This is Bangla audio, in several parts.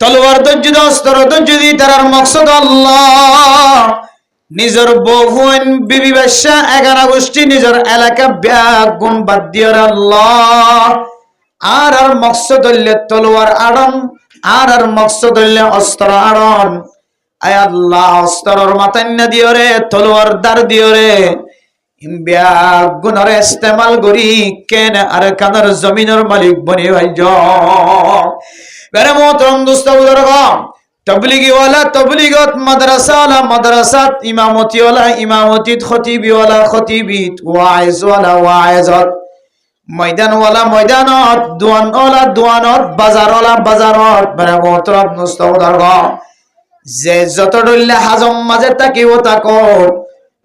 তলোয়ার যদি অস্ত্র যদি তার মকসদ আল্লাহ নিজের বহুন বিবি বাদশা 11 গোষ্ঠী নিজের এলাকা ব্যাগুন বাদ দিয়ে আল্লাহ আর মকসদ হইলে তলোয়ার আড়ন আর মকসদ হইলে অস্ত্র আড়ন আয় আল্লাহ অস্ত্রর মাথান্না দিও রে তলোয়ার দার দিও রে ব্যাগুনের ইস্তেমাল করি কেন আর কানার জমিনের মালিক বনি ভাই বেরে মোহতরম দোস্ত বুজুর্গ তবলিগি ওয়ালা তবলিগত মাদ্রাসা ওয়ালা মাদ্রাসাত ইমামতি ওয়ালা ইমামতিত খতিবি ওয়ালা খতিবিত ওয়াইজ ওয়ালা ওয়াইজত ময়দান ওয়ালা ময়দানত দুয়ান ওয়ালা দুয়ানত বাজার ওয়ালা বাজারত বেরে মোহতরম দোস্ত বুজুর্গ যে যত ডল্লে হাজম মাঝে তাকিও তাকো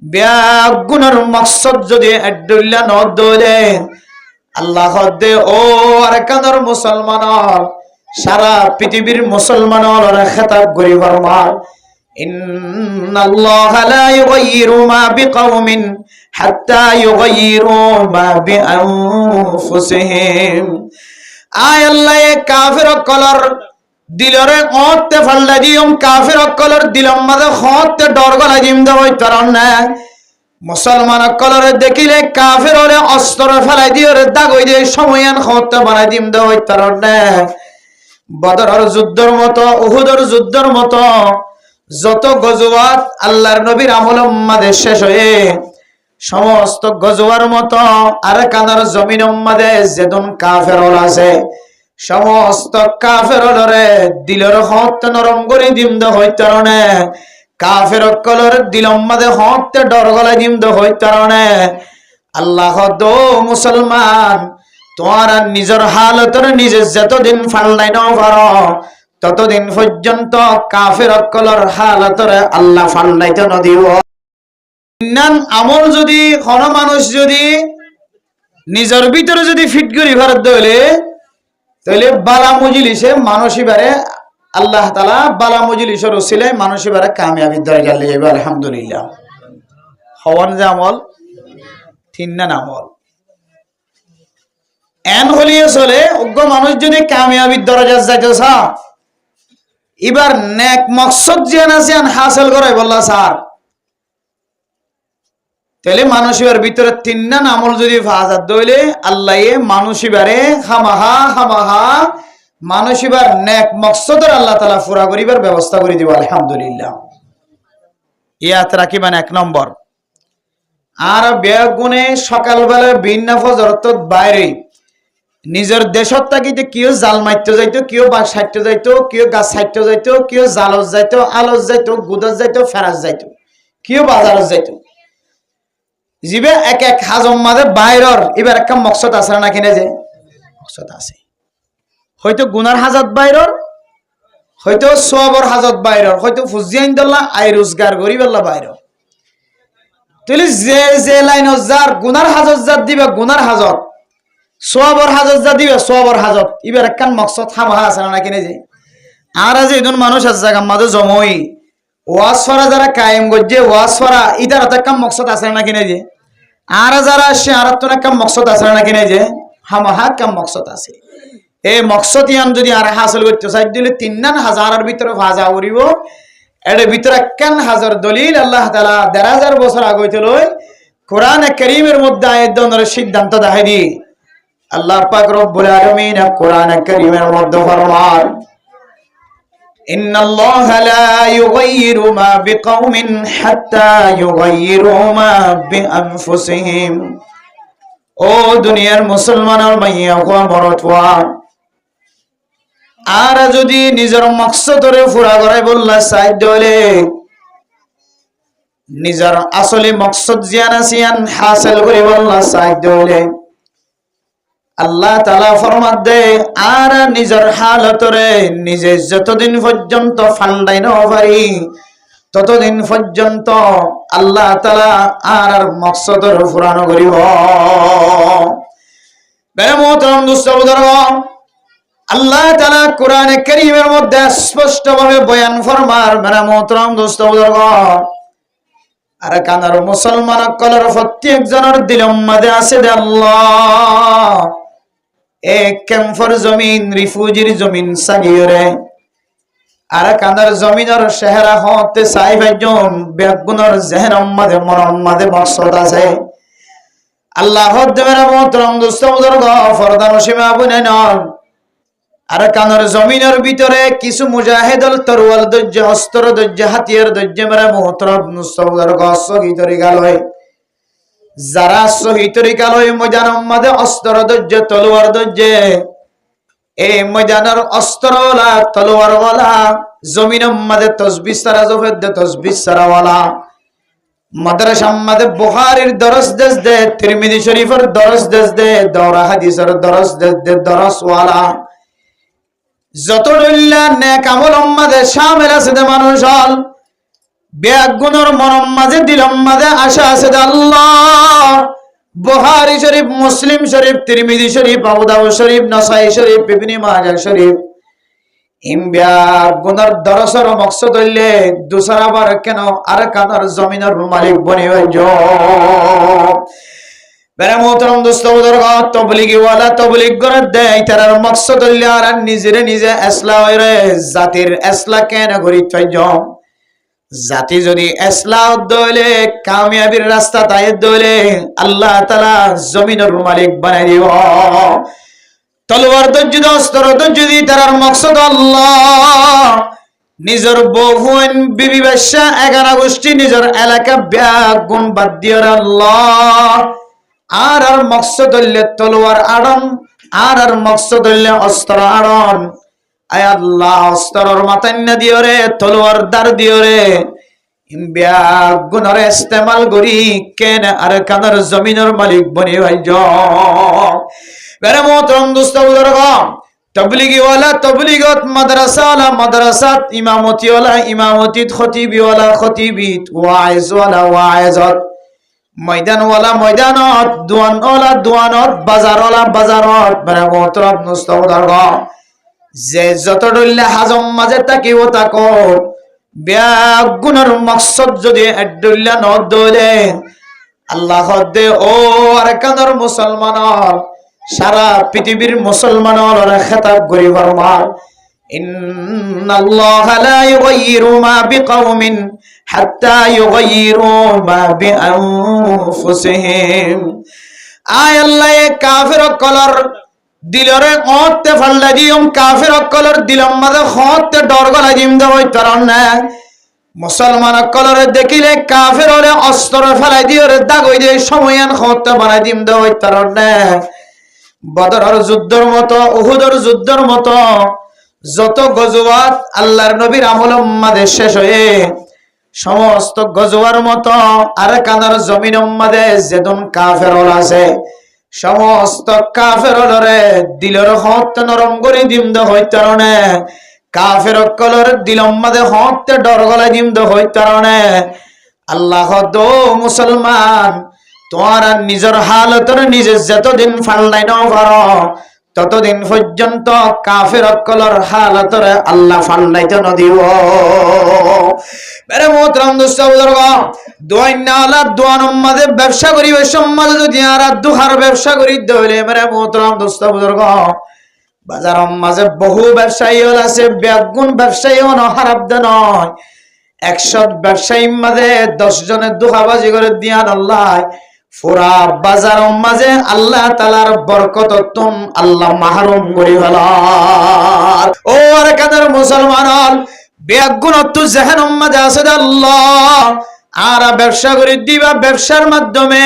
ব্যাগুনের মকসদ যদি ডল্লা ন দলে আল্লাহ দে ও আর কানার মুসলমানর সারা পৃথিবীর মুসলমানরা খেতাব করি ফরমান ইন্নাল্লাহা লা ইউগাইয়িরু মা বিকাওমিন হাত্তা ইউগাইয়িরু মা বিআনফুসিহিম আয় আল্লাহ কাফির কলর দিলরে অতে ফাল্লা দিম কাফির কলর দিলম মাঝে হতে ডর গলা দিম দই তরন না মুসলমান কলরে দেখিলে কাফির ওরে অস্ত্র ফেলাই দিও রে দাগই দিয়ে সময়ন হতে বানাই দিম দই তরন না বদরের যুদ্ধের মতো উহুদের যুদ্ধের মতো যত গজওয়াত আল্লাহর নবীর আমল উম্মাদের শেষ হয়ে সমস্ত গজওয়ার মতো আর কানার জমিন উম্মাদে যেদন কাফের আছে সমস্ত কাফের রে দিলের হত নরম করে দিম দ হইতারণে কাফের কলর দিল উম্মাদে হতে ডর গলায় দিম দ হইতারণে আল্লাহ দো মুসলমান তোমার নিজের হালতরে নিজে যতদিন ফাল্লাই ন পারো ততদিন পর্যন্ত কাফের কলর হালতরে আল্লাহ ফাল্লাইতে নদিব আমল যদি কোন মানুষ যদি নিজের ভিতরে যদি ফিট করি ভারত দলে তাহলে বালা মজলিসে মানসিবারে আল্লাহ তাআলা বালা মজলিসের ওসিলায় মানসিবারে কামিয়াবি দরজা লিয়ে যাবে আলহামদুলিল্লাহ হওয়ান যে আমল তিননা আমল এন হলিয়ে চলে অজ্ঞ মানুষ যদি কামিয়াবির দরজা যাইতে চা এবার নেক মকসদ যেন আছে হাসিল করে বললা স্যার তাহলে মানুষের ভিতরে তিনটা আমল যদি ফাজাত দইলে আল্লাহ মানুষিবারে খামাহা মানুষিবার নেক মকসদের আল্লাহ তাআলা পুরা করিবার ব্যবস্থা করে দিব আলহামদুলিল্লাহ ইয়াত রাখিবেন 1 নম্বর আর বেগুনে সকালবেলা ভিন্ন ফজরত বাইরে নিজের দেশত থাকিতে কিও জাল মারতে যাইতো কিও বাস ছাড়তে যাইতো কিও গাছ ছাড়তে যাইতো কিও জালত যাইতো আলত যাইতো গুদত যাইতো ফেরাজ যাইতো কিও বাজারত যাইতো জিবে এক এক হাজম মাঝে বাইরর এবার একটা মকসদ আছে না কিনে যে মকসদ আছে হয়তো গুনার হাজত বাইরর হয়তো সওয়াবর হাজত বাইরর হয়তো ফুজিয়াইন দল্লা আই রোজগার গরিবেল্লা বাইরর তাহলে যে যে লাইন যার গুনার হাজত জাত দিবে গুনার হাজত সওয়াবর হাজত জাত দিবে সওয়াবর হাজত এবার একটা মকসদ হামহা আছে না কিনে যে আর আজ এজন মানুষ আছে জায়গা মাঝে জমই ওয়াজ ফরা যারা কায়েম গজ্জে ওয়াজ ফরা ইদার একটা মকসদ আছে না কিনে যে আর যারা আসে আর তো একটা মকসদ আছে না কিনে যে হামাহা কাম মকসদ আছে এই মকসদ ইয়ান যদি আর হাসিল করতে চাই দিলে 3000 ভিতরে ভাজা উড়িব এর ভিতরে কেন হাজার দলিল আল্লাহ তাআলা 1000 বছর আগে হইছিল কোরআনে কারীমের মধ্যে আয়াত দনের সিদ্ধান্ত দেখাই দি আল্লাহ পাক রব্বুল আলামিন কোরআনে কারীমের মধ্যে ফরমান ইন্নাল্লাহা লা ইউগাইয়িরু মা বিকাওমিন হাত্তা ইউগাইয়িরু মা বিআনফুসিহিম ও দুনিয়ার মুসলমানের মাইয়া ও মরতওয়া আর যদি নিজের মকসদরে পুরা করে বললা চাই দলে নিজের আসলে মকসদ জিয়ান আসিয়ান হাসিল করে বললা চাই দলে আল্লাহ তাআলা ফরমান দে আর নিজের হালতরে নিজে যতদিন পর্যন্ত ফান্ডাই না পারি ততদিন পর্যন্ত আল্লাহ তাআলা আর মকসদর পুরানো করিব বেরে মোহতরম দোস্ত বুজুর্গ আল্লাহ তাআলা কোরআনে কারীমের মধ্যে স্পষ্টভাবে বয়ান ফরমার বেরে মোহতরম দোস্ত বুজুর্গ আর কানার মুসলমান কলর প্রত্যেক জনের দিলের মধ্যে আছে দে আল্লাহ এক ক্যাম্পর জমিন রিফিউজির জমিন সাগিরে আর কানার জমিনের চেহারা হতে চাই ভাইজন বেগুনের জেহেনম মাঝে মরম মাঝে মকসদ আছে আল্লাহ দেবের মোহতরম দোস্ত বুজুর্গ ফরদান সীমা বুনে নন আর কানার জমিনের ভিতরে কিছু মুজাহিদুল তরওয়াল দজ্জে অস্ত্র দজ্জে হাতিয়ার দজ্জে মেরে মোহতরম দোস্ত বুজুর্গ শহীদ তরিকালয় যারা শহীদ তরিকালয় ময়দানের মাঝে অস্ত্র দজ্জে তলোয়ার দজ্জে এই ময়দানের অস্ত্রওয়ালা তলোয়ারওয়ালা জমিনের মাঝে তসবিহ সারা জফেদ দে তসবিহ সারাওয়ালা মাদ্রাসা মাঝে বুখারীর দরস দেশ দে তিরমিজি শরীফের দরস দেশ দে দৌরা হাদিসের দরস দেশ দে দরসওয়ালা যত ডল্লা নেক আমল মাঝে শামিল আছে দে মানুষ হল বেগুনের মরম মাঝে দিলম মাঝে আশা আছে দে আল্লাহ বুখারী শরীফ মুসলিম শরীফ তিরমিজি শরীফ আবু দাউদ শরীফ নাসাই শরীফ ইবনে মাজাহ শরীফ ইমবিয়া গুনার দরসর মকসদ হইলে দুসরা বার কেন আর কানার জমিনের মালিক বনি হইজো বেরে মোহতরম দোস্ত বুজুর্গ তবলিগি ওয়ালা তবলিগ করে দেয় তার মকসদ হইলে আর নিজে নিজে ইসলাহ হইরে জাতির ইসলাহ কেন করি হইজো জাতি যদি ইসলাহ দইলে কামিয়াবির রাস্তা তাই দইলে আল্লাহ তাআলা জমিনের মালিক বানাই দিব তলোয়ার দজ্জুদ অস্ত্র দজ্জুদি তার মকসদ আল্লাহ নিজের বহুন বিবি বাদশা 11 গোষ্ঠী নিজের এলাকা ব্যাগুন বাদ দিয়ার আল্লাহ আর মকসদ হইলে তলোয়ার আড়ন আর মকসদ হইলে অস্ত্র আড়ন আয় আল্লাহ অস্ত্রর মাথায় না দিও রে তলোয়ার দার দিও রে ব্যাগুনের ইস্তেমাল করি কেন আর কানার জমিনের মালিক বনি ভাইজো বেরে মোহতরম দোস্ত বুজুর্গ তবলিগি ওয়ালা তবলিগত মাদ্রাসা ওয়ালা মাদ্রাসাত ইমামতি ওয়ালা ইমামতিত খতিবি ওয়ালা খতিবিত ওয়াইজ ওয়ালা ওয়াইজত ময়দান ওয়ালা ময়দানত দুয়ান ওয়ালা দুয়ানত বাজার ওয়ালা বাজারত বেরে মোহতরম দোস্ত বুজুর্গ যে যত ডল্লা হাজম মাঝে তাকিও তাকো বেগুনের মকসদ যদি ডল্লা ন দলে আল্লাহ দে ও আর কানার মুসলমান সারা পৃথিবীর মুসলমানের খেতাব করি ফরমান ইন্নাল্লাহা লা ইউগাইয়িরু মা বিকাউমিন হাত্তা ইউগাইয়িরু মা বিআনফুসিহিম আয় আল্লাহ কাফির কলর দিলরে অতে ফাল্লা দিম কাফির কলর দিলম মাঝে হতে ডর গলা দিম দই তরন না মুসলমান কলরে দেখিলে কাফির হলে অস্ত্র ফেলাই দিও রে দাগই দিয়ে সময়ন হতে বানাই দিম দই তরন না বদরের যুদ্ধের মতো উহুদের যুদ্ধের মতো যত গজওয়াত আল্লাহর নবীর আমল উম্মাদে শেষ হয়ে সমস্ত গজওয়ার মতো আর কানার জমিন উম্মাদে যেদন কাফের আছে সমস্ত কাফের রে দিলের হতে নরম করে দিম দে হইতারনে কাফের কলর দিলম মাদে হতে ডর গলায় দিম দে হইতারনে আল্লাহ দো মুসলমান তোমার নিজের হালতর নিজে যতদিন ফাল্লাই ন পারো ততদিন পর্যন্ত কাফের কলর হালতরে আল্লাহ ফাল্লাইতে ন দিব মেরে মোহতরম দোস্ত বুজুর্গ দোয়াইনালা দোয়ানম মাঝে ব্যবসা করিবে সমাজ যদি আর দুহার ব্যবসা করি দইলে মেরে মোহতরম দোস্ত বুজুর্গ বাজারম মাঝে বহু ব্যবসায়ী আছে বেগুন ব্যবসায়ী ন হারাব্দ নয় 100 ব্যবসায়ী মাঝে 10 জনের দুহাবাজি করে দিয়ান আল্লাহ পুরা বাজার মাঝে আল্লাহ তাআলার বরকত তুম আল্লাহ মাহরুম করি ফেলার ও আর কাদের মুসলমান বেগুন তো জেহেন মাঝে আছে আল্লাহ আর ব্যবসা করে দিবা ব্যবসার মাধ্যমে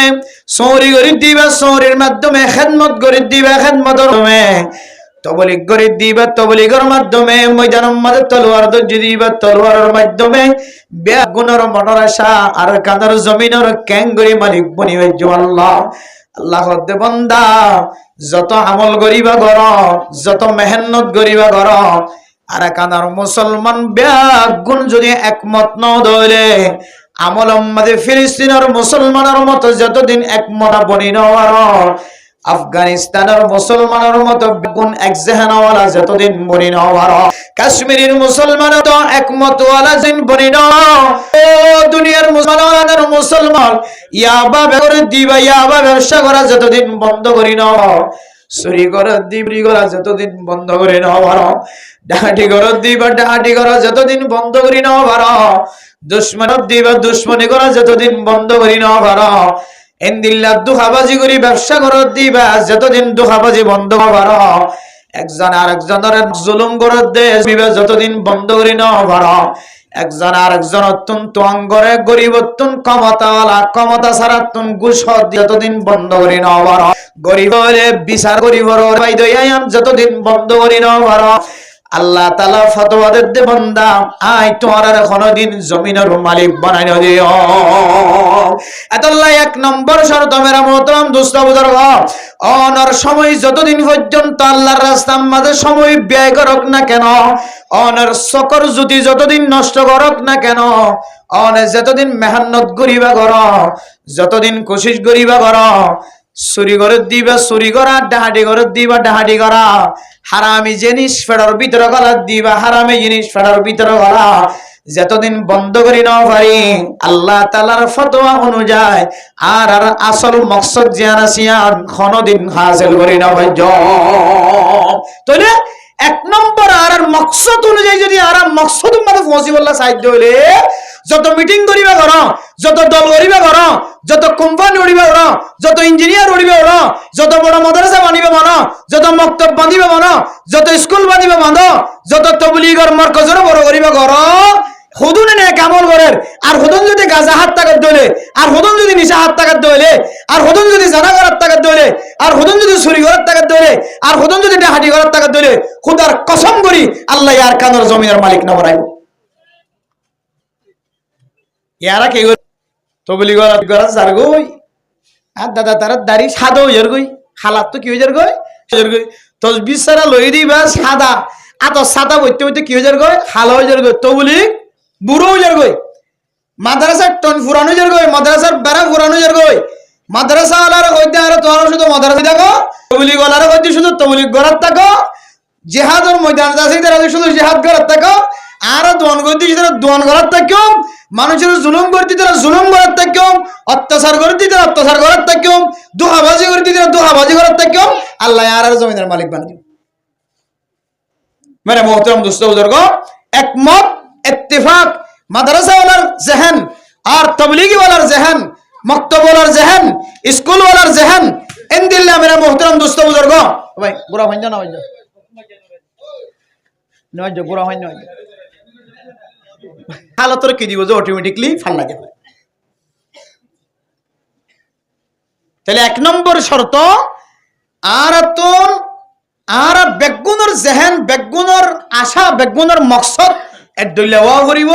চৌরি করে দিবা চৌরির মাধ্যমে খেদমত করে দিবা খেদমতের মাধ্যমে তবলিগ করে দিবা তবলিগের মাধ্যমে ময়দানের মাঝে তলোয়ার দজ্জি দিবা তলোয়ারের মাধ্যমে বেগুনের মনোরাশা আর কানার জমিনের ক্যাঙ্গরি মালিক বনি হইজো আল্লাহ আল্লাহ দে বান্দা যত আমল করিবা গর যত মেহনত করিবা গর আর কানার মুসলমান বেগুন যদি একমত ন দইলে আমল মাঝে ফিলিস্তিনের মুসলমানের মতো যতদিন একমত বনি নওয়ার আফগানিস্তানের মুসলমানের মতো বেগুন এক জেহানাওয়ালা যতদিন বনি নওয়ার কাশ্মীরের মুসলমান তো একমত ওয়ালা জিন বনি ন ও দুনিয়ার মুসলমানের মুসলমান ইয়াবা করে দিবা ইয়াবা ব্যবসা করা যতদিন বন্ধ করি ন চুরি করার চুরি করা যতদিন বন্ধ করে নাও পারো, ডাহাটি করার ডাহাটি করা যতদিন বন্ধ করি নাও পারো, দুশ্মনী করা যতদিন বন্ধ করি নাও পারো, এন্দিল্লা দুখাবাজি করি ব্যবসা করার দিবা যতদিন দুখাবাজি বন্ধ পারো, একজন আরেকজনের জুলুম করার দেশ যতদিন বন্ধ করি নাও পারো, একজন আরেকজন অত্যন্ত অঙ্গরে গরিব অত্যন্ত ক্ষমতাওয়ালা ক্ষমতা ছাড়া ঘুষ যতদিন বন্ধ করি নাও পারো, গরিব হলে বিচার করিব যতদিন বন্ধ করি নাও পারো, আল্লাহ তাআলা ফতোয়া দে বান্দা আই তোমার আর কোনদিন জমিনের মালিক বানাই না দিও। এতল্লাহ এক নম্বর শর্ত মেরা মোহতারাম দোস্ত বুজুর্গ, অনর সময় যতদিন পর্যন্ত আল্লাহর রাস্তার মাঝে সময় ব্যয় করক না কেন, অনর সকর যদি যতদিন নষ্ট করক না কেন, অনে যতদিন মেহনত করিবা কর, যতদিন কোশিশ করিবা কর, চুরি করে দিবা চুরি করা, ডাহাটি করে দিবা ডাহাটি করা, হারামি জিনিস ফেডার ভিতরে গলা দিবা হারামি জিনিস ফেডার ভিতরে গলা যতদিন বন্ধ করি না পারি আল্লাহ তাআলার ফতোয়া অনুযায়ী আর আর আসল মকসদ জিয়ানা সিয়ান কোনদিন হাসিল করি না ভাই। তাহলে এক নম্বর আর আর মকসদ অনুযায়ী যদি আর মকসদ মানে পসিবল সাহায্য হইলে যত মিটিং করিবা কর, যত দল করিবা কর, যত কোম্পানি উড়িবা কর, যত ইঞ্জিনিয়ার উড়িবা কর, যত বড় মাদ্রাসা বানিবে মানো, যত মক্তব বাঁধিবে মানো, যত স্কুল বাঁধিবে মানো, যত তবলিগর মার্কাজের বড় করিবা কর, হুদুনে নে কামল করের আর হুদুন যদি গাজা হাত টাকাত দইলে আর হুদুন যদি নিশা হাত টাকাত দইলে আর হুদুন যদি জানা করার টাকাত দইলে আর হুদুন যদি চুরি করার টাকাত দইলে আর হুদুন যদি ডাহাটি করার টাকাত দইলে খুদার কসম করি আল্লাহ আর কানের জমিনের মালিক না বানাইব। ইয়ারা কে তবলি করা যার গই আর দাদা তারা দাড়ি সাদা হইয়ার গই হালাত তো কি হইয়ার গই তসবিহ সারা লই দিবা সাদা আত সাদা বইতে বইতে কি হইয়ার গই হালা হইয়ার গই তবলি বুড়ো হইয়ার গই মাদ্রাসার টন ফুরানো হইয়ার গই মাদ্রাসার বেড়া ফুরানো হইয়ার গই মাদ্রাসা আলার কইতে আর তোর শুধু মাদ্রাসা থাকো তবলি গলার কইতে শুধু তবলি গড়ার থাকো জিহাদের ময়দান আছে তারা শুধু জিহাদ গড়ার থাকো আর দোয়ান করতে তারা দোয়ান গড়ার থাকো মানুষের জুলুম করতে তারা জুলুম করার থাকো অত্যাচার করতে তারা অত্যাচার করার থাকো দুহাবাজি করতে তারা দুহাবাজি করার থাকো আল্লাহ আর জমিনের মালিক বানিয়ে দিবে। मेरे मोहतरम दोस्तों बुजुर्गों एकमत इत्तेफाक मदरसा वालार जहन और तबलीगी वालार जहन मकतब वालार जहन स्कूल वालार जहन इन दिल्ला मेरे मोहतरम दोस्तों बुजुर्गों भाई बुरा हो जाना नवाजो बुरा हो जाना हालत रखी दी वो ऑटोमेटिकली फालना जाए चले एक नंबर शर्त आरतुन আর বেগুনের জেহেন বেগুনের আশা বেগুনের মকসদ এক দইলে ওয়া করিব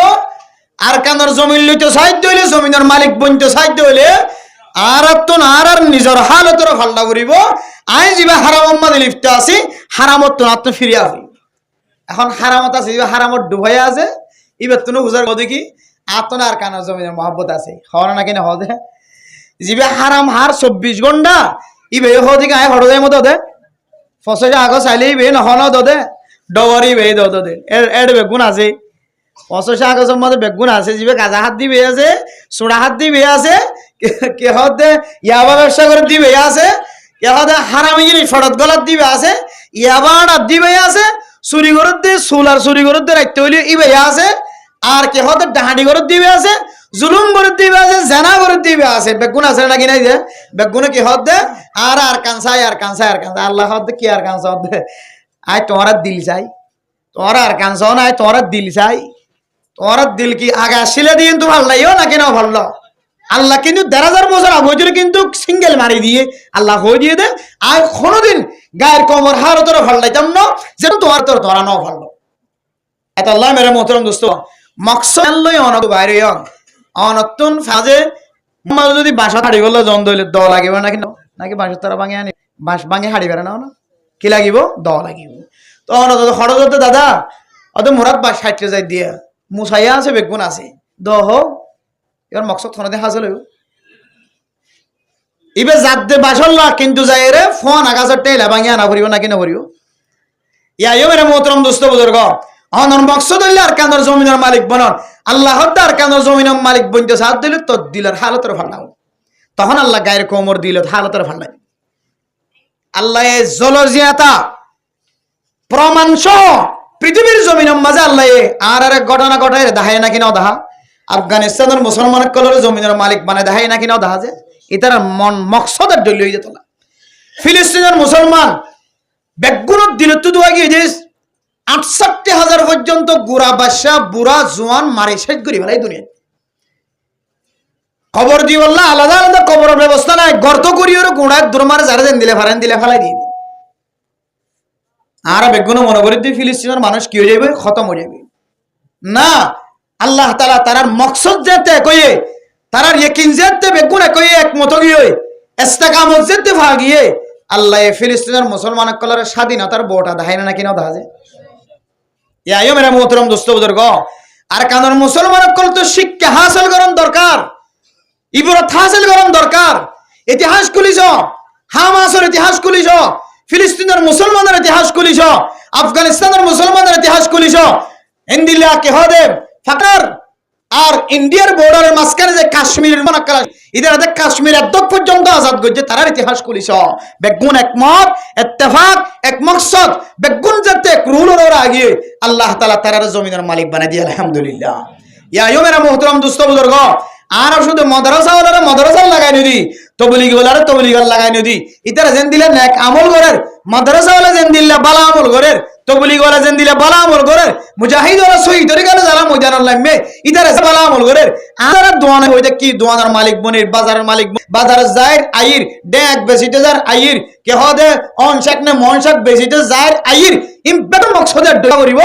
আর কানের জমিন লইতে সাহায্য হইলে জমিনের মালিক বনতে সাহায্য হইলে আর তো আর আর নিজের হালতর ফালনা করিব আই জিবা হারাম মাঝে লিপ্ত আছি হারামত তো আত্ম ফিরিয়া হই এখন হারামত আছে জিবা হারামত ডুবাইয়া আছে ইবে তুনো বুঝার কথা কি আতন আর কানের জমিনের মহব্বত আছে হওয়ার না কিনা হদে জিবা হারাম হার 24 ঘন্টা ইবে হদি গায় হড় যায় মতো দে ফসে আগো চাইলেই বে নহন দদে ডগরি বে দদে এর বেগুন আছে ফসে আগো মধ্যে বেগুন আছে জিবে গাজা হাত দিবে আছে সোড়া হাত দিবে আছে কে হদে ইয়াবা ব্যবসা করে দিবে আছে কে হদে হারামি জিনিস ফড়ত গলাত দিবে আছে ইয়াবা দিবে আছে চুরি করত দে সোলার চুরি করত দে রাখতে হইলে ইবে আছে আর কে হদে ডাহাডি করত দিবে আছে জুলুম করত দিবে আছে জানা করত দিবে আছে বেগুন আছে নাকি নাই যে বেগুনে কি হদে আর আর কানসাই আর কানসাই আর কানসাই আল্লাহ হদে কি আর কানসা হদে আই তোমার দিল চাই তোমার আর কানসাও না তোমার দিল চাই তোমার দিল কি আগে আসলে দিন তো ভালো লাইও নাকি না ভালো আল্লাহ কিন্তু 1000 বছর আগে কিন্তু সিঙ্গেল মারি দিয়ে আল্লাহ হয়ে দিয়ে দে আর কোনোদিন গায়ের কোমর হার তোর ভালো লাইতাম না যেন তোমার তোর ধরা নাও ভালো এত আল্লাহ মেরে মোহতরম দোস্ত মকসদ লই অনক বাইরে অনতুন ফাজে আমার যদি বাসা হাড়ি গেল জন দইলে দ লাগিব নাকি নাকি বাসা তারা ভাঙে আনি বাস ভাঙে হাড়ি বেড়ে নাও না কি লাগিব দ লাগিব তো অনত খরচ হতে দাদা অত মোরাত বাস 60 যাই দিয়ে মুসাইয়া আছে বেগুন আছে দ হোক এবার মকসদ খনতে হাসল ইবে জাত দে বাসল্লা কিন্তু যাই রে ফোন আগাছর টেলা ভাঙে আনা করিব নাকি না করিব ইয়াইও মেরে মোহতরম দোস্ত বুজুর্গ অনর মকসদ হইলে আর কানের জমিনের মালিক বনন আল্লাহ আর কানের জমিনের মালিক বনতে সাথ দিলে তোর দিলের হালতের ভালো তখন আল্লাহ গায়ের কোমর দিল হালতের ভালো আল্লাহ জলজিয়াতা প্রমাণ সহ পৃথিবীর জমিনের মাঝে আল্লাহ আর এক ঘটনা ঘটায় দেখায় না কিনা দেখা আফগানিস্তানের মুসলমান কলর জমিনের মালিক মানে দেখায় না কিনা দেখা যায় এটার মন মকসদের দলীয় হয়ে যেত না ফিলিস্তিনের মুসলমান বেগুনত দিলত দোয়া গিয়ে যে ৬৮,০০০ পর্যন্ত গুড়া বাদশা বুড়া জোয়ান মারি শেষ করি ফেলাই দুনিয়া খবর দিয়ে বললাম আলাদা আলাদা কবরের ব্যবস্থা নাই গর্ত করিয়ে গুড়ায় দুর্মার যারা দেন দিলে ফারেন দিলে ফেলাই দিয়ে দিই আর বেগুন মনে করি তুই ফিলিস্তিনের মানুষ কি হয়ে যাবে খতম হয়ে যাবে না আল্লাহ তাআলা তারার মকসদ যেতে কইয়ে তারার ইকিন যেতে বেগুন কইয়ে একমত গিয়ে ইস্তেকামত যেতে ভাগিয়ে আল্লাহ ফিলিস্তিনের মুসলমান কলরের স্বাধীনতার বোটা দেখায় না কিনা দেখা যায় ইয়া মেরা মোহতরম দোস্ত বুজুর্গ আর কারণ মুসলমান কল তো শিক্ষা হাসিল করার দরকার ইবরত হাসিল করার দরকার ইতিহাস খুলিছ হামাসের ইতিহাস খুলিছ ফিলিস্তিনের মুসলমানের ইতিহাস খুলিছ আফগানিস্তানের মুসলমানের ইতিহাস খুলিছ ইন্দিল্লা কে হদে ফাকার আর ইন্ডিয়ার বর্ডারের মাঝখানে যে কাশ্মীরের মানাক্কালা ইদার কাশ্মীর একদম পর্যন্ত আজাদ করছে তার ইতিহাস খুলিছ বেগুন একমত ইত্তেফাক এক মকসদ বেগুন যাতে রুলের ওরা আগিয়ে আল্লাহ তাআলা তারার জমিনের মালিক বানাই দিয়ে আলহামদুলিল্লাহ ইয়া মেরা মুহতারাম দোস্ত বুজুর্গ আর শুধু মাদ্রাসাওয়ালারা মাদ্রাসা লাগাই নদী তবলিগওয়ালারা তবলিগার লাগাই নদী ইতারা যেন দিলে নেক আমল করের মাদ্রাসাওয়ালা যেন দিলে বালা আমল করের তবলিগওয়ালা যেন দিলে বালা আমল করের মুজাহিদওয়ালা শহীদ তরিকার যারা ময়দানের লামে ইতারা বালা আমল করের আর দোয়ানা হইতে কি দোয়ানার মালিক বনির বাজারের মালিক বাজারের জায়ের আইর ডেক বেচিতে যার আইর কে হদে অন শাক নে মন শাক বেচিতে জায়ের আইর ইম্পেক্ট মকসদের দোয়া করিব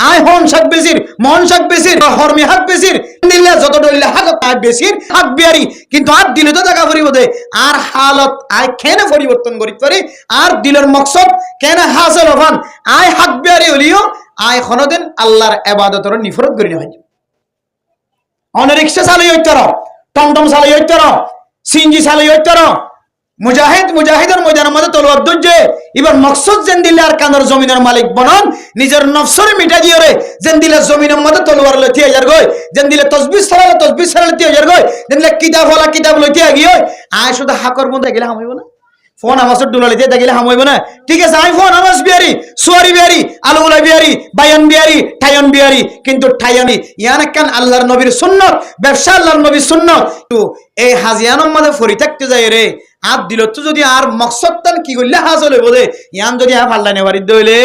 আই হন শাক বেচির মন শাক বেচির হরমি হাক বেচির দিলে যত দইলে হাক আই বেচির হাক বিয়ারি কিন্তু আর দিলে তো টাকা করিব দে আর হালত আই কেন পরিবর্তন করি পারি আর দিলের মকসদ কেন হাসিল হবান আই হাক বিয়ারি হলিও আই কোনদিন আল্লাহর ইবাদতের নিফরত করি না অনরিক্সা চালাই হইতার টমটম চালাই হইতার সিনজি চালাই হইতার মুজাহিদের ময়দানের মধ্যে তলোয়ার দজ্জে এবার মকসদ যেন দিলে আর কানের জমিনের মালিক বনন নিজের নফসের মিটা দিয়ে রে যেন দিলে জমিনের মধ্যে তলোয়ার লইতে যার গয় যেন দিলে তসবিহ ছাড়ালে তে যার গয় যেন দিলে কিতাব লইতে গিয়ে আয় শুধু হাকর মধ্যে গেলে হামাইব না ফোন আমাসর ডুলালিতে দেখলে হামাইব না ঠিক আছে আই ফোন আমাস বিয়ারি সুয়ারি বিয়ারি আলুগুলা বিয়ারি বায়ান বিয়ারি ঠায়ন বিয়ারি কিন্তু ঠায়নি ইয়ান কান আল্লাহর নবীর সুন্নাত ব্যবসা আল্লাহর নবীর সুন্নাত তো এই হাজিয়ানের মধ্যে ফরি থাকতে যায় রে আর দিল তো যদি আর মকসদটান কি করলে হাসল হইব দে ইয়ান যদি আর পাল্লা নেওয়ারি দইলে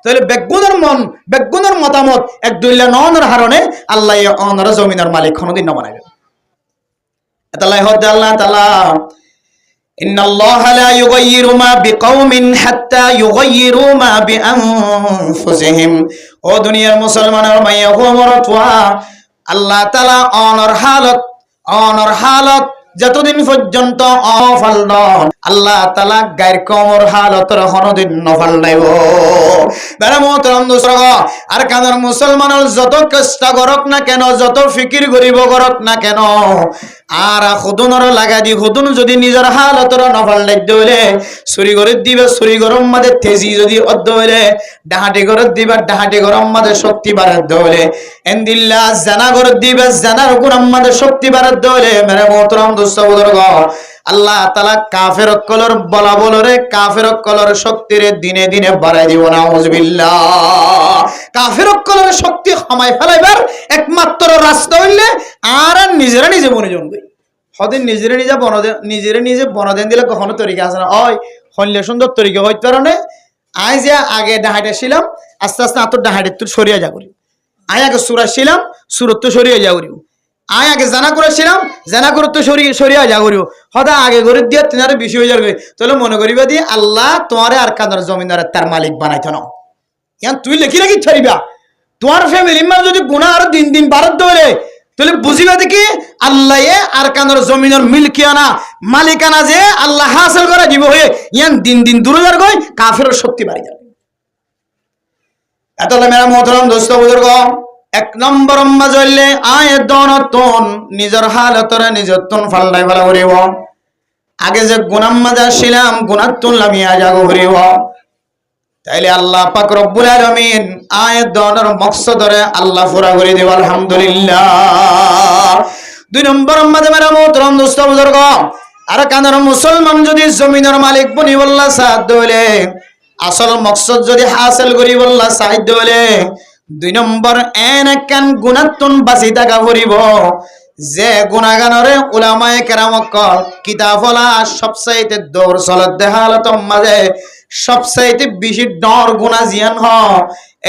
তাহলে বেগুনের মতামত এক দইলা ননের হারণে আল্লাহ অনর জমিনের মালিক কোনদিন না বানাবে এতালাই হদ আল্লাহ তাআলা ইন্নাল্লাহা লা ইউগাইয়িরু মা বিকাউমিন হাত্তা ইউগাইয়িরু মা বিআনফুসিহিম ও দুনিয়ার মুসলমানের মাইয়া গোমরতওয়া আল্লাহ তাআলা অনর হালত যতদিন পর্যন্ত অফল নন আল্লাহ তাআলা গায়ের কমর হালতর কোনদিন নফল নাইব বেরা মোহতরম দোস্ত আর কানার মুসলমানের যত কষ্ট করক না কেন যত ফিকির গরিব করক না কেন আর খুদুনর লাগা দি খুদুন যদি নিজের হালতর নফল নাই দইলে চুরি করে দিবে চুরি গরম মাঝে তেজি যদি অদ্দ হইলে ডাহাটি করে দিবে ডাহাটি গরম মাঝে শক্তি বাড়ার দইলে এন্দিল্লা জানা করে দিবে জানার গরম মাঝে শক্তি বাড়ার দইলে মেরে মোহতরম দোস্ত বুজুর্গ আল্লাহ তাআলা কাফের কলর বলা বলরে কাফের কলর শক্তিরে দিনে দিনে বাড়াই দিব নাউজুবিল্লাহ কাফের কলর শক্তি কমাই ফেলাইবার একমাত্র রাস্তা হইলে আর নিজেরা নিজে বনিজন কই হদিন নিজেরে নিজে বনদেন দিলে কখনো তরিকা আছে না ওই হইলে সুন্দর তরিকা হইতে পারে আই যে আগে ডাহাইটা ছিলাম আস্তে আস্তে আতর ডাহাইটের তো সরিয়া যা করি আই আগে সুরা ছিলাম সুরত তো সরিয়া যা করি আয় আগে জানা করেছিলাম জানা করে তো সরিয়া যা করিও হদা আগে করে দিয়ে তিনারে বেশি হয়ে যাবে তাহলে মনে করিবা দিয়ে আল্লাহ তোমারে আর কাদার জমিদারের তার মালিক বানাইতো না ইয়ান তুই লেখি রাখি ছাড়িবা তোমার ফ্যামিলি মানে যদি গুনাহ আরো দিন দিন বাড়ত ধরে তাহলে বুঝিবা দেখি আল্লাহ আর কাদার জমিনের মিলকিয়ানা মালিকানা যে আল্লাহ হাসিল করে দিব হয়ে ইয়ান দিন দিন দূরে যার গই কাফেরের শক্তি বাড়ি যাবে এতলে মেরা মোহতরম দোস্ত বুজুর্গ এক নম্বর মজলে আয় দনতন নিজের হালতরে নিজের তন ফাল্লাই ফেলা করিব আগে যে গুনাহ মাজা ছিলাম গুনাহ তুললাম ইয়া জাগো করিব তাইলে আল্লাহ পাক রব্বুল আলামিন আয় দনের মকসদরে আল্লাহ পুরা করে দিব আলহামদুলিল্লাহ দুই নম্বর মধ্যে মেরা মোহতরম দোস্ত বুজুর্গ আর কানার মুসলমান যদি জমিনের মালিক বনি বললা সাহায্য হলে আসল মকসদ যদি হাসিল করি বললা সাহায্য হলে 2 নম্বর এন কান গুনাতুন বাসি থাকা ভরিব যে গুনাগানরে উলামায়ে কেরাম কল কিতাবলা সবচাইতে দৌড় চলত দেহালত মাঝে সবচাইতে বেশি ডর গুনাহ জিয়ান হ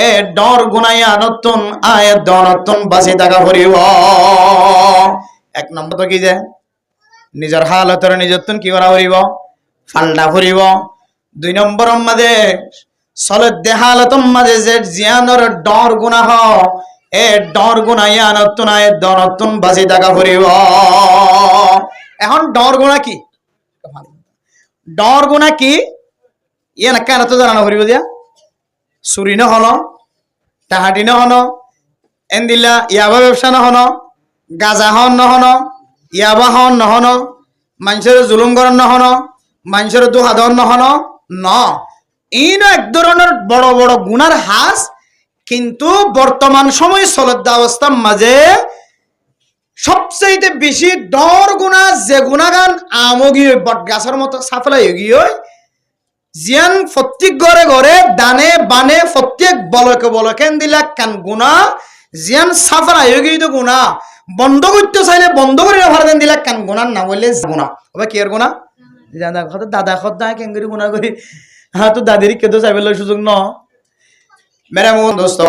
এ ডর গুনায়া নতুন আয়াত দনতুন বাসি থাকা ভরিব। 1 নম্বর তো কি যে নিজের হালতর নিজতন কি করা ভরিব ফালডা ভরিব। 2 নম্বর মাঝে চলত দেহালত মাঝে যে জিয়ানর ডর গুনাহ এ ডর গুনায়া নতুন আয়াত দনতুন বাসি থাকা ভরিব। এখন ডর গুনাহ কি ডর গুনাহ কি ইয়ে না কেন তো জানা ভরিব দিয়া চুরি নহন টাহাটি নহন এন্দিলা ইয়াবা ব্যবসা নহন গাজা হন নহন ইয়াবা হন নহন মানুষের জুলুম করন নহন মানুষের দুহাদন নহন ন ইন এক ধরনের বড় বড় গুনার হাস কিন্তু বর্তমান সময় চলত অবস্থার মাঝে সবচেয়ে বেশি ডর গুণা যে গুণাগান আমগি বট গাছের মতো সাফলাই গিয়ে জিয়ান প্রত্যেক ঘরে ঘরে দানে বানে প্রত্যেক বলকে বলকেন দিলা কান গুণা জিয়ান সাফার আয়োগিত গুণা বন্ধ করতে চাইলে বন্ধ করে ভাড়া দিলা কান গুণার না বললে গুণা হবে কি আর গুণা জানা কথা দাদা খদ্দা কেঙ্গুরি গুণা করি হ্যাঁ তো দাদির কেতো চাইবে সুযোগ ন মেরা মোহন দোস্ত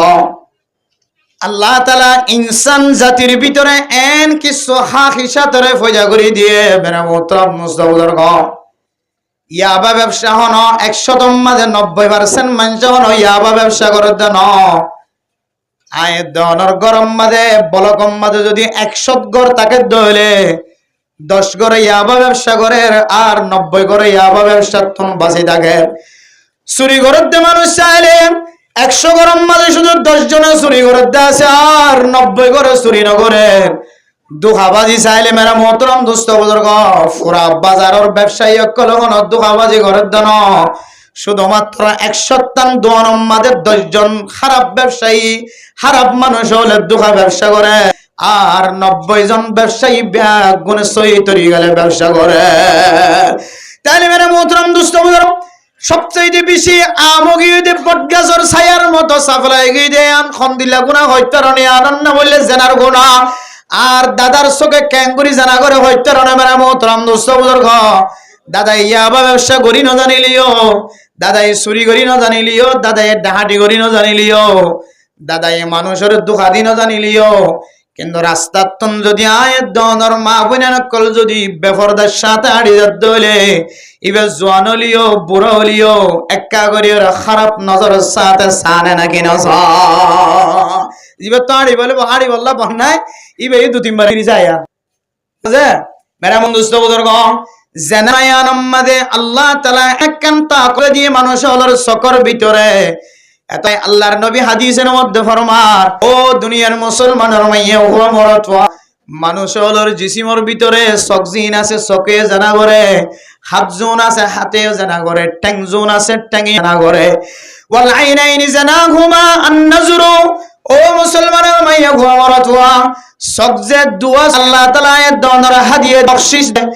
আল্লাহ তাআলা ইনসান জাতির ভিতরে এন কিছু হাকিসাতরে ফয়জা করে দিয়ে মেরা মোহতরম মুস্তাফার গ ইয়াবা ব্যবসা হন 100 মাঝে 90% মানুষ হন ইয়াবা ব্যবসা করে দেন আয় দনর গরম মাঝে বলকম মাঝে যদি 100 ঘর তাকে দইলে 10 ঘরে ইয়াবা ব্যবসা করে আর 90 ঘরে ইয়াবা ব্যবসা তুন বাঁচি থাকে। চুরি ঘরের দে মানুষ চাইলে 100 গরম মাঝে শুধু 10 জনে চুরি ঘরের দে আছে আর 90 ঘরে চুরি নগরে দুখাবাজি চাইলে মেরা মোহতরম দোস্ত বুজুর্গ পুরা বাজারের ব্যবসায়ী অকল দুখাবাজি ঘরের দন শুধুমাত্র 100 দোয়ানোর মাঝে 10 জন খারাপ ব্যবসায়ী খারাপ মানুষ হলে দুখা ব্যবসা করে আর 90 জন ব্যবসায়ী গুণে সহি তরি গেলে ব্যবসা করে। তাহলে মেরা মোহতরম দোস্ত বুজুর্গ সবচেয়ে বেশি আমগিয়ে বটগাছর ছায়ার মতো সাফলাই গিয়ে দেন খন্দিলা গুণা হইতারণে আনন্দ বললে জেনার গুণা আর দাদার চোখে ক্যাঙ্গুরি জানা করে হইতে রনে মেরা মোহতরম দোস্ত বুজুর্গ দাদা ইয়াবা ব্যবসা করি ন জানিলিও দাদাই চুরি করি ন জানিলিও দাদাই ডাহাটি করি ন জানিলিও দাদাই মানুষের দুখাদি ন জানিলিও কিন্তু রাস্তার তন যদি আয়ের দনর মা বোনকল যদি বেফরদার সাথে আড়ি যাত হইলে ইবে জোয়ান হলিও বুড়ো হলিও একা করি ওরা খারাপ নজরের সাথে সানে নাকি নজর ইবে তো আড়ি বলে হাড়ি বললা বন্যায় ইবে 2-3 বার যায় বুঝে মেরা বন্ধুস্ত বুজুর্গ জানায়ান আমাদে আল্লাহ তাআলা একখান তা করে দিয়ে মানুষ হলোর সকর ভিতরে এটাই আল্লাহর নবী হাদিসের মধ্যে ফরমান ও দুনিয়ার মুসলমানের মাইয়া ও মরতওয়া মানুষ হলোর জিসিমর ভিতরে সকজিন আছে চকে জানা করে হাত জোন আছে হাতে জানা করে ঠ্যাং জোন আছে ঠ্যাঙে জানা করে ওয়াল আইনাইনি জানাহুমা আন-নজরু ও মুসলমানের মাইয়া ও মরতওয়া সকজে দুয়া আল্লাহ তাআলা এর দনর হাদিয়ে বখশিশ দেয়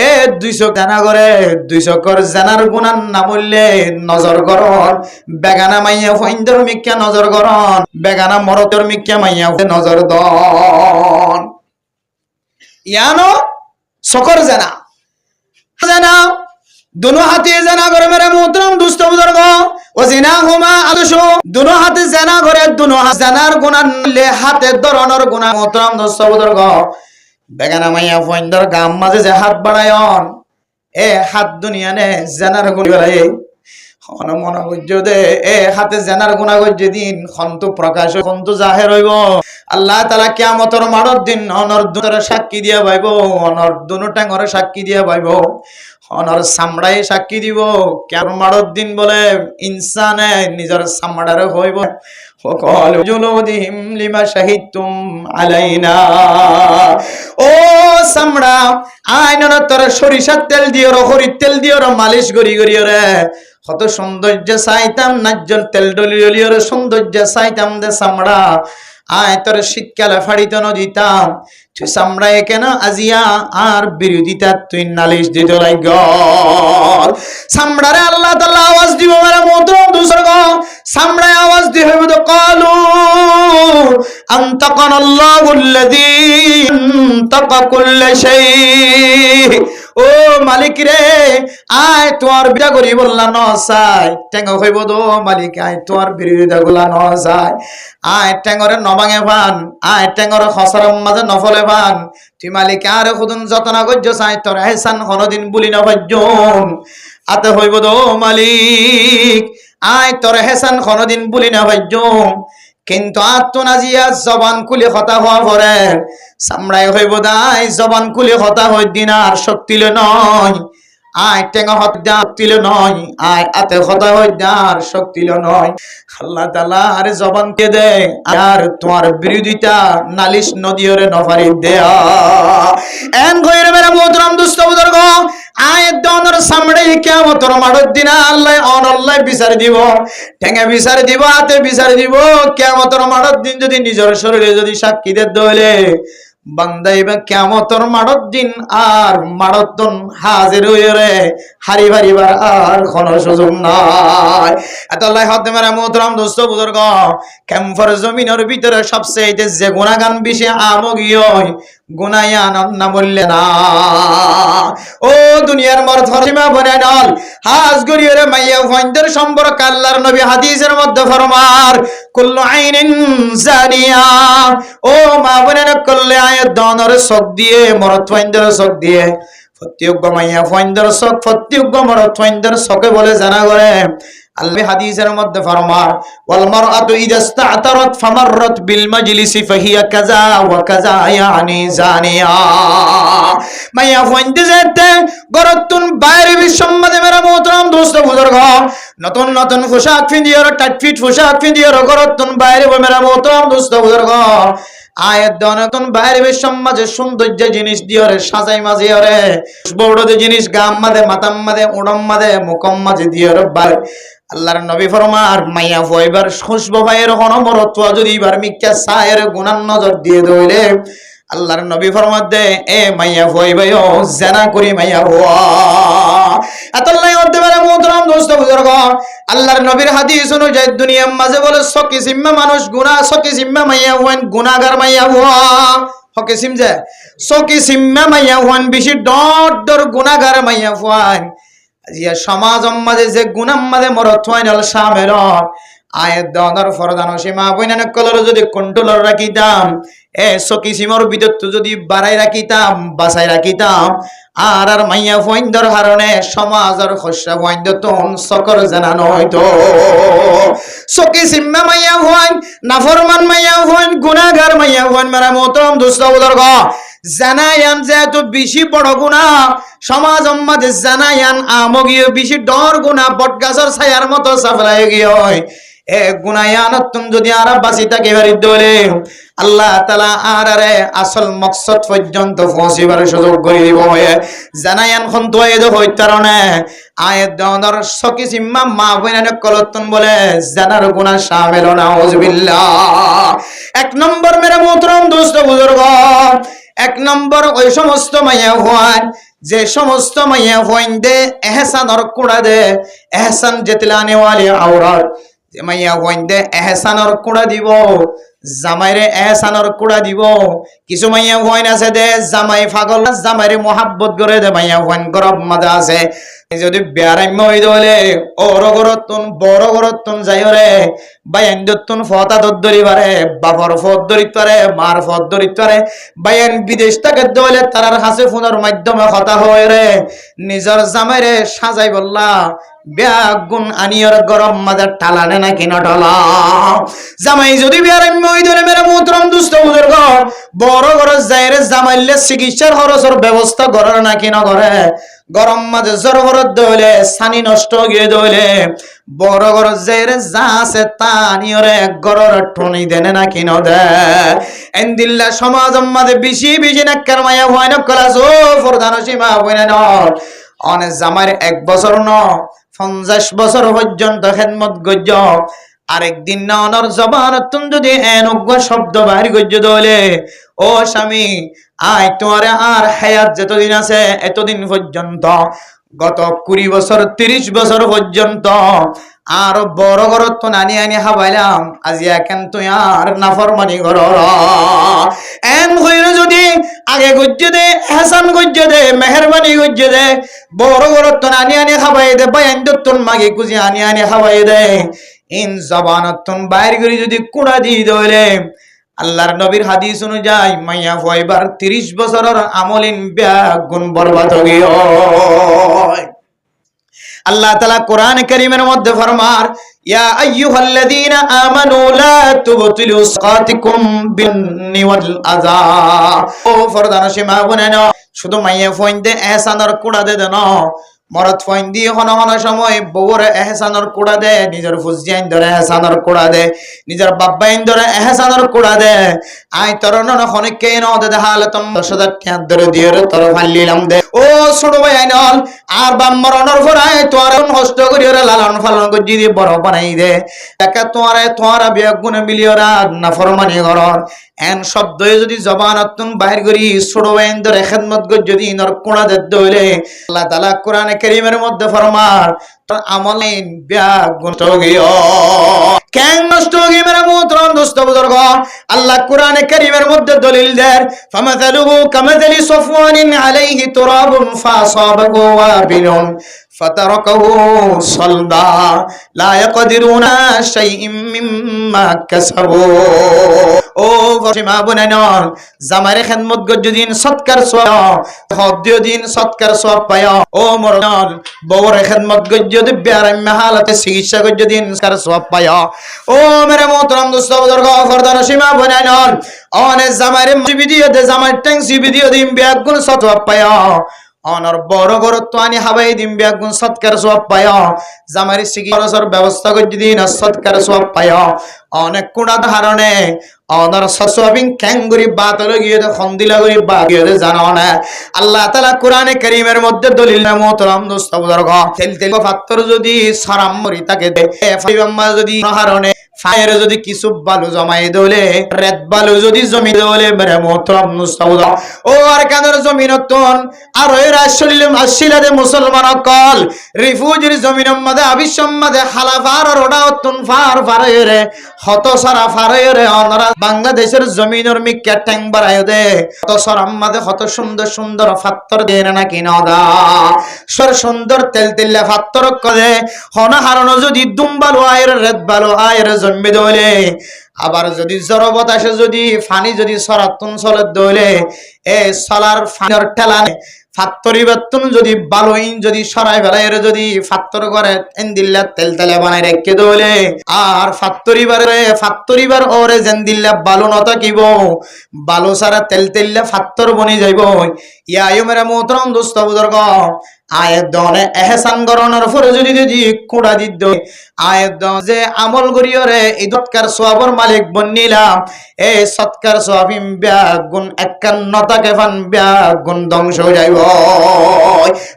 এ 200 জানা করে 200 কর জানার গুনাহ না বললে নজর করন বেগানা মাইয়া ফইন্দর মিক্কা নজর করন বেগানা মরতর মিক্কা মাইয়া নজর দন ইয়ানো সকর জানা জানা दोनों हाथे জানা করে মেরে মোহতরম দুস্থ বুজুর্গ ও জিনাহুমা আদশু दोनों হাতে জানা করে दोनों জানার গুনাহ লে হাতে ধরনের গুনাহ মোহতরম দুস্থ বুজুর্গ বেগানা মাইয়া ফইন্দর গাম মাঝে যে হাত বাড়ায়ন এ হাত দুনিয়া নে জানার গুণ বাড়ায় হন মন বুঝ্য দে এ হাতে জানার গুণা গজ্জে দিন খন্তু প্রকাশ খন্তু জাহের হইব আল্লাহ তাআলা কিয়ামতের মাড়র দিন অনর দুরে সাক্ষী দিয়া পাইব অনর দুনো টাঙ্গরে সাক্ষী দিয়া পাইব অনর সামড়ায় সাক্ষী দিব কিয়ামতের মাড়র দিন বলে ইনসানে নিজের সামড়ারে হইব وقال جلودهم لما شهدتم علينا ও সামড়া আইনর তোর সরিষার তেল দিও হরির তেল দিও মালিশ গরি গরি রে কত সৌন্দর্য চাইতাম নাজ্জল তেল ডলিও রে সৌন্দর্য চাইতাম দে সামড়া আয় তোর শীতকালে ফাড়িত নদীতাম তুই সামরায় কেন আজিয়া আর বিরোধিতা তুই নালিশ দিত লাগ সামরারে আল্লাহ তাআলা আওয়াজ দিব মেরা মোহতরম দুসর্গ সামরায় আওয়াজ দি হইব তো কালু আনতাকানাল্লাহুল্লাযী আনতাকা কুল্লা শাই ও মালিক রে আয় তোর বিয়া করি বললা ন চাই টেঙ্গ হইব তো মালিক আয় তোর বিরোধিতা গুলা ন চাই আয় টেঙ্গরে নবাঙে ভান আয় টেঙ্গরে খসরম মাঝে নফলে ভান তুই মালিক আর খুদুন যতনা গজ্য চাই তোর হেসান কোনদিন বুলি না ভাজ্যম আতে হইব তো মালিক আয় তোর হেসান কোনদিন বুলি না ভাজ্যম কিন্তু আত্মনাজিয়া জবান কুলি কথা হওয়া পরে সামরাই হইব দাই জবান কুলি কথা হই দিন আর শক্তি নয় আয় টেঙ্গা হত্যা শক্তি নয় আয় আতে কথা হই আর শক্তি নয় আল্লাহ তাআলা আরে জবান কে দে আর তোমার বিরোধিতা নালিশ নদীরে নফারি দেয়া এন কইরে মেরা মোহতরম দুস্থ বুজুর্গ আয় দনর সামনে কিয়ামতের মাঠের দিন আল্লাহ আল্লাহ বিচার দিব টেঙ্গা বিচার দিব আতে বিচার দিব কিয়ামতের মাঠের দিন যদি নিজের শরীরে যদি সাক্ষী দে দইলে বান্দাইবা কিয়ামতের মাঠের দিন আর মাঠতন হাজির হইরে হারি ভারিবার আর কোন সুযোগ নাই আল্লাহ হতে মেরা মোহতরম দোস্ত বুজুর্গ ক্যাম্পর জমিনের ভিতরে সবচেয়ে যে গুনাহগান বেশি আমগীয় গুনায়ান না বললে না ও দুনিয়ার মর্ধর সীমা বনে নল হাজ গরিয়রে মাইয়া ফাইন্দের সম্পর্ক আল্লাহর নবী হাদিসের মধ্যে ফরমার কুল্লু আইনিন জানিয়া ও মা বনে না করলে আয়াত দনর চোখ দিয়ে মরদ ফাইন্দের চোখ দিয়ে ফত্যুগ্য মাইয়া ফাইন্দের চোখ ফত্যুগ্য মরদ ফাইন্দের চোখে বলে জানা করে আল্লাহ হাদিসের মধ্যে ফরমার ওয়াল মারআতু ইযা ইসতা'তারাত ফামাররাত বিল মাজলিসি ফাহিয়া কাযা ওয়া কাযা ইয়ানি জানিয়া মাইয়া ফইনতে যেতে গরতুন বাইরে বিসম্মাদে মেরা মোহতরম দোস্ত বুজুর্গ নতুন নতুন পোশাক পিন্দিয়র টাইট পোশাক পিন্দিয়র গরতুন বাইরে মেরা মোহতরম দোস্ত বুজুর্গ আয়াত নতুন বাইরে সমাজে সৌন্দর্য জিনিস দিয়রে সাজাই মাঝিয়রে বড়দের জিনিস গাম মাদে মাতাম মাদে উড়ম মাদে মুকম মাঝে দিয়র বাই আল্লাহর নবী ফরমার মাইয়া ফয়বার খুশবু ভাইয়ের হনমরত্ব যদি এবার মিক্কা সায়ের গুনান নজর দিয়ে দইলে আল্লাহর নবী ফরমাত দে এ মাইয়া ফয়বায়ও জানা করি মাইয়া হুয়া আতাল্লাহ হতে পারে মোহতরম দোস্ত বুজুর্গ আল্লাহর নবীর হাদিস অনুযায়ী দুনিয়ার মাঝে বলে সকি সিম্মা মানুষ গুনাহ সকি সিম্মা মাইয়া হুয়ান গুনাহগার মাইয়া হুয়া হকে সিম যে সকি সিম্মা মাইয়া হুয়ান বেশি ডর গুনাহগার মাইয়া হুয়ান আজিয়া সমাজ মাঝে যে গুনাহ মাঝে মরত হয় নল শামেল আয়াত দনর ফরদান সীমা বইনান কলর যদি কন্ট্রোল রাখিতাম এ সকি সিমর বিদ্যুৎ যদি বাড়াই রাখিতাম বাসাই রাখিতাম আর আর মাইয়া ফইন্দর কারণে সমাজের খসা ফইন্দ তন সকর জানানো হইতো সকি সিম্মা মাইয়া ফইন নাফরমান মাইয়া ফইন গুনাহগার মাইয়া ফইন মেরা মোহতরম দোস্ত বুজুর্গ জানায়ান যেহেতু বেশি বড় গুনাহ সমাজ মাঝে জানায়ান আমগীয় বেশি ডর গুনাহ বটগাছের ছায়ার মতো সাফলাই গিয়ে এ গুনায়ানতুন যদি আর বাঁচি থাকে বাড়ি দলে আল্লাহ তাআলা আরে আসল মকসদ পর্যন্ত পৌঁছিবার সুযোগ করে দিব জানায়ান খন দয়ে দে হই কারণে আয়াত দনর সকি সিম্মা মা বইনানে কলতন বলে জানার গুনাহ শামিল নাউজুবিল্লাহ এক নম্বর মেরা মোহতরম দোস্ত বুজুর্গ এক নম্বর ওই সমস্ত মাইয়া হওয়ান যে সমস্ত মাইয়া হইন দে এহসানর কুড়া দে এহসান জেতলানে ওয়ালি আওরাত যে মাইয়া হইন দে এহসানর কুড়া দিব জামাইরে এহসানর কুড়া দিব কিছু মাইয়া হইন আছে দে জামাই পাগল জামাইরে মোহাব্বত করে দে মাইয়া হইন গরব মাঝে আছে যদি বেয়ারাম্য হই দলে ওর গরতুন বড় গরতুন যাইরে বাইন দতুন ফতা দদরি পারে বাপর ফত দরিত পারে মার ফত দরিত পারে বাইন বিদেশ থেকে দলে তারার কাছে ফোনের মাধ্যমে কথা হয় রে নিজর জামাইরে সাজাই বললা ব্যাগুন আনিয়র গরম মাঝে টালানে না কিনা টালা জামাই যদি বেয়ারাম্য হই দলে মেরা মোহতরম দুস্থ বুজুর্গ বড় গরজ যাইরে জামাইলে চিকিৎসার খরচের ব্যবস্থা করার না কিনা করে গরম মাঝে জ্বর ভরত দইলে সানি নষ্ট গিয়ে দইলে বড় গরজ যাইরে যা আছে তা নিয়রে গরর ঠনি দেনে না কিনো দে এন্দিল্লা সমাজ মাঝে বেশি বেশি নাক্কার মায়া হয় না কলাস ও ফরদান সীমা বইনা নর অনে জামাইর 1 বছর ন 50 বছর পর্যন্ত খেদমত গজ্জ আরেকদিন না অনর জবানতুন যদি এনজ্ঞ শব্দ বাহির গজ্য দলে, ও স্বামী আয় তোমার আর হায়াত যতদিন আছে এতদিন পর্যন্ত, গত 20 বছর 30 বছর পর্যন্ত আর বড় বড় তো নানি আনি হাবাইলাম, আজি এখন তুই আর নাফরমানি কর। এন হইল যদি আগে গজ্জে দে, হাসান গজ্জে দে, মেহরবানি গজ্জে দে, বড় বড় তো নানি আনি খাবাই দে, বায়ান তোর মাগে কুজি আনি আনি খাবাই দে, ইন জবানতুন বাইর করে যদি কুড়া দি দলে, আল্লাহর নবীর হাদিস অনুযায়ী মাইয়া ফয়বার 30 বছরের আমলিন ব্যাগুণ বরবাদ হইও। আল্লাহ তাআলা কোরআন কারীমের মধ্যে ফরমার, ইয়া আইয়ুহাল্লাযীনা আমানু লা তুবতিলু সাকাতিকুম বিন্নি ওয়াল আযা। ও ফরদানশী মা বোনেরা, শুধু মাইয়া ফইন্দে এহসানের কুড়া দে দেন, মরদ ফইন দিয়ে হন হন সময় বউরে এহসানের কুড়া দে, নিজের ফুজিয়াইন ধরে এহসানের কুড়া দে, নিজের বাব্বাইন ধরে এহসানের কুড়া দে। আই তোর নন খনিকে ন দে হালে তম 10,000 টাকা ধরে দিয়ে তোর ফালিলাম দে। ও ছোট ভাই আইনল আর বাম মরণর ফরাই তোর কষ্ট করি ওরে লালন পালন করি দিয়ে বড় বানাই দে, একা তোরা বেগুনে মিলিয়রা না ফরমানি করর। এন শব্দ যদি জবানতুন বাহির করি ছোট ভাইন ধরে খেদমত করি যদি নর কোড়া দে দইলে, আল্লাহ তাআলা কোরআনে কারীমের মধ্যে ফরমার তোর আমলিন বেগুন তো গিয়ে কেন নষ্ট হয়ে মেরা মোহতরম দোস্ত বুজুর্গ। আল্লাহ কোরআনে কারীমের মধ্যে দলিল দেন, ফামাসালুহু কামাসালি সাফওয়ানিন আলাইহি তুরাবুন ফাসাবাহু ওয়াবিলুন ফাতারাকাহু সালদা লা ইয়াকদিরুনা শাইইম মিম্মা কাসাবু। ও ফাতিমা বোনেন, জামারে খেদমত গজ্জদিন সৎকার সওয়াব, হদ্দিও দিন সৎকার সওয়াব পায়। ও মরণ বউরে খেদমত গজ্জদি বেয়ারাম হালাতে চিকিৎসা গজ্জদিন সৎকার সওয়াব পায়। ও মেরে মোহতরম দোস্ত বুজুর্গ ফরদান সীমা বোনেন, অনে জামারে ভিডিও দে, জামার ট্যাঙ্সি ভিডিও দিন বেগুন সওয়াব পায়, অনর বড় বড় তো আনি হাবাই দিম বেগুন সৎকার সওয়াব পায়, জামারি চিকিৎসার ব্যবস্থা গজ্জদিন সৎকার সওয়াব পায়। অনেক কোনা ধারণে অনর সসবিন ক্যাঙ্গুরি বাতল গিয়ে খন্দিলা গরি বা গিয়ে জানো না। আল্লাহ তাআলা কোরআনে কারীমের মধ্যে দলিল মোহতরম দোস্ত বুজুর্গ, তেল তেল পাত্র যদি সারাম মরি তাকে দে, ফাইবাম্মা যদি হারণে ফায়ের যদি কিছু বালু জমাই দলে, রেত বালু যদি জমি দলে মেরে মোহতরম দোস্ত বুজুর্গ, ও আর কানের জমিনতন আর ওই রাসূলুল্লাহ আসিলাদে মুসলমান কল রিফুজির জমিনের মধ্যে আবিসম্মাদে হালাফার আর ওডাউতুন ফার ফারে হত সারা ফারে অনরা বাংলাদেশের জমিনের মিক্কা ট্যাং বাড়ায় দে, হত সরাম্মাদে হত সুন্দর সুন্দর ফাত্তর দেন না কিনা দা সর সুন্দর তেল তেল ফাত্তর করে হনা হারানো যদি দুম্বালো আয়ের রেত বালো আয়ের জন্মে দলে, আবার যদি জড় বাতাসে যদি ফানি যদি সরাতুন চলে দলে, এ সলার ফানির ঠেলানে ফাত্তরি বেতন যদি বালোইন যদি সরাই বেলায় যদি ফাত্তর করে এন্দিল্লা তেল তেলে বানাই রেখে দলে, আর ফাত্তরিবার ওরে জেন্দিল্লা বালু নতা কিব বালু সারা তেল তেল্লা ফাত্তর বনি যাইব। ইয়া মেরা মোহতরম দোস্ত বুজুর্গ, আয়ের দনে এহসান গরনের পরে যদি যদি কুড়া দিত, আয়ের দন যে আমল করিয়রে ইদতকার সওয়াবর মালিক বনিলাম, এই সৎকার সওয়াবিম বেগুন 51 টাকা ফান বেগুন ধ্বংস হয়ে যাইব।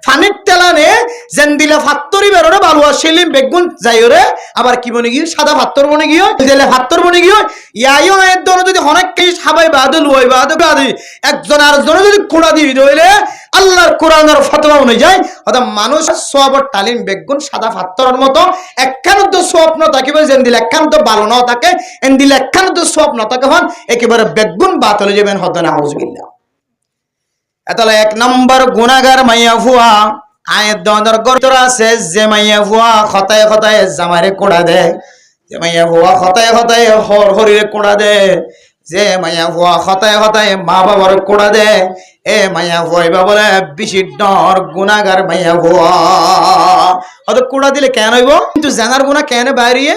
ফানির তেলানে জেন্দিলা ফাত্তরি বেরোরে বালু আসিলিম বেগুন যাইরে, আবার কি বনে গিয়ে সাদা ফাত্তর বনে গিয়ে দিলে ফাত্তর বনে গিয়ে ইয়াইও এর দনে যদি অনেক কিছু হাবাই বাদল হই বাদে একজন আরেকজন যদি কুড়া দিয়ে দইলে আল্লাহর কোরআনের ফতোয়া অনুযায়ী অর্থাৎ মানুষ সওয়াবর তালিম বেগুন সাদা ফাত্তরের মতো একখানত স্বপ্ন থাকিবে, যেন দিলে একখানত ভালো না থাকে, এন দিলে একখানত স্বপ্ন থাকে হন একেবারে বেগুন বাতলে যাবেন হদ না আউযুবিল্লাহ। এতলে 1 নম্বর গুনাহগার মাইয়া ফুয়া আয়ের দনের গর্তর আছে, যে মাইয়া ফুয়া খতায় খতায় জামারে কোড়া দেয়, যে মাইয়া ফুয়া খতায় খতায় হরিরে কোড়া দেয়, যে মাইয়া ফুয়া খতায় খতায় মা বাবার কোড়া দেয়, এ মাইয়া ফুয়া বলে বেশি ডর গুনাহগার মাইয়া ফুয়া। অত কোড়া দিলে কেন হইব, কিন্তু জানার গুনাহ কেন বাইরিয়ে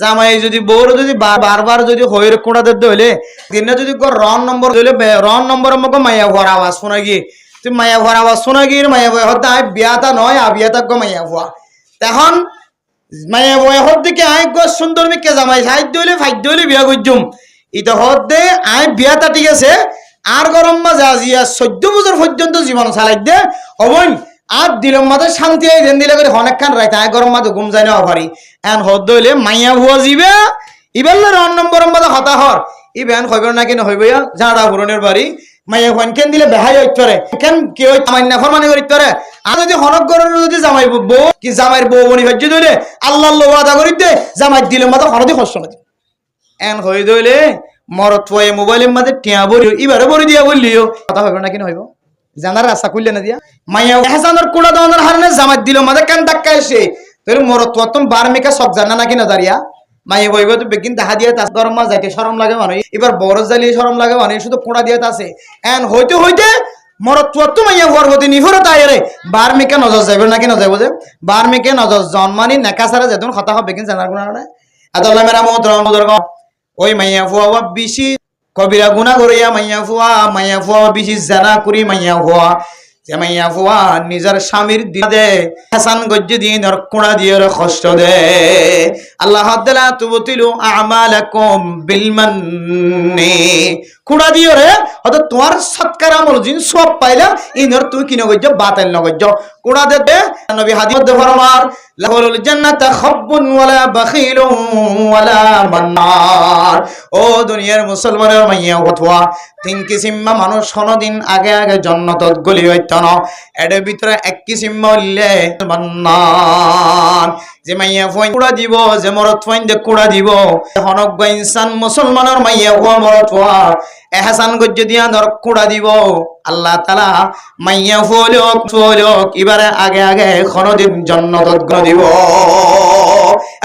জামাই যদি বউর যদি বারবার যদি হইর কোড়া দিতে হইলে দিনে যদি রন নম্বর হইলে রন নম্বরের মতো মাইয়া ফুয়ার আওয়াজ শোনা গিয়ে তুই মাইয়া ফুয়ার আওয়াজ শোনা গিয়ে মাইয়া ফুয়া হতে আয় বিয়াতা নয় আবিয়াতা গো মাইয়া ফুয়া, তখন মাইয়া ফুয়া হত দিকে আয় গো সুন্দর মিকে জামাই সাহিত্য হইলে ফাইদ্য হইলে বিয়া করছুম ইটা হত দে আয় বিয়াতা ঠিক আছে আর গরম মাঝে আজিয়া 14 বছর পর্যন্ত জীবন চালাই দে অবন আর দিলম মাঝে শান্তি এই দেন দিলে করে অনেক খান রাইতে আয় গরম মাঝে ঘুম যায় না পারি এন হদ হইলে মাইয়া ভুয়া যাবে ইবেল রন নম্বর মাঝে হতা হর ই বেন হইবে না কেন হইবে ঝাড়া পুরনের বাড়ি মাইয়া ভুয়ান কেন দিলে বেহাই হইতে পারে কেন কি হই মাইনা ফরমানি করিতে পারে আর যদি হনক গরর যদি জামাই বউ কি জামাইয়ের বউ বনি হজ্জ দইলে আল্লাহর ওয়াদা করিতে জামাই দিলম মাঝে হরদি কষ্ট না এন হই দইলে মরত পয়ে মোবাইলের মাঝে টিয়া বলি এবারে বলি দিয়া বললিও কথা হইবে না কেন হইব জানার রাস্তা খুললে না দিয়া মাইয়া হাসানোর কোড়া দাওয়ানোর হারনে জামাত দিল মাঝে কেন ধাক্কা এসে তোর মরত তুম বার মেকা সব জানা না কিনা দাঁড়িয়া মাইয়া বইব তো বেগিন দেখা দিয়ে তাস গরম মাছ যাইতে শরম লাগে মানে এবার বড় জ্বালিয়ে শরম লাগে মানে শুধু কোড়া দিয়ে আছে এন হইতে হইতে মরত তুম মাইয়া হওয়ার হতে নিফরে তাইরে বার মেকা নজর যাইবে না কিনা যাইব যে বার মেকে নজর জন্মানি নেকা সারা যেতন কথা হবে বেগিন জানার গুণা না আদাল্লাহ মেরা মোহতরম ওই মাইয়া ফুয়া বেশি কবিরা গুনা করিয়া মাইয়া ফুয়া বেশি জানা করি মাইয়া ফুয়া যে মাইয়া ফুয়া নিজের স্বামীর দিয়ে হাসান গজ্জে দিয়ে ধর কোড়া দিয়ে কষ্ট দে আল্লাহ তাআলা তুবতিলু আমালাকুম বিল মান্নি কোড়া দিয়ে রে হয়তো তোমার সৎকার আমল জিন সব পাইলা ইনর তুই কিনে গজ্জ বাতিল ন গজ্জ কোড়া দে নবী হাদিস ফরমার লাহুল জান্নাতা খাব্বুন ওয়ালা বাখিলুন ওয়ালা মান্নার ও দুনিয়ার মুসলমানের মাইয়া ফতোয়া তিন কিসিম মানুষ কোনদিন আগে আগে জান্নাতত গলি হইত না এর ভিতরে এক কিসিম হইলে মান্নার যে মাইয়া ফইন কুড়া দিব যে মরত ফইন দে কুড়া দিব হনক ইনসান মুসলমানের মাইয়া ও মরত ওয়া এহসান গজ্জ দিয়া ধর কুড়া দিব আল্লাহ তাআলা মাইয়া ফলক এবারে আগে আগে কোনদিন জান্নাতত গলি দিব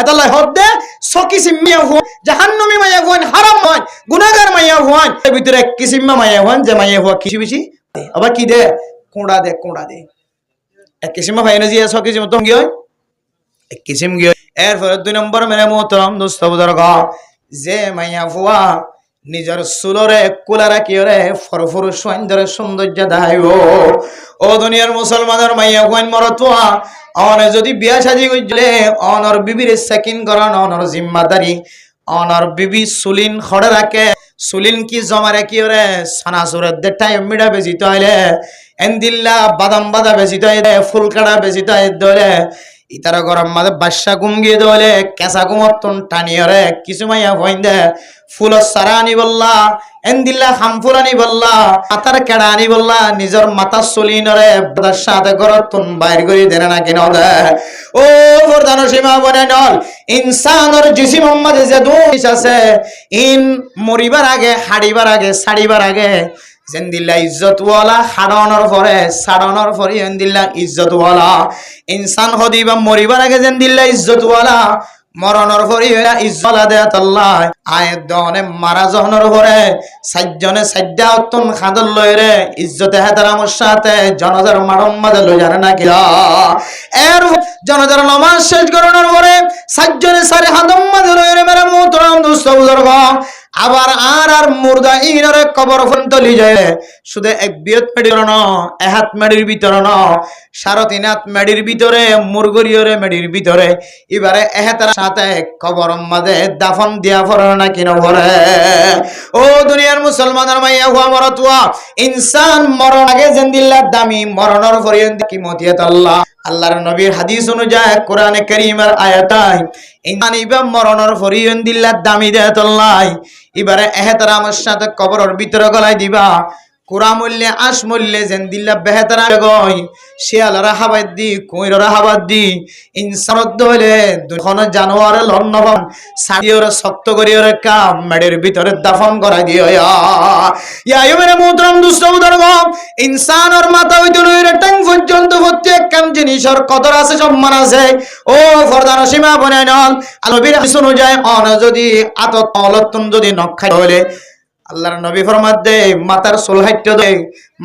এতাল্লাহ হদে সকিসিম মাইয়া ফ জাহান্নামী মাইয়া ফইন হারাম হয় গুনাহগার মাইয়া ফইন এর ভিতরে এক কিসিম মাইয়া ফইন যে মাইয়া ফ কিছু বেশি আবার কি দে কোড়া দে এক কিসিম ফাইন জি সকিসিম তো কি হয় এক কিসিম কি এরপরে 2 নম্বর মেরে মোহতরম দোস্ত বুজুর্গ যে মাইয়া ফুয়া নিজের সুলরে কুলারা কি রে ফরফর সৌন্দর্য সৌন্দর্য দাইব ও দুনিয়ার মুসলমানের মাইয়া ফুয়ান মরতুয়া অনে যদি বিয়া শাদী কইলে অনর বিবির সাকিন করান অনর জিম্মাদারি অনর বিবি সুলিন খড়ে রাখে সুলিন কি জমা রাখি রে সানাসুরের দে টাইম মিডা বেজিত হইলে এন্দিল্লা বাদাম বাদা বেজিত হইলে ফুলকাড়া বেজিত হইলে ইতারা গরম মাঝে বাদশা ঘুম গিয়ে দলে কেঁচা ঘুমতন টানিয়ে রে কিছু মাইয়া ভইন দে ফুল সারা আনি বললা এন্দিল্লা খামফুল আনি বললা মাথার কেড়া আনি বললা নিজের মাথা চলিন রে বাদশা হাতে গরতন বাইর করে দেন না কেন দে ও প্রধান সীমা বনে নল ইনসানের জিসিম মাঝে যে দোষ আছে ইন মরিবার আগে হাড়িবার আগে সাড়িবার আগে জেন্দিল্লা ইজ্জতওয়ালা হারানোর পরে সাড়ানোর পরে জেন্দিল্লা ইজ্জতওয়ালা ইনসান হদিবা মরিবার আগে জেন্দিল্লা ইজ্জতওয়ালা মরণর পরে ইজ্জতওয়ালা দেয়াত আল্লাহ আয়াত দনে মারা জহনের পরে সাজ্জনে সাজ্জা অতন খাদল লইরে ইজ্জতে হেতারামর সাথে জনজার মারম মাঝে লই জানে না কি এর জনজার নামাজ শেষ করানোর পরে সাজ্জনে সারে হাদম মাঝে লইরে মেরে মোহতরম দোস্ত বুজুর্গ আবার আর মুর্দা ইনরে কবর পর্যন্ত লি যায় শুধু এক বিয়ত মেডির ন এহাত মেডির ভিতরে ন সাড়ে 3 হাত মেডির ভিতরে মুরগরিয়রে মেডির ভিতরে এবারে এহাতার সাথে কবর মাঝে দাফন দিয়া পড়ে না কিন পড়ে ও দুনিয়ার মুসলমানের মাইয়া হুয়া মরতুয়া ইনসান মরণ আগে জিন্দিল্লাহ দামি মরণের পর্যন্ত কিমতিয়াত আল্লাহর নবীর হাদিস অনুযায়ী কোরআনে কারীমের আয়াতায় ইনসান ইবা মরণের পর্যন্ত দামি দেয়াত আল্লাহ এবারে এহতারামের সাথে কবরের ভিতরে গলায় দিবা কুরা মূল্যে আশ মূল্যে জেন্দিল্লা বেহতারা গই শিয়ালরা হাবাদ দি কুইররা হাবাদ দি ইনসানত হইলে দুখন জানোয়ার লন্নবন সাদিয়র শক্ত করিয়র কাম মেডের ভিতরে দাফন করাই দিও ইয়া ইউমের মুহতরম দুষ্ট বুজুর্গ ইনসানের মাথা হইতে লইরে টাং পর্যন্ত প্রত্যেক কাম জিনিসের কদর আছে সম্মান আছে ও ফরদান সীমা বনে নল আলবির শুনো যায় অন যদি আতত অলতন যদি নখাই হইলে আল্লাহর নবী ফরমাত দে মাতার চুল হাইট দে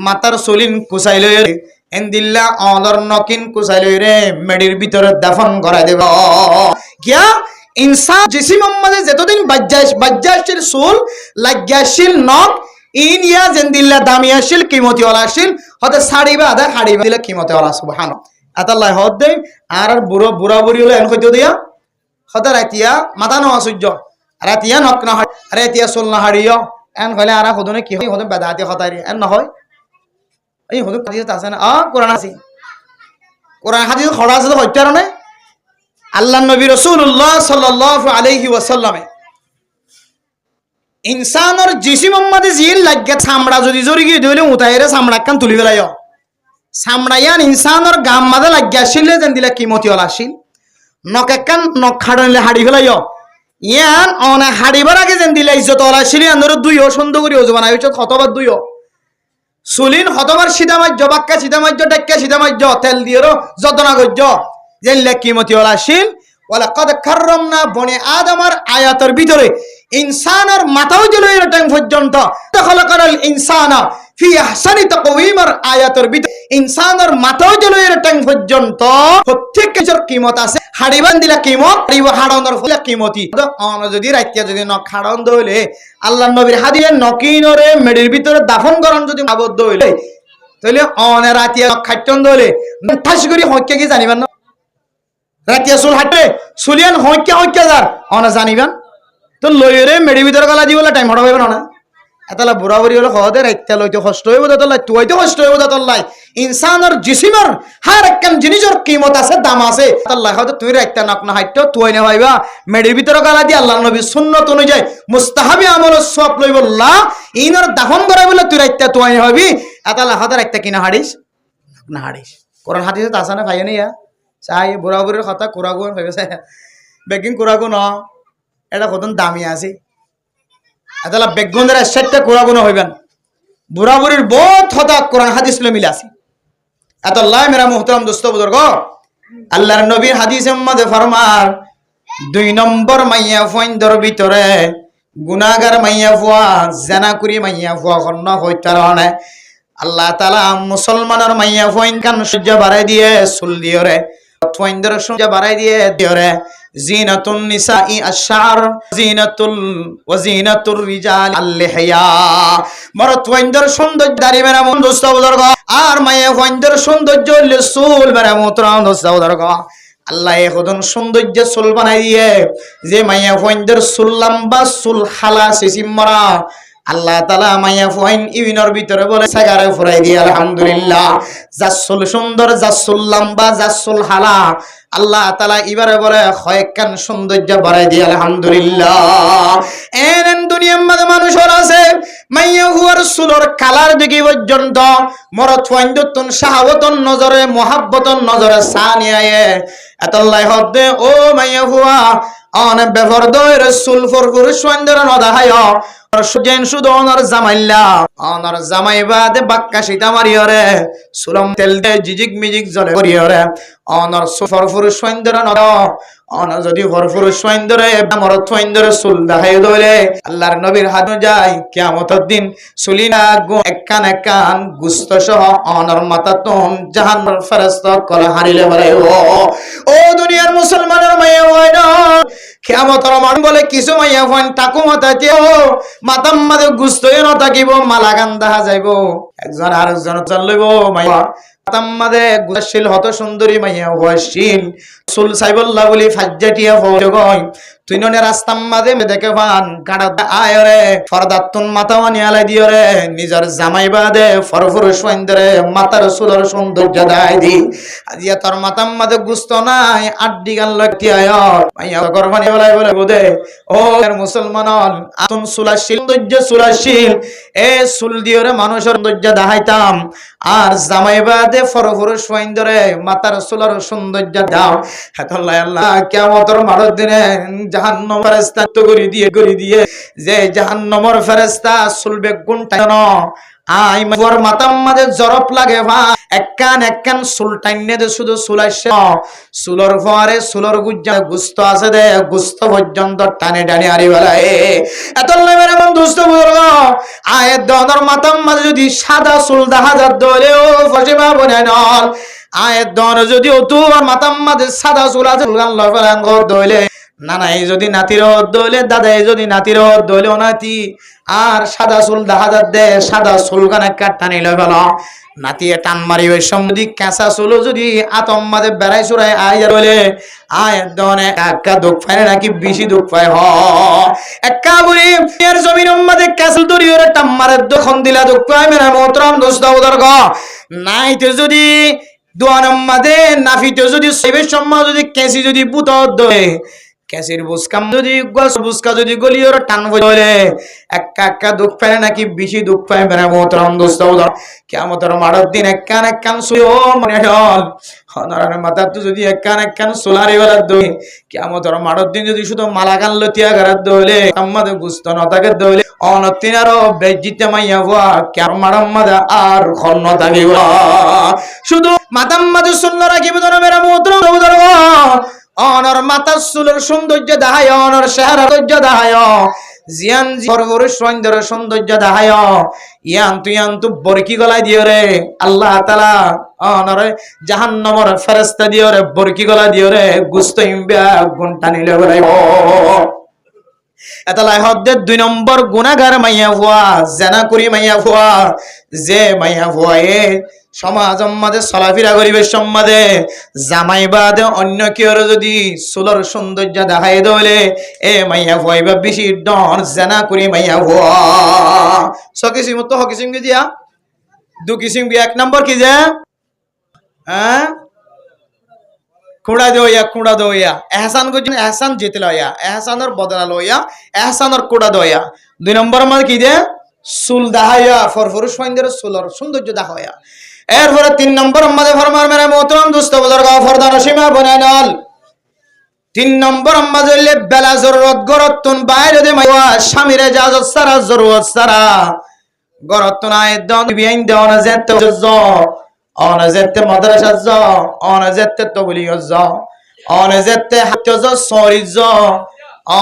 মাতার চুলিন কুচাই লই এন্দিল্লা অলর নকিন কুচাই লই রে মেডির ভিতরে দাফন করা দেব কিয়া ইনসান জিসিম মাঝে যতদিন বাজ্জাশিল চুল লাগিয়াশিল নখ ইন ইয়া জেন্দিল্লা দামিয়াশিল কিমতি ওলাশিল হতে সাড়িবা আদা হাড়িবা দিলে কিমতে ওলা সুবহান আতাল্লাহ হদ দে আর বুড়ো বুড়া বুড়ি হলো এন কইতো দিয়া হতে রাতিয়া মাথা নওয়া সূর্য রাতিয়া নক না রাতিয়া চুল না হাড়িও এন হলে আর হদনে কি হয় হদন বেদাতি হতারি এন নহয় এই হদন কাছে আছে না কোরআন আছে কোরআন হাদিস খড়া আছে তো হইতে না আল্লাহ নবী রাসূলুল্লাহ সাল্লাল্লাহু আলাইহি ওয়াসাল্লামে ইনসানের জিসিম মধ্যে জিল লাগে চামড়া যদি জরি গিয়ে দিলে উতাইরে চামড়া কান তুলি ফেলাইও চামড়ায়ান ইনসানের গাম মাঝে লাগিয়া আসিলে যেন দিলে কিমতি হল আসিল নখ একখান নখ খাড়াইলে হাড়ি ফেলাইও ইয়ান অনে হাড়িবার আগে যেন দিলে ইজ্জত হল আসিল আন্দর দুইও সুন্দর করি ওজো বানাই হচ্ছে কতবার দুইও সুলিন হতবার সিধা মাজ্য বাক্কা সিধা মাজ্য ডাক্কা সিধা মাজ্য তেল দিয়েরও যতনা গজ্য যেন কিমতি হল আসিল ওয়ালাকাদ কাররামনা বনি আদমের আয়াতের ভিতরে ইনসানের মাথাও জলে টাইম পর্যন্ত খালাকাল ইনসানা ফি আহসানি তাকওয়িমের আয়াতের ভিতরে ইনসানের মাথাও জলে টাইম পর্যন্ত প্রত্যেক কিছুর কিমত আছে হাড়িবান দিলা কিমত হাড়িব হাড়নের ফলে কিমতি অন যদি রাইতিয়া যদি নখ হাড়ন দইলে আল্লাহর নবীর হাদিসে নকিনরে মেডির ভিতরে দাফন করন যদি আবদ্ধ হইলে তাহলে অনে রাতিয়া নখ খাইতন দইলে ঠাস করি হইকে কি জানিবেন না রাতিয়া চুল হাঁটে চুলিয়ান হইকে হইকে যার অনা জানিবেন তো লইরে মেডি ভিতরে গলা দিবলে টাইম হড়া হইবে না এতলা বুড়া বুড়ি হলে হদে রাইতে লইতে কষ্ট হইব তাতলাই তুইতে কষ্ট হইব তাতলাই ইনসানের জিসিমের হার একখান জিনিসের কিমত আছে দাম আছে তাতলাই হয়তো তুই রাইতে নক না হাইতো তুই না ভাইবা মেডি ভিতরে গলা দি আল্লাহর নবী সুন্নাত অনুযায়ী মুস্তাহাবি আমল সওয়াব লইবল্লাহ ইনর দাফন করাই বলে তুই রাইতে তুই না হবি এতলা হদে রাইতে কিনা হাড়িস না হাড়িস কোরআন হাদিসে তা আছে না ভাইয়া নিয়া চাই বুড়া বুড়ির কথা কুরাগুন ভাইবে বেগিং কুরাগুন এটা কত দামি আছে এতলা বেগুনের 60টা কুরাগুন হইবেন বুড়া বুড়ির বহুত হতা কোরআন হাদিস লে মিল আছে এতলা মেরা মুহতারাম দোস্ত বুজুর্গ আল্লাহর নবীর হাদিসের মধ্যে ফরমান 2 নম্বর মাইয়া ফইন্দর ভিতরে গুনাহগার মাইয়া ফুয়া জানা করি মাইয়া ফুয়া খন্ন হইতারনে আল্লাহ তাআলা মুসলমানের মাইয়া ফইন কান সহ্য বাড়াই দিয়ে সুল দিওরে ফইন্দর সহ্য বাড়াই দিয়ে দিওরে জিনাতুন নিসাই আশ-শা'r জিনাতুল ওয়া জিনাতুর রিজাল আল-লিহয়া মরদ ফইন্দর সৌন্দর্য দাড়ি মেরা মন দোস্ত বুজুর্গ আর মাইয়া ফইন্দর সৌন্দর্য হইলে চুল মেরা মোহতারাম দোস্ত বুজুর্গ আল্লাহ এখন সৌন্দর্য চুল বানাই দিয়ে যে মাইয়া ফইন্দর চুল লম্বা চুল খালা সিসিম মরা আল্লাহ তাআলা মাইয়া ফুয়াইন ইবিনর ভিতরে বলে সাগারে ফুরাই দিয়ে আলহামদুলিল্লাহ জাসুল সুন্দর জাসুল লম্বা জাসুল হালা আল্লাহ তাআলা এবারে বলে কয়েকখান সৌন্দর্য বাড়াই দিয়ে আলহামদুলিল্লাহ এন দুনিয়ার মধ্যে মানুষ আছে মাইয়া হুয়ার চুলর কালার দেখি পর্যন্ত মরদ ফুয়াইন্দতন শাহাওয়াতন নজরে মুহাব্বতন নজরে সানিয়ায়ে এতলাই হদে ও মাইয়া হুয়া অন বেফর দয় রাসূল ফরফর সুন্দর নদাহায় সুজেন শুধু অনর জামাইল্লা অনর জামাইবাদে বাক্কা সীতা মারিয়রে সুলম তেল দে জিজিক মিজিক জলে করিয়রে অনর ফরফর সুন্দর নদ অন যদি ফরফর সুন্দরে মরদ সুন্দরে সুল দাহাই দইলে আল্লাহর নবীর হাত যায় কিয়ামতের দিন সুলিনা গো একখান একখান গুস্ত সহ অনর মাথা তন জাহান্নামের ফেরেশতা কলা হারিলে বলে ও দুনিয়ার মুসলমানের মাইয়া হয় না কিয়ামতের মান বলে কিছু মাইয়া ফান টাকু মাথাতে মাতাম মাদে গুস্তই ন থাকিব মালাগান দেখা যাইব একজন আরেকজন চলইব মাইয়া মাতাম মাদে গুশিল হত সুন্দরী মাইয়া হওয়াশীল সুল সাইবুল্লাহ বলি ফাজ্জাটিয়া ফজগয় তুই ননে রাস্তার মাঝে দেখে পান কাটা আয়রে ফরদাতুন মাথা নিয়ালাই দিয়রে নিজের জামাই বাদে ফরফর সুন্দরে মাথার সুলর সৌন্দর্য দেয় দি আজিয়া তোর মাথার মাঝে গুস্ত নাই আড্ডি গান লাগতি আয় মাইয়া গরবানি বলাই বলে বোধে ও মুসলমান আতুন সুলাশীল সৌন্দর্য সুলাশীল এ সুল দিয়রে মানুষের সৌন্দর্য দেখাইতাম আর জামাই বাদে ফরফর সুন্দরে মাথার সুলর সৌন্দর্য দাও হেতল্লাহ আল্লাহ কিয়ামতের মাঠের দিনে জাহান্নাম ফেরেশতা তো করি দিয়ে যে জাহান্নামের ফেরেশতা চুলবে গুণটা ন আই মোর মাথার মাঝে জরপ লাগে ভা একখান চুল টাইনে দে শুধু চুলাইছে চুলর ফরে চুলর গুজ্জা গুস্ত আছে দে গুস্ত পর্যন্ত টানে টানে আরি বেলায় এত লেবের এমন দুষ্ট বুজুর্গ আয়ের দনের মাথার মাঝে যদি সাদা চুল দেখা যাত দলে ও ফসিবা বনে নল আয়ের দন যদি ও তোমার মাথার মাঝে সাদা চুল আছে দইলে নানাই যদি নাতির দইলে দাদাই যদি নাতির দইলে নাতি আর সাদা চুল দেখা যাত দে সাদা চুল কানে কাটানি লই ফেল নাতি টান মারি ওই সময় কাঁচা চুল যদি আতম মাঝে বেড়াই চুরাই আয় বলে আয় দনে একা দুঃখ পায় নাকি বেশি দুঃখ পায় হ একা বলি এর জমির মাঝে ক্যাসল তৈরি করে টাম্মারের দখন দিলা দুঃখ পায় মেরা মোহতরম দোস্ত উদর্গ নাইতে যদি দোয়ানোর মাঝে নাফিতে যদি সেবের সম্মান যদি কেসি যদি পুত দে ক্যাসের বুসকাম যদি বুসকা যদি গলি ওর টান বলে একা একা দুঃখ পায় নাকি বেশি দুঃখ পায় মেরা মোহতরম দোস্ত কিয়ামতের মাঠের দিন একখান শুয়ে মনে হল হনরার মাথা তো যদি একখান সোলারি বেলার দই কিয়ামতের মাঠের দিন যদি শুধু মালাকান লতিয়া গারার দইলে আমাদের গুস্ত নতাকে দইলে অনতিন আরো বেজিতে মাইয়া হওয়া কেন মারাম মাদা আর খন্ন থাকিব শুধু মাতাম মাদু শূন্য রাখিব ধরো মেরা মোহতরম অনর মাতার চুলের সৌন্দর্য দেখায় অনর চেহারা সৌন্দর্য দেখায় জিয়ান সর্বরে সৌন্দর্য দেখায় ইয়ান্তু বরকি গলায় দিও রে আল্লাহ তাআলা অনরে জাহান্নামের ফেরেশতা দিও রে বরকি গলা দিও রে গুস্ত ইমবা গুণটা নিলে বলাইব এতলাই হদ্দে 2 নম্বর গুনাহগার মাইয়া হুয়া জানা করি মাইয়া হুয়া যে মাইয়া হুয়ায়ে সমাজ আমাদের চলাফেরা করিবে সম্মাদে জামাই বাদে অন্য কেউ যদি চুলের সৌন্দর্য দেখাই দলে এ মাইয়া ভয়বা বেশি ডর জানা করি মাইয়া ভুয়া সকিসিম তো হকিসিম কি দিয়া দু কিসিম কি 1 নম্বর কি যে হ্যাঁ কুড়া দইয়া এহসান কো এহসান জিতে লয়া এহসানের বদলা লয়া এহসানের কুড়া দইয়া 2 নম্বর মানে কি যে চুল দেখাইয়া ফরফরুস ফাইন্দের চুলের সৌন্দর্য দেখাইয়া এরপরে 3 নম্বর আমাদের ফরমান মেরে মোহতরম দোস্ত বুজুর্গ ফরদান সীমা বনানাল 3 নম্বর আমাদের বেলা জরুরত গরতুন বাইরে দে মাইয়া স্বামীর ইজাজত সারা জরুরত সারা গরতুন আয় দন বিআইন দেওয়া না যেতে অনা যেতে মাদ্রাসা যা অনা যেতে তবলিগ যা অনা যেতে হাত যা সরি যা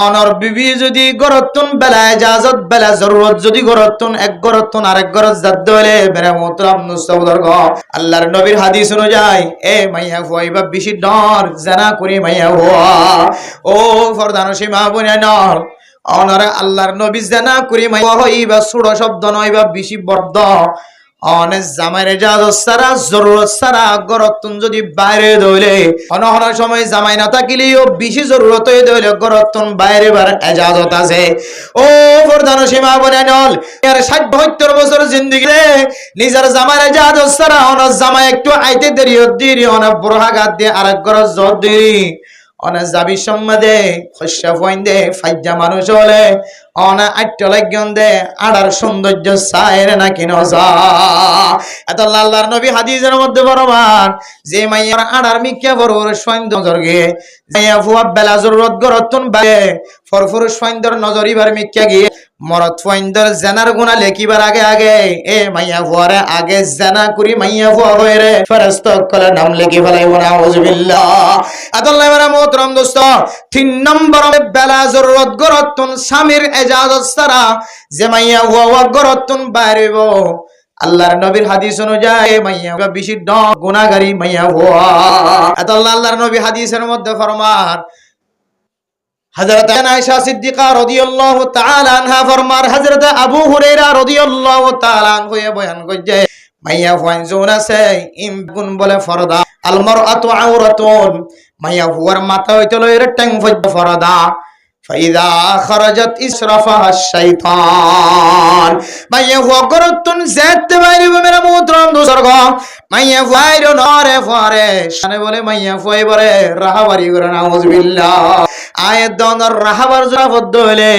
অনর বিবি যদি গরতুন বেলা ইজাজত বেলা জরুরত যদি গরতুন এক গরতুন আরেক গরত জাত দলে মেরে মোহতরম মুস্তাবদরগ আল্লাহর নবীর হাদিস অনুযায়ী এ মাইয়া হইবা বেশি ডর জানা করি মাইয়া হওয়া ও ফরদান সীমা বনানর অনরে আল্লাহর নবী জানা করি মাইয়া হইবা ছোট শব্দ নয়বা বেশি বর্দ অনে জামাইরে ইজাজত সারা জরুরত সারা গরতুন যদি বাইরে দইলে অনহর সময় জামাই না থাকিলেও বেশি জরুরত হই দইলে গরতুন বাইরে বার ইজাজত আছে ও ফরদান সীমা বনানল এর 60 72 বছর জিন্দেগিতে নিজের জামাইরে ইজাজত সারা অন জামাই একটু আইতে দেরি অন বুরহাগাত দিয়ে আরেক গরজ জদ দেরি অন যাবি সম্মাদে খসা ফইন্দে ফাইজা মানুষ হলে অনা আট্টা লাগন দে আড়ার সৌন্দর্য সাইরে না কিন যা এত আল্লাহর নবী হাদিসের মধ্যে বরমান যে মাইয়ার আড়ার মিক্কা বড়র সৌন্দর্য জর্গে মাইয়া ফুয়া বেলা জরুরত গরতুন বায়ে ফরফরুস সৌন্দর নজরিবার মিক্কা গিয়ে মরত ফইন্দর জানার গুনাহ লেখিবার আগে এ মাইয়া ফুয়ারে আগে জানা করি মাইয়া ফুয়া হইরে ফেরেশতা কলে নাম লেখি ফেলাইব না আউযুবিল্লাহ আদাল্লাহ মেরা মোহতরম দোস্ত 3 নম্বর বেলা জরুরত গরতুন স্বামীর ইজাজত ছাড়া যে মাইয়া ফুয়া গরতুন বাইরেব আল্লাহর নবীর হাদিস অনুযায়ী মাইয়া বেশি গুনাহগারী মাইয়া ফুয়া আল্লাহর নবী হাদিসের মধ্যে ফরমান হযরত আয়েশা সিদ্দিকা রাদিয়াল্লাহু তাআলা আনহা ফরমার হযরত আবু হুরায়রা রাদিয়াল্লাহু তাআলা আনহু বয়ান করেছে মাইয়া ফুয়ান জোনা সে ইমগুন বলে ফরদা আল মারআতু আওরাতুন মাইয়া ফুয়ার মাথা হইতে লইরে ট্যাং ফরদা ফাইদা খরাজাত ইসরাফাহা শাইতান মাইয়া ফুয়া গরতুন যেতে বাইরে মেরা মুহতরম দুসর্গ মাইয়া ফুয়াইরো নরে ফরে শানে বলে মাইয়া ফুয়াই বলে রাহাবারি করে নাউযুবিল্লাহ আয়াত দনর রাহাবার জরা বদ্ধ হইলে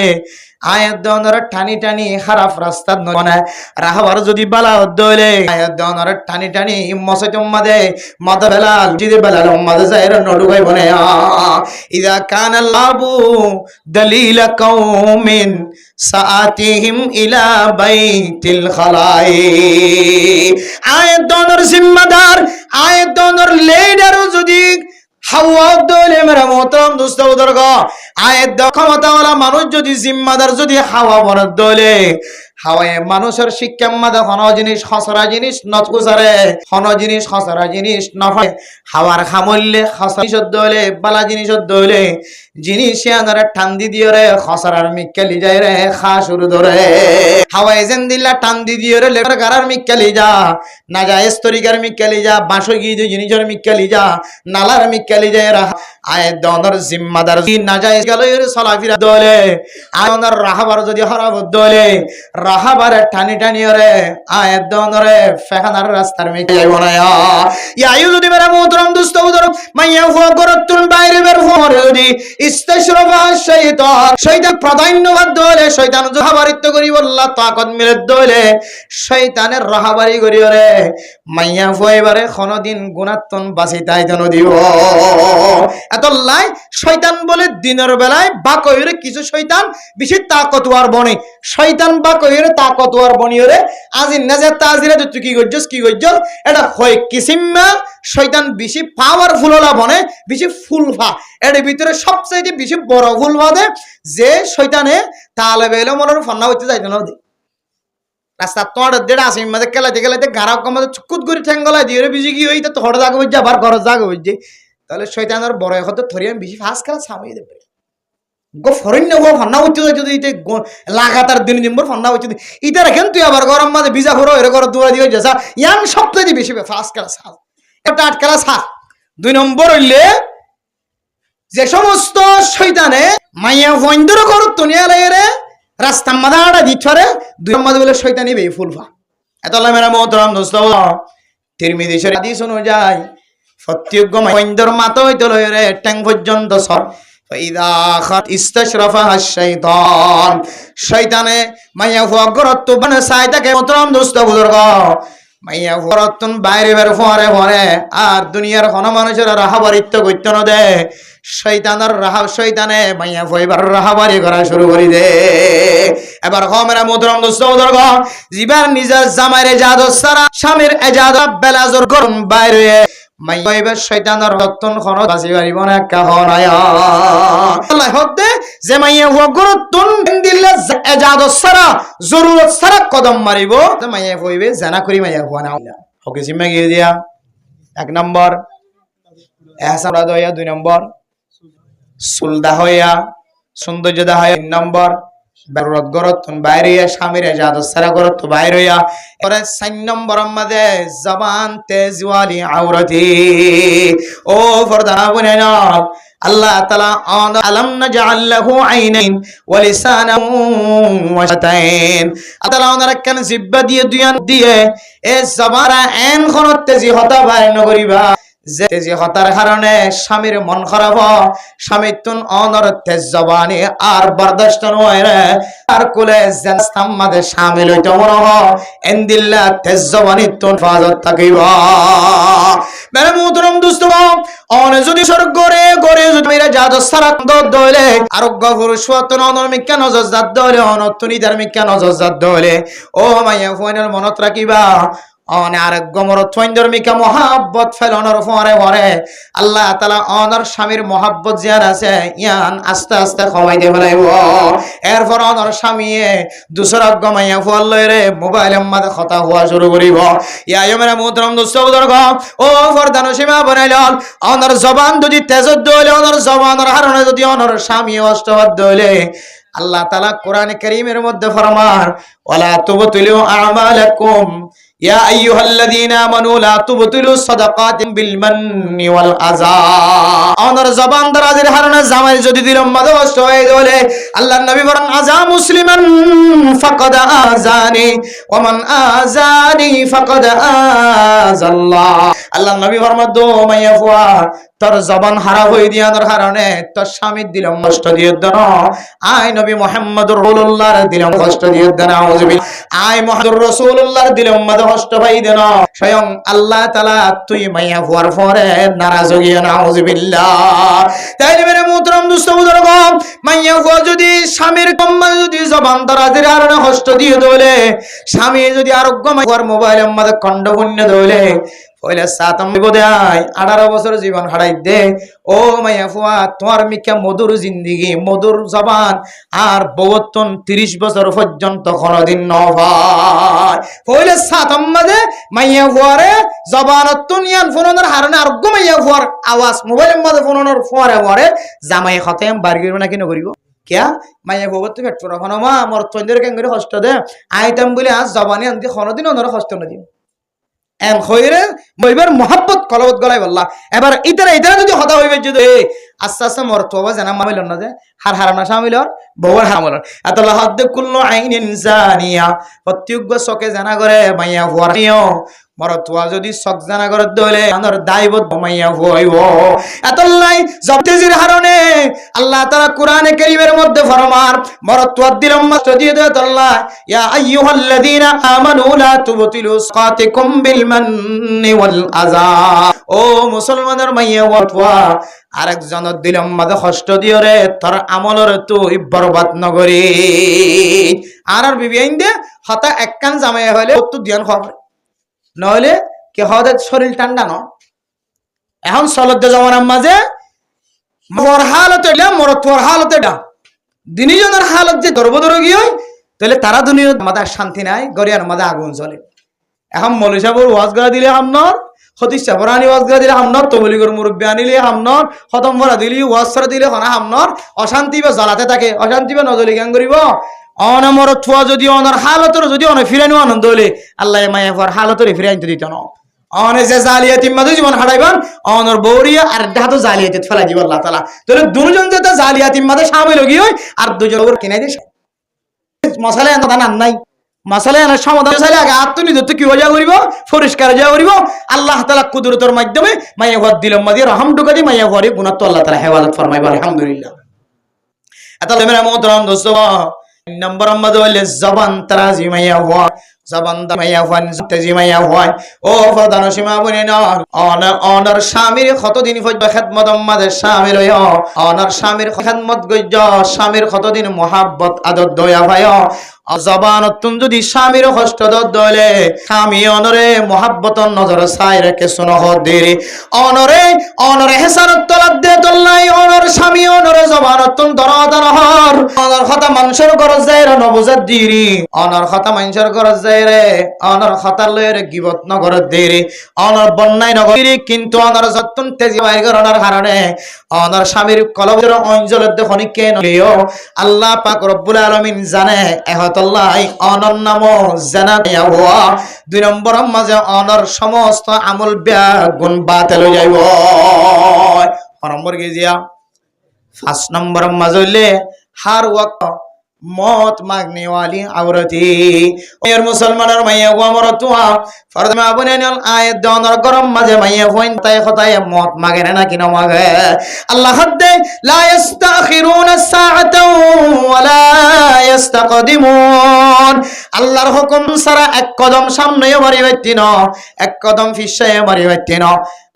আয়াত দনর টানি খারাপ রাস্তা নয় রাহাবার যদি বালা হদ্দ হইলে আয়াত দনর টানি মসজিদ উম্মাদে মাদা বেলাল যদি বেলাল উম্মাদে যায়র নডুগাই বনে ইযা কানা লাবু দলিল কওমিন সাআতিহিম ইলা বাইতিল খালাই আয়াত দনর জিম্মাদার আয়াত দনর লিডার যদি হাওয়া দলে মেরা মোহতরম দোস্ত বুজুর্গ আয়াত ক্ষমতাওয়ালা মানুষ যদি জিম্মাদার যদি হাওয়া বরাদ দলে হাওয়ায় মানুষের শিক্ষা মাদা হন জিনিস খসরা জিনিস নতকুসারে হন জিনিস খসরা জিনিস নফায় হাওয়ার খামললে খসরা জিনিস দলে বালা জিনিস দলে জিনিস আনারে ঠান্দি দিয়ে রে খসরার মিক্কালি যায় রে খা শুরু ধরে হাওয়ায় যেন দিলা টান্দি দিয়ে রে লেবার গারার মিক্কালি যা না যায় স্তরিকার মিক্কালি যা বাঁশো গিয়ে জিনিসের মিক্কালি যা নালার মিক্কালি যায় রা আয় দনর জিম্মাদার না যায় গেল এর চলাফেরা দলে আয়নার রাহাবার যদি হারাব দলে রাহাবার টানি টানি রে আয় দনরে ফেহানার রাস্তার মে যাইব না ইয়া যদি মেরা মোহতরম দোস্ত উদর মাইয়া হুয়া গরতুন বাইরে বের হরে যদি ইস্তাশরাফা শাইতান শয়তান প্রাধান্যবাদ দলে শয়তান রাহাবারিত্ব করি আল্লাহ তাকত মিলে দলে শয়তানের রাহাবারি করি রে মাইয়া হুয়া এবারে কোনদিন গুনাহতন বাঁচিতাই দেন দিব এত লাই শয়তান বলে দিনের বেলায় বা কইরে কিছু শয়তান বেশি তাকতওয়ার বনে শয়তান বা কইরে তাকতওয়ার বনিরে আজিন নাজে তাজিরে তুই কি গজ্জস এটা হয় কিসিমা শয়তান বেশি পাওয়ারফুল হলা বনে বেশি ফুলফা এর ভিতরে সবচেয়ে বেশি বড় ফুলফা দে যে শয়তানে তালেবে ইলমের ফান্না হইতে যাইতো না রাস্তা তোর দেড় আসে মাঝে খেলাতে গারাও কমাতে চুকুত করে ঠেঙ্গলা দিয়ে বিজি কি হইতে তোর জায়গা বুঝছে আবার ঘর জায়গা বুঝছে তাহলে শয়তানের বড় হতে ধরে আমি বেশি ফাঁস খেলা সামাই দেবে গো ফরিন গো ফান্না হচ্ছে যদি লাগাতার দিন ফান্না হচ্ছে ইটা রাখেন তুই আবার গরম মাঝে ভিজা ভরো এর ঘর দৌড়া দিয়ে যা ইয়ান সপ্তাহে বেশি ফাঁস খেলা সাল এটা আটকেলা সাল 2 নম্বর হইলে যে সমস্ত শয়তানে মাইয়া বন্ধর ঘর তুনিয়া লাগে রাস্তা মাদাটা দিছরে 2 নম্বর বলে শয়তানি বে ফুলফা এতলা মেরা মোহতরম দোস্ত তিরমিজি শরীফ হাদিস অনুযায়ী প্রত্যেক বন্ধর মাথা হইতে লয় রে ট্যাং পর্যন্ত সর ফাইদা খাত ইস্তাশরাফা শাইতান শয়তানে মাইয়া ফুয়াগরত বনে সাইতাকে মোহতরম দোস্ত বুজুর্গ মাইয়া ফুয়ারতন বাইরে বের ফরে ফরে আর দুনিয়ার কোন মানুষের রাহাবারিত্ব করতে না দে শয়তানে মাইয়া ফুয়াইবার রাহাবারি করা শুরু করি দে এবার মেরা মোহতরম দোস্ত বুজুর্গ জিবার নিজের জামাইরে জাদত সারা স্বামীর এজাদত বেলাজর গরম বাইরে মাইয়াইবার শয়তানের রক্তন খন বাসি পারিব না কাহনায়া আল্লাহ হদে যে মাইয়া হুয়া গুরুত্বন দিলে এজাদত সারা জরুরত সারা কদম মারিব তো মাইয়া হইবে জানা করি মাইয়া হুয়া না ওকে জিম্মা গিয়ে দিয়া 1 নম্বর এহসান দয়া 2 নম্বর সুলদা হইয়া সৌন্দর্যদা হইয়া 3 নম্বর বেরত গরতন বাইরে স্বামীর এজাদত সারা গরত বাইরে পরে 4 নম্বর মধ্যে জবান তেজওয়ালি আওরাতি ও ফরদা বনেনা আল্লাহ তাআলা আলাম নাজআল লাহু আইনাইন ওয়া লিসানান ওয়া শাতাইন আল্লাহ ওনার কান জিব্বা দিয়ে দুয়ান দিয়ে এ জবারা এন খনত তেজি হতা বাইর নগরিবা যে হতার কারণে স্বামীর মন খারাপ স্বামী তুন অনর তেজ জবানি আর বরদাস্ত নয় রে আর কোলে জাস্তাম মাঝে শামিল হইতে মনে হ এন্দিল্লা তেজ জবানি তুন ফাজত থাকিবা মেরে মুহতরম দোস্ত অনে যদি স্বর্গ রে গরে যদি মেরা জাদু সারাত দলে আরোগ্য পুরুষ হতন অনর মিক্কা নজর জাত দলে অনতুনি ধার্মিক নজর জাত দলে ও মাইয়া ফুয়ানের মনত রাখিবা অনে আরোগ্য মরত ধর্মিকা মহাব্বত ফেলনের ফরে ফরে আল্লাহ তাআলা অনর স্বামীর মহাব্বত জিয়ার আছে ইয়ান আস্তে আস্তে কমাই দে ফেলাইব এরপর অনর স্বামীয়ে দুসরা গমাইয়া ফুয়াল লইরে মোবাইলের মধ্যে কথা হওয়া শুরু করিব ইয়া মেরা মুহতরম দোস্ত বুজুর্গ ও ফরদান সীমা বনাইলল অনর জবান যদি তেজত দইলে অনর জবানের হারনে যদি অনর স্বামী অষ্টবদ দইলে আল্লাহ তাআলা কোরআন কারীমের মধ্যে ফরমান ওয়ালা তুবতিলু আমালাকুম ইয়া আইয়ুহাল্লাযীনা আমানু লা তুবতিলু সাদাকাতিন বিল মান্নি ওয়াল আযা অনর জবান দরাজের হারনে জামাই যদি দিলম মাদ কষ্ট হয়ে গেলে আল্লাহর নবী বলেন আযা মুসলিমান ফাকাদ আযানি ওয়া মান আযানি ফাকাদ আযাল্লাহ আল্লাহর নবী ফরমান দো মাইয়া ফুয়া তোর জবান হারা হয়ে দিয়ানোর কারণে তোর স্বামীর দিলম কষ্ট দিয়ে দেন আয় নবী মুহাম্মদুর রাসূলুল্লাহর দিলম কষ্ট দিয়ে দেন আউযুবিল্লাহ আয় মুহাম্মদুর রাসূলুল্লাহর দিলম মাদ কষ্ট পাই দেন স্বয়ং আল্লাহ তাআলা তুই মাইয়া ফুয়ার পরে নারাজ হইয়া নাউযুবিল্লাহ তাই মেরে মুহতরম দোস্ত বুজুর্গ মাইয়া ফুয়া যদি স্বামীর কম্মা যদি জবান দরাজের কারণে কষ্ট দিয়ে দলে স্বামী যদি আরোগ্য মাইয়ার মোবাইলের মধ্যে খণ্ড পুণ্য দলে পয়লা সাতম বিপদায় 18 বছর জীবন হারাই দে ও মাইয়া ফুয়া তোমার মিকা মধুর জিন্দেগি মধুর জবান আর বওতন 30 বছর পর্যন্ত কোনদিন নভাই পয়লা সাতম মাঝে মাইয়া ফুয়ারে জবানত নিয়ান ফোনের হারনে আরোগ্য মাইয়া ফুয়ার আওয়াজ মোবাইলের মধ্যে ফোনের ফোরে পরে জামাই খতেম বার করিব না কেন করিব क्या माया गोबर तो पेट पुरा खाना माँ मोर तोंदर के अंगरे हॉस्टल दे आइटम बोले आज जबानी अंधी खाना दिन उन्होंने हॉस्टल न दियो এন খৈরে মইবার মোহাব্বত কলবত গলাই বললা এবার ইতারা যদি হতা হইবে যদি আস্তে আস্তে মরত হবে জানা মামিল না যে হারানা সামিলর বউর হামল আতাল্লাহ হাদ্দে কুল্লু আইনিন জানিয়া প্রত্যেক চকে জানা করে মাইয়া হুয়ারিও মরতুয়া যদি চক জানা করে দলে আনর দায়বদ্ধ মাইয়া হইব আতাল্লাই জবতেজির হারনে আল্লাহ তাআলা কোরআনে কারীমের মধ্যে ফরমান মরতুয়া দিলম যদি দে আল্লাহ ইয়া আইয়ুহাল্লাযীনা আমানু লা তুবতিলু সাকাতিকুম বিল মান্নি ওয়াল আযা ও মুসলমানের মাইয়া ওয়াতওয়া আরেকজনের দিলম মাঝে কষ্ট দিও রে তোর আমলর তুই বরবাদ নগরী আর বিবি আইন্দে হতা একখান জামাই হইলে তো ধ্যান খবর নহলে কে হদে শরীর ঠান্ডা ন এখন সলদ জমানার মাঝে মর হালত এলা মরতর হালত এটা দিনীজনের হালত যে গর্ভদরগী হয় তাহলে তারা দুনিয়া মাথায় শান্তি নাই গরিয়ার মাঝে আগুন জ্বলে এখন মৌলী সাহেবের ওয়াজ করা দিলে হামনর হতিস চাপরানি ওয়াজ করা দিলে হামনর তবলিগর মুরব্বী আনিলে হামনর খতম ভরা দিলি ওয়াজ করা দিলে হনা হামনর অশান্তি বা জ্বালাতে থাকে অশান্তি বা নজলি গান করিব অনমর থুয়া যদি অনর হালতর যদি অন ফিরানো আনন্দ হলে আল্লাহ মায়া ফর হালতরে ফিরাইতে দিত না অনে যে জালিয়াতির মাঝে জীবন হারাইবান অনর বৌরিয়া আর ডাহাতো জালিয়াতিত ফেলাই দিব আল্লাহ তাআলা তাহলে দুজন যেটা জালিয়াতির মাঝে শামিল হই হয় আর দুজন ওর কিনাই দিছে মশালা এত দান নাই মশালা এর সমাধান চাইলে আগে আত্মনিযুক্ত কি হইয়া করিব পরিষ্কার যা করিব আল্লাহ তাআলা কুদরতের মাধ্যমে মায়া ফর দিলম মাঝে রহম ঢুকা দি মায়া ফরি গুনাহ তো আল্লাহ তাআলা হেফাজত ফরমাইবা আলহামদুলিল্লাহ এত মেরা মোহতরম দোস্ত নম্বর আমাদের হইলে জবান তারাজি মাইয়া হওয়া জবান মাইয়া হওয়ান তেজি মাইয়া হওয়ায় ও প্রধান সীমা বনে অনর স্বামীর কতদিন খেদমত আমাদের স্বামীর অনর স্বামীর খেদমত গজ্জ স্বামীর কতদিন মহাব্বত আদর দয়া ভাই জবান তুন যদি স্বামীর কষ্ট দলে স্বামী অনরে মহাব্বত নজর চাই রেখে শুন দেরি অনরে হেসানত তলাত দে তল্লাই অনর স্বামী অনরে জবান তুন দরদারহর অনর কথা মানুষের গরজ যায় রে নবজাত দিরি অনর কথা মানুষের গরজ যায় রে অনর কথা লয়ের গিবত নগর দেরি অনর বন্যায় নগর কিন্তু অনর যতন তেজি বাইর করনার কারণে অনর স্বামীর কলবের অঞ্জলের দেখনি কেন লিও আল্লাহ পাক রব্বুল আলামিন জানে এহতাল্লাহ অনর নাম জানা হওয়া দুই নম্বর মাঝে অনর সমস্ত আমল গুণ বাতিল হয়ে যাইব নম্বর গিয়া 5 নম্বর মাঝে হইলে হার ওয়াক্ত मौत मांगने वाली औरती और मुसलमानर मैया हुआ मरतुआ फर्द में अपने नल आयत दोनर गरम मजे मैया हुइन तय खताय मौत मांगे ना कि ना मांगे अल्लाह हद ला यस्ताखिरून الساعه ولا يستقدمون আল্লাহর হুকুম ছাড়া এক কদম সামনে মারি বাইতে না এক কদম পিছনে মারি বাইতে না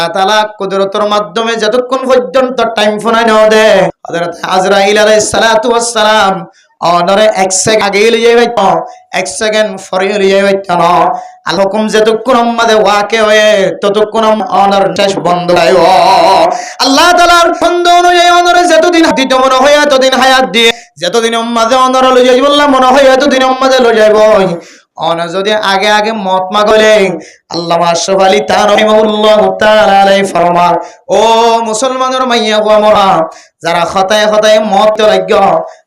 তাআলা কুদরতের মাধ্যমে যতক্ষণ পর্যন্ত টাইম ফোনাই না দে হযরত আজরাইল আলাইহিস সালাতু ওয়াস সালাম অনরে 1 সেকেন্ড আগে লিয়ে বাইতো 1 সেকেন্ড পরে লিয়ে বাইতো না আল হুকুম যতক্ষণ আমাদের ওয়াকে হয়ে ততক্ষণ অনর শেষ বন্ধ হয় আল্লাহ তাআলার বন্ধ অনুযায়ী অনরে যতদিন দিতে মনে হয় ততদিন হায়াত দিয়ে যতদিন আমাদের অনর লই যাইব বললা মনে হয় ততদিন আমাদের লই যাইব অন যদি আগে আগে মত মাগলে আল্লামা আশরাফ আলী থানভী রাহিমাহুল্লাহ তাআলা আলাইহি ফরমান ও মুসলমানের মাইয়া গো আমরা যারা খতায়ে খতায়ে মত লাগি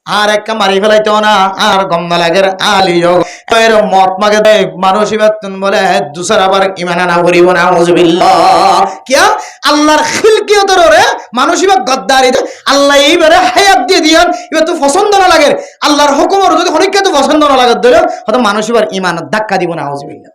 আর এক মারি ফেলাইতো না আর গম না লাগে আলী এর মত মাগে দে মানসিবাতুন বলে দুসরা আবার ঈমান না করিব না আউযুবিল্লাহ কিয়া আল্লাহর খিলকিয়তর রে মানসিবা গদ্দারি আল্লাহ এইবারে হায়াত দিয়ে দিয়ান এবার তো পছন্দ না লাগে আল্লাহর হুকুমের যদি হনিকে তো পছন্দ না লাগে ধরে হয়তো মানুষিবার ঈমান ধাক্কা দিব না আউযুবিল্লাহ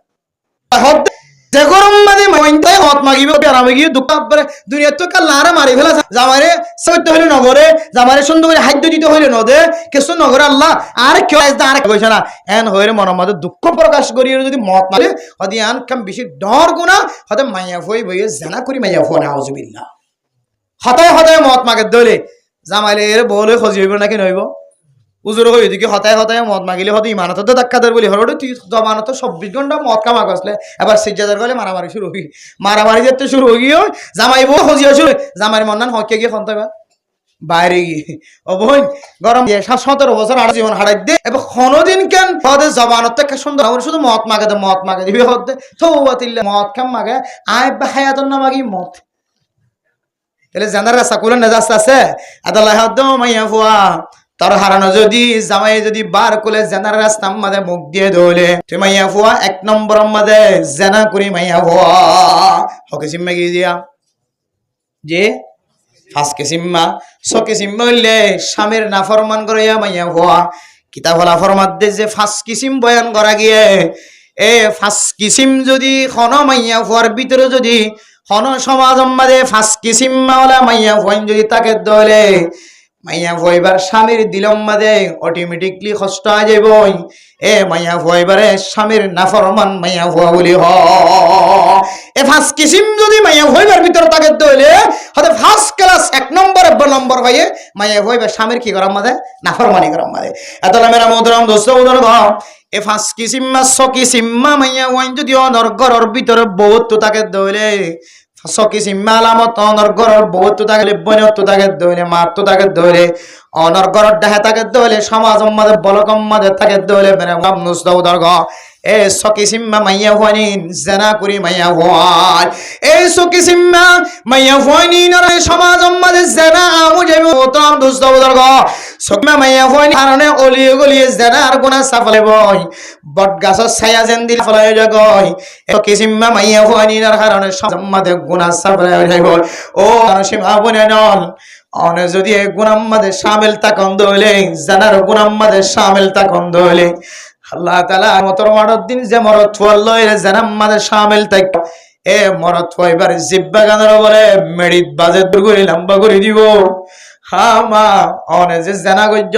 যে গরম মানে মইনটাই হত মাগিবে আরামে গিয়ে দুঃখ করে দুনিয়া তো কাল লারা মারি ফেলা জামারে সত্য হইলে নগরে জামারে সুন্দর করে হাদ্য দিতে হইলে নদে কিছু নগরে আল্লাহ আর কেউ আর কইছ না এন হইরে মনের মধ্যে দুঃখ প্রকাশ করি যদি মত মারে হদি আন কাম বেশি ডর গুনাহ হতে মাইয়া হই বই জানা করি মাইয়া ফোন আউযুবিল্লাহ হতায় হতায় মত মাগে দলে জামাইলে এর বলে খজি হইব নাকি নইব উজুর হই এদিকে হতায় হতায় মদ মাগিলে হতে ইমানত তো ধাক্কা দেয় বলি হরডে তুই জমানত 24 ঘন্টা মদ কামা গছলে এবার সিজদার গলে মারামারি শুরু হই মারামারি যেতে শুরু হই গিয়ে জামাইবো খজিয়া শুরু জামাইর মন্নান হকে গিয়ে খন্তাবা বাইরে গিয়ে ও বোন গরম 17 বছর আর জীবন হারাই দে এবং কোনদিন কেন হদে জমানত থেকে সুন্দর আমার শুধু মদ মাগে দিবে হদে তওবাতিল্লাহ মদ কাম মাগে আয় হায়াতুন না মাগি মদ তাহলে জানারা সাকুলের নাজাস আছে আদাল্লাহ হদ মাইয়া ফুয়া তোর হারানো যদি জামাই যদি বার কোলে জেনার রাস্তার মাঝে মুখ দিয়ে ধরলে তুই মাইয়া ফুয়া 1 নম্বর মাঝে জেনা করি মাইয়া ফুয়া হকে সিম্মা গিয়ে দিয়া যে ফাঁসকে সিম্মা সকে সিম্মা হইলে স্বামীর নাফরমান করিয়া মাইয়া ফুয়া কিতাব হলা ফরমাদ্দে যে ফাঁস কিসিম বয়ান করা গিয়ে এ ফাঁস কিসিম যদি খন মাইয়া ফুয়ার ভিতরে যদি খন সমাজ মাঝে ফাঁস কিসিম মাওলা মাইয়া ফুয়াইন যদি তাকে দলে মাইয়া ভয়বার স্বামীর দিলম মাঝে অটোমেটিকলি কষ্ট হয়ে যাইব এ মাইয়া ভয়বারে স্বামীর নাফরমান মাইয়া ভুয়া বলি হ এ ফার্স্ট কিসিম যদি মাইয়া ভয়বার ভিতরে তাকে দইলে হতে ফার্স্ট ক্লাস 1 নম্বর নম্বর হয়ে মাইয়া ভয়বার স্বামীর কি করার মাঝে নাফরমানি করার মাঝে এতলা মেরা মোহতরম দোস্ত উদার ভাব এ ফার্স্ট কিসিম্মা সকিসিম্মা মাইয়া ওয়াইন যদি অনর ঘরের ভিতরে বহুত তাকে দইলে সকি সিম্মা আলামত অনর ঘরের বহুত তাকে বইনত তাকে দইলে মাত তাকে দইলে অনর ঘরের ডাহে তাকে দইলে সমাজ মাঝে বলকম মাঝে তাকে দইলে মেরে গামনুস দাউদার গ এ সকি সিম্মা মাইয়া হুয়ানিন জানা করি মাইয়া হুয়ান এ সকি সিম্মা মাইয়া হুয়ানিন আর সমাজ মাঝে জানা আমু যাইব তোম দুস দাউদার গ সকি মাইয়া হুয়ানি কারণে অলিয়ে গলিয়ে জানা আর গুনাহ সাফলে বই বট গাছর ছায়া যেন দিল ফলায় জগয় সকি সিম্মা মাইয়া হুয়ানিন আর কারণে সমাজ মাঝে গুনাহ সাফলে যাইব ও সীমা বনে নল অনে যদি গুনাহ মাঝে শামিল তাকন দইলে জানার গুনাহ মাঝে শামিল তাকন দইলে আল্লাহ তাআলা মতর মারদ দিন যে মরদ ফুয়াল্লয় জানাম মাঝে শামিল তাক এ মরদ ফুয়াইবার জিব্বা গানের বলে মেডিত বাজে দুগুরি লম্বা করে দিব হামা অনে যে জানা গজ্জ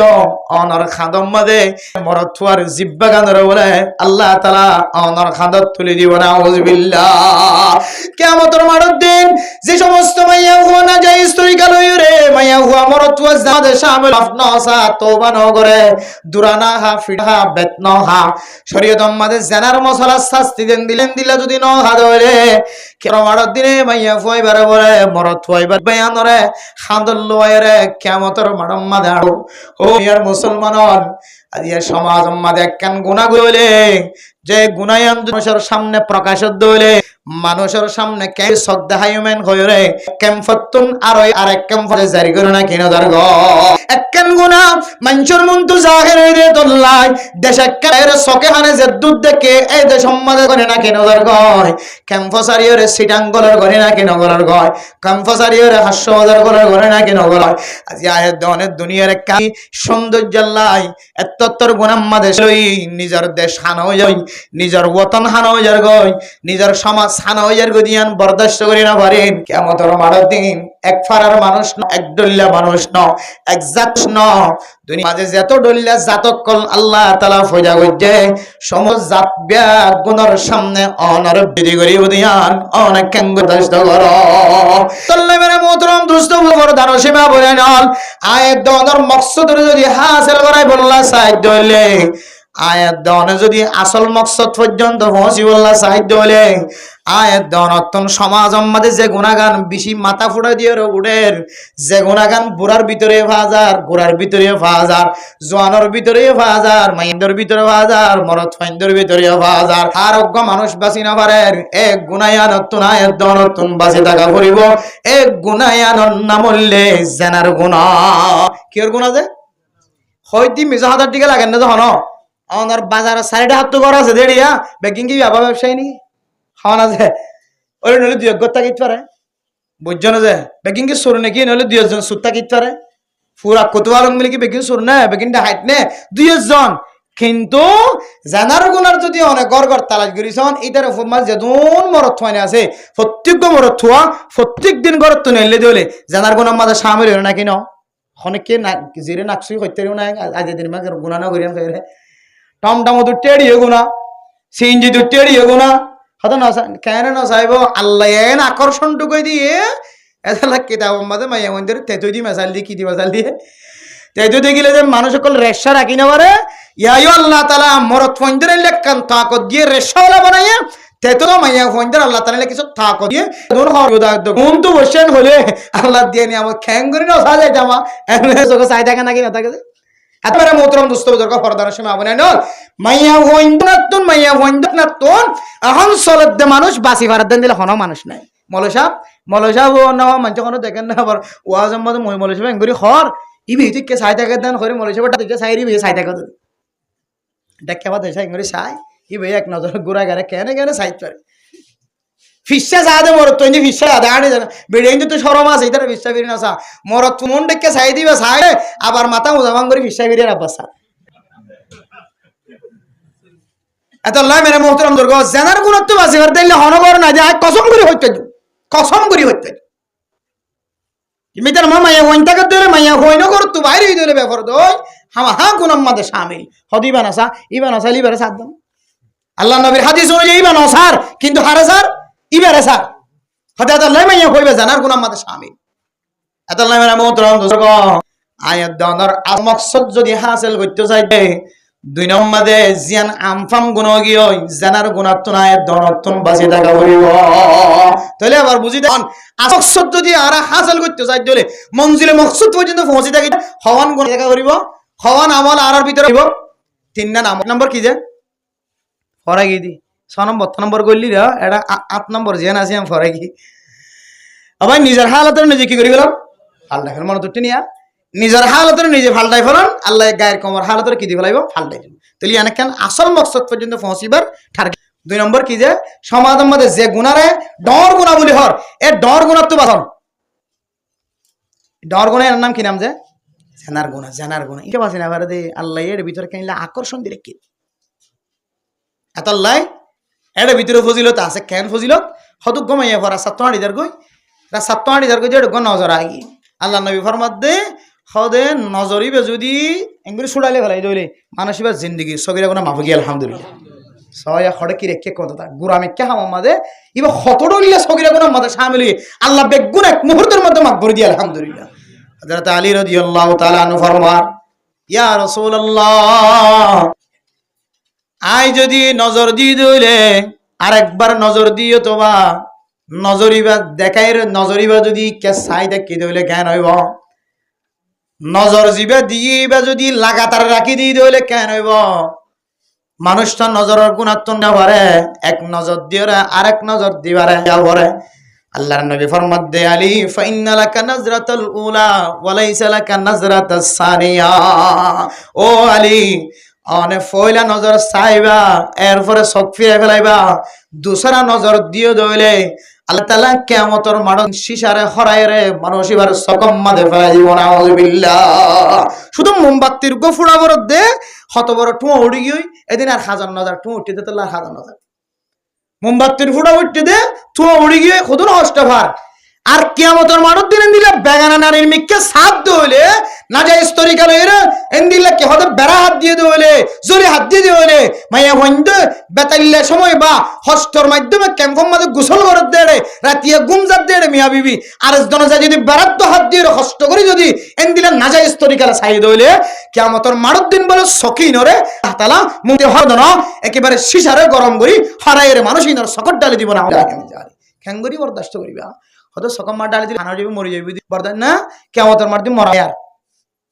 অনর খাদম মাঝে মরদ ফুয়ার জিব্বা গানের বলে আল্লাহ তাআলা অনর খাদত তুলে দিব না আউযুবিল্লাহ কিয়ামতের মারদ দিন যে সমস্ত মাইয়া হুয়া না যায় স্ত্রী কালই রে মাইয়া হুয়া মরদ ফুয়া জাদে শামিল আপনা সা তওবা ন করে দুরানা হা ফিডা বেতন হা শরীয়ত মাঝে জানার মশলা শাস্তি দেন দিলেন দিলা যদি ন হা ধরে কেন মারদ দিনে মাইয়া ফুয়াইবার বলে মরদ ফুয়াইবার বেয়ানরে খাদল লয়রে কিয়ামতের মারম মাঝে আড়ো ও ইয়ার মুসলমানন আজিয়া সমাজ মাঝে কেন গুনাহ গইলে যে গুনায়ান মানুষের সামনে প্রকাশ দইলে মানুষের সামনে কে সদ্দা হাইমেন হইরে কেমফতুন আর আরেক কেমফতে জারি করে না কিনা দরগ একখান গুনাহ মানুষের মন তো জাহির হইরে দল্লাই দেশে কের সকে হানে যে দুধ দেখে এই দেশ সম্মাদে করে না কিনা দরগ কেমফসারিয়রে সিটাঙ্গলের করে না কিনা গলার গয় কেমফসারিয়রে হাস্যবাজার গলার করে না কিনা গলায় আজি আয়ের দনের দুনিয়ার কাই সৌন্দর্যল্লাই এতত্তর গুনাহ মাদে লই নিজের দেশ হানা হই যায় নিজের ওতন হানা হই যার গয় নিজের সমাজ হানা হই যার গদিয়ান বরদাস্ত করি না পারেন কিয়ামতের মারার দিন এক ফারার মানুষ ন এক ডল্লা মানুষ ন এক জাত ন দুনিয়া মাঝে যত ডল্লা জাতক কল আল্লাহ তাআলা ফয়দা গজ্জে সমজ জাত ব্যাগ গুনার সামনে অনর বিধি করি গদিয়ান অনেক কেঙ্গদাস্ত কর তল্লে মেরে মোহতরম দুস্ত বড় দানসীমা বলেন আয়াত দনের মকসদ যদি হাসিল করাই বললা সাহায্য হইলে আয়াত দনে যদি আসল মকসদ পর্যন্ত পৌঁছিবল্লা সাহায্য হইলে আয়াত দনতন সমাজ মাঝে যে গুণাগান বেশি মাথা ফুটা দিয়ে উঠের যে গুণাগান বুড়ার ভিতরে ফাজার গোড়ার ভিতরে ফাজার জোয়ানোর ভিতরে ফাজার মাইন্দর ভিতরে ফাজার মরদ ফাইন্দর ভিতরে ফাজার আরোগ্য মানুষ বাঁচি না পারেন এক গুণায়ান নতুন আয়াত দনতন বাঁচি থাকা করিব এক গুণায়ানর নাম হইলে জেনার গুণা কিয়র গুণা যে হয়তো মিজা হাজার দিকে লাগেন না যখন আমার বাজারে সাইডে হাত তো করা আছে দেড়িয়া বেকিং কি বাবা ব্যবসায়ী নি খাওয়া না যে ওই নইলে 2 গত্তা কিত পারে বুঝছো না যে বেকিং কি সুর নাকি নইলে 2 জন সুত্তা কিত পারে পুরা কতওয়ালং মিলে কি বেকিং সুর না বেকিংটা হাইট নে 2 জন কিন্তু জানার গুনার যদি অনেক গড় গড় তালাশ করিছন এইটার উপমাল যেদুন মরত থয়নে আছে প্রত্যেক মরত থোয়া প্রত্যেক দিন গড়ত তো নেলে দিলে জানার গুনার মাঝে শামিল হইল না কিনো অনেকে না জিরে নাকসুই হইতেও না আজ দিন মাঝে গুণা না করিয়ান খাইরে টমটম তো টেড়িয়ে গুণা সিএনজি তো টেড়িয়ে গুণা হয়তো না কেন না চাইব আল্লাহ এন আকর্ষণটুকু দিয়ে এলা কিতাব মাঝে মাইয়া মন্দির তেতুই দি মেসাল দিয়ে কি দি মেসাল দিয়ে তেতু দেখিলে যে মানুষ সকল রেশা রাখি না পারে ইয়াই আল্লাহ তাআলা মরত ফন্দির লেখান তাকত দিয়ে রেশাওয়ালা বানাইয়া তেতো মাইয়া ফন্দির আল্লাহ তাআলা কিছু তাকত দিয়ে দূর হওয়ার কোন তো বসেন হলে আল্লাহ দিয়ে নি আমার খ্যাং করে না সা যায় জামা এমনি চোখে চাই থাকে নাকি না থাকে এতবারে মোহতরম দোস্ত বুজুর্গ পর্দার সময় আপনি নল মাইয়া হইন্দনাতুন মাইয়া হইন্দনাতুন এখন সলদ দে মানুষ বাসি ভারত দেন দিলে হনো মানুষ নাই মৌলসাব ও না মানুষ কোনো দেখেন না আবার ওয়াজ আম্মাদ মই মৌলসাব এঙ্গুরি খর ইবি তুইকে সাই টাকা দান করে মরে সবাই তুইকে সাই রিবি সাই টাকা দেবে দেখে আবার সাই করে সাই ইবি এক নজর ঘুরা গেলে কেন কেন সাইড করে ফিসা সাদে মর তুই ফিসা আদে আড়ে জানা বেড়ে তো শরম আছে ইতার ফিসা বেরি না সা মর তুমন ডেকে সাই দিবা সাই আবার মাথা মুজাবাং করে ফিসা বেরি রাবাসা এত আল্লাহ মেরে মোহতরম দুর্গ জানার গুণত্ব বাসি করে দিলে হনগর না যায় কসম করি হইতে মিটার মাইয়া ওইনটা করতে হলে মাইয়া হইন কর তু বাইরে দিলে ব্যাপার দই হামা হা গুণ আমাদের শামিল হদিবা না সা ইবা না সালি বারে সাদ আল্লাহ নবীর হাদিস অনুযায়ী ইবা না স্যার কিন্তু হারে স্যার ইবারে স্যার হতে আল্লাহ মাইয়া হইবে জানার গুণ আমাদের শামিল এত আল্লাহ মেরে মোহতরম দুর্গ আয়াত দনর মকসদ যদি হাসিল করতে চাইতে 2 নম্বরে জিয়ান আমফাম গুণ গিয়ে জানার গুণাত্ম আয়াত দনত্তন বাঁচে থাকা বলিব তাহলে আবার বুঝি দেন মকসদ যদি আর হাসিল করতে চাই তাহলে মঞ্জিলে মকসদ পর্যন্ত পৌঁছে থাকি হওয়ান গুণ দেখা করিব হওয়ান আমল আর ভিতরে হইব 3 নম্বর কি যে ফরাই গি দি 6 নম্বর করলি রা এটা 8 নম্বর জিয়ান আছে আমি ফরাই গি আবার নিজের হালতের নিজে কি করি গেলাম আল্লাহ মনে তো টিনিয়া নিজের হালতের নিজে ফাল্টাই ফেলান আল্লাহ গায়ের কমর হালতের কি দি ফেলাইব ফাল্টাই তাহলে এনেকেন আসল মকসদ পর্যন্ত পৌঁছিবার টার্গেট 2 নম্বর কি যে সমাজের মধ্যে যে গুণারে ডর গুণা বলি হর এ ডর গুণার তো বাঁধন ডর গুণের নাম কি নাম যে জানার গুণা এটা বাসি না পারে দে আল্লাহ এর ভিতরে কেনলে আকর্ষণ দিলে কি এত আল্লাহ এর ভিতরে ফজিলত আছে কেন ফজিলত হতু গমাইয়া ভরা 7-8 গই 7-8 গই যে গণ নজর আগি আল্লাহ নবী ফরমাত দে হদে নজরিবে যদি এঙ্গুরি ছুড়াইলে ফেলাই দইলে মানুষিবার জিন্দগি সগিরা কোনো মাফগি আলহামদুলিল্লাহ সয়া খড়ে কি রেখে কথা গুরামে কে হাম আমাদের ইবা হতডলিয়া সগিরা কোনো আমাদের শামিল আল্লাহ বেগুন এক মুহূর্তের মধ্যে মাফ করে দিয়ে আলহামদুলিল্লাহ হযরত আলী রাদিয়াল্লাহু তাআলা আনহু ফরমান ইয়া রাসূলুল্লাহ আই যদি নজর দি দইলে আরেকবার নজর দিও তোবা নজরিবা দেখাইর নজরিবা যদি কে সাই দেখি দইলে জ্ঞান হইব নজর জিবা দিবা যদি লাগাতার রাখি দি দইলে কেন হইব মানুষটা নজরের গুণাত্ম না পারে এক নজর দিওরে আরেক নজর দিবারে যাওরে আল্লাহর নবী ফরমাত দে আলী ফাইন্না লাকা নাজরাতুল উলা ওয়া লাইসা লাকা নাজরাতুস সানিয়া ও আলী অনে ফয়লা নজর চাইবা এরপরে চোখ ফিরে ফেলাইবা দুসরা নজর দিও দইলে আল্লাহ তাআলা কিয়ামতের মাঠে শিশারে হরাইরে মানুষিবার সকম মাঝে ফেলাই দিব নাউযুবিল্লাহ শুধু মোমবাতির গো ফুড়া বড় দে কত বড় টুঁ উড়ি গই এদিন আর 1000 নজর টুঁ উঠতে দে আল্লাহ 1000 নজর মোমবাতির ফুড়া উঠতে দে টুঁ উড়ি গই খুদুন অষ্টভার আর কিয়ামতের মাঠে দিন দিলে বেগানা নারীর মিকে সাথ দইলে না যায় স্তরিকা লইরে এন্দিলে কি হতে বেড়া হাত দিয়ে দইলে জোরে হাত দিয়ে দইলে মাইয়া হইন্দ বেতাইলে সময় বা হস্তর মাধ্যমে ক্যাম্পের মধ্যে গোসল করে দেড়ে রাতিয়া গুমজাত দেড়ে মিয়া বিবি আর জনজা যদি বেড়াত হাত দিয়ে হস্ত করে যদি এন্দিলে না যায় স্তরিকা ছাই দইলে কিয়ামতের মাঠের দিন বলে সকিনরে আল্লাহ তাআলা মুতে হদন একেবারে শিশারে গরম করি হারাইয়ের মানুষিনর সকট ডালে দিব না খেঙ্গরি বরদাস্ত করিবা হয়তো সকম মার ডালে দিলে খানা যাবে মরে যাবে বরদান না কিয়ামতের মাঠে মরা আর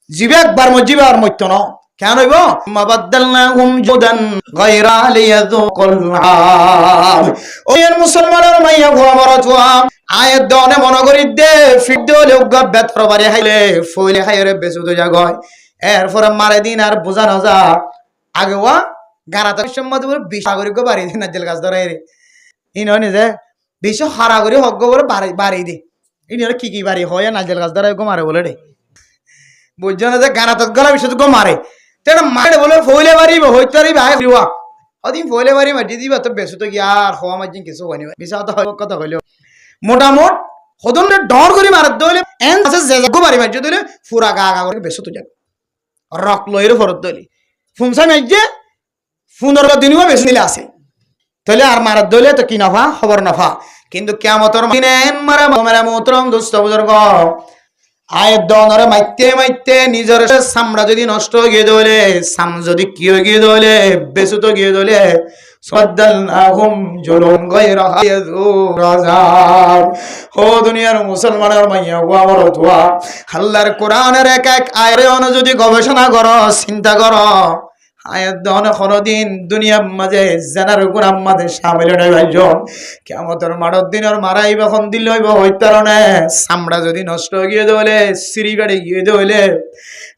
জিবে একবার মজিবে আর মইতো না কেন হইব মাবাদদালনাহুম জুদান গায়রা লিয়াযুকুল আযাব ওই মুসলমানের মাইয়া গো আমার তোয়া আয়াত দনে মনে করি দে ফিট দলে উগা বেতর বাড়ি হাইলে ফইলে হাইরে বেসু তো জাগয় এরপর মারে দিন আর বোঝা না যা আগে ওয়া গারাতে সম্মত বলে বিশাগরি গো বাড়ি দিন জেল গাছ ধরে রে ইন হনে যে বিশ হারা করে হগ্গ বলে বাড়ি দে ইনি কি বাড়ি হয় নাজেল গাছ ধরে গো মারে বলে রে বুঝছো না যে গানাত গলা বিশ গো মারে তেনা মারে বলে ফইলে বাড়ি হইতে পারি ভাই হইবা ওদিন ফইলে বাড়ি মাটি দিবা তো বেসু তো কি আর হওয়া মাঝিন কিছু হয়নি বিশা তো কথা কইলো মোটামোট হদনরে ডর করে মার দইলে এন আছে যে গো বাড়ি মাঝি দইলে পুরা গা গা করে বেসু তো যাক রক লইরে ফরত দইলে ফুমসা মাইজে ফুনর দিনও বেশি নিলে আছে তাহলে আর মার দইলে তো কি নাফা খবর নাফা কিন্তু কিয়ামতের দিনে মারা মারা মোহতরম দোস্ত বুজুর্গ আয়াত দনরে মাইতে নিজের সামরা যদি নষ্ট গিয়ে দইলে সাম যদি কি গিয়ে দইলে বেসু তো গিয়ে দইলে সাদালনাহুম জুলুম গায়রা রাজাব ও দুনিয়ার মুসলমানের মাইয়া গো আমার তোয়া আল্লাহর কোরআনের এক এক আয়াতে যদি গবেষণা করো চিন্তা করো আয়াত দন কোনদিন দুনিয়ার মাঝে জানার গুনাহ মাঝে শামিল নয় ভাইজন কিয়ামতের মাঠের দিনের মারাই যখন দিল হইব হইতারণে চামড়া যদি নষ্ট হয়ে গিয়ে দলে সিঁড়ি গাড়ি গিয়ে দলে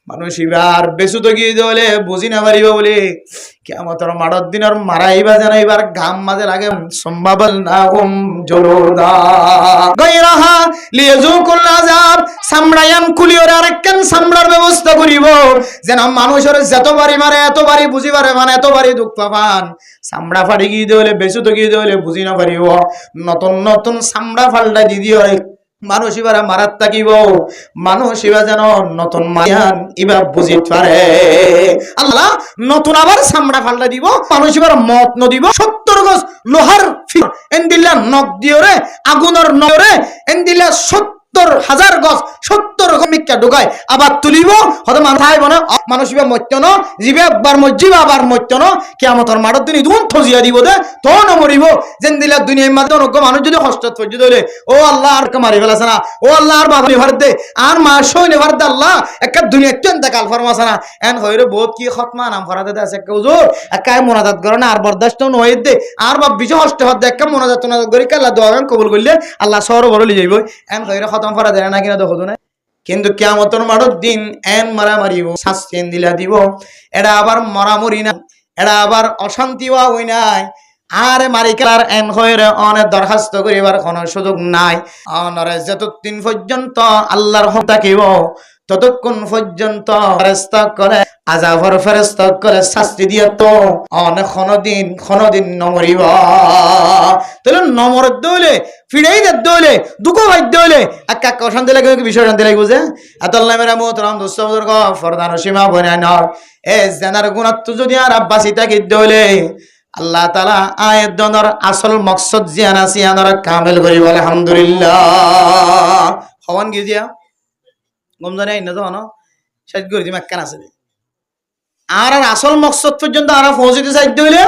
মানুষ এবার বেসুতো গিয়ে দলে বুঝি না পারিব বলে কিয়ামতের মাঠের দিনের মারাইবা জানাইবার গাম মাঝে লাগে সম্ভাবল না জোরদা গায়রাহা লিয়াজুকুল আযাব সামরায়ান কুলিয়র আরেকখান সামরার ব্যবস্থা করিব যেন মানুষের যত বাড়ি মারে এত বাড়ি বুঝি পারে মানে এত বাড়ি দুঃখ পান সামড়া ফাড়ি গিয়ে দিলে বেসুতো গিয়ে দিলে বুঝি না পারিব নতুন নতুন সামড়া ফাল্টা দি দিও মানুষ এবার মারাত থাকিব মানুষ এবার যেন নতুন মায়ান এবার বুঝি পারে আল্লাহ নতুন আবার সামড়া ফাল্টা দিব মানুষ এবার মত ন দিব 70 গজ লোহার এন্দিলা নখ দিও রে আগুনের নরে এন্দিলা 70,000 গজ 70 মিক্কা ঢুকায় আবার তুলিব হয়তো মাথায় বনে মানুষ এবার মরত ন জিবে একবার মজ্জিব আবার মরত ন কিয়ামতের মাঠের দিন দুন থজিয়া দিব দে তো ন মরিব যেন দিলা দুনিয়ার মাঝে অনেক মানুষ যদি কষ্ট পর্যন্ত হইলে ও আল্লাহ আর মারি ফেলাছে না ও আল্লাহ আর বাবা নিভার দে আর মা সই নিভার দে আল্লাহ একটা দুনিয়া কেন কাল ফরমাছে না এন হইরে বহুত কি খতমা নাম ফরাতে আছে একটা হুজুর একাই মোনাজাত করে না আর বরদাস্ত নয় দে আর বাপ বিজয় কষ্ট হতে একটা মোনাজাত করি আল্লাহ দোয়া কবুল করলে আল্লাহ সর বড় লি যাইব এন হইরে খতম ফরা দেয় না কিনা দেখো না কিন্তু কিয়ামতের মাঠের দিন এন মারামারিব শাস্তি দিলা দিব এটা আবার মরামরি না এটা আবার অশান্তি হই নাই আর মারিকার এন হইরে অনেক দরখাস্ত করিবার কোনো সুযোগ নাই অনরে যতদিন পর্যন্ত আল্লাহর হক থাকিব ততক্ষণ পর্যন্ত ফেরেশতা করে আযাবর ফেরেশতা করে শাস্তি দিয়ে তো অনেক কোনদিন নমরিব তাহলে নমর দলে ফিরেই দলে দুঃখ ভাই দলে একা অশান্তি লাগে বিষয় শান্তি লাগবে যে আতাল্লাহ মেরা মোহতরম দোস্ত বুজুর্গ ফরদান সীমা বনে নর এ জানার গুণাত্ম যদি আর আব্বাসি থাকি দলে আল্লাহ তাআলা আয়াত দনর আসল মকসদ জিয়ানা সিয়ানার কামেল করিব আলহামদুলিল্লাহ হওয়ান গিয়া গমজানে আইনা তো না শেষ করে দিম একখান আছে আর আসল মকসদ পর্যন্ত আর পৌঁছতে চাইতে হইলে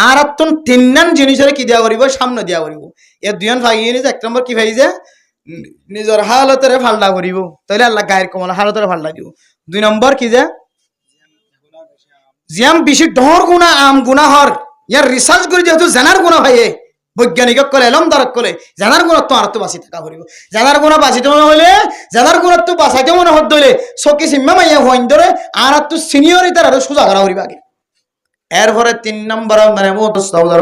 আর তুন তিননান জিনিসের কি দেওয়া করিব সামনে দেওয়া করিব এর দুইজন ভাগিয়ে নিছে এক নম্বর কি ভাই যে নিজের হালতরে ফাল্টা করিব তাহলে আল্লাহ গায়ের কমল হালতরে ফাল্টা দিব দুই নম্বর কি যে জিয়াম বেশি ডর গুণা আম গুণা হর ইয়ার রিসার্চ করে যেহেতু জানার গুণা ভাইয়ে বৈজ্ঞানিক কলে এলম দারক কলে জানার গুণত্ব আর তো বাঁচি থাকা করিব জানার গুণা বাঁচিতে মনে হলে জানার গুণত্ব বাঁচাইতে মনে হত দইলে চকি সিম্মা মাইয়া হইন ধরে আর তো সিনিয়রিটার আরো সোজা করা করিব আগে এরপরে 3 নম্বর মানে মুতসাউদার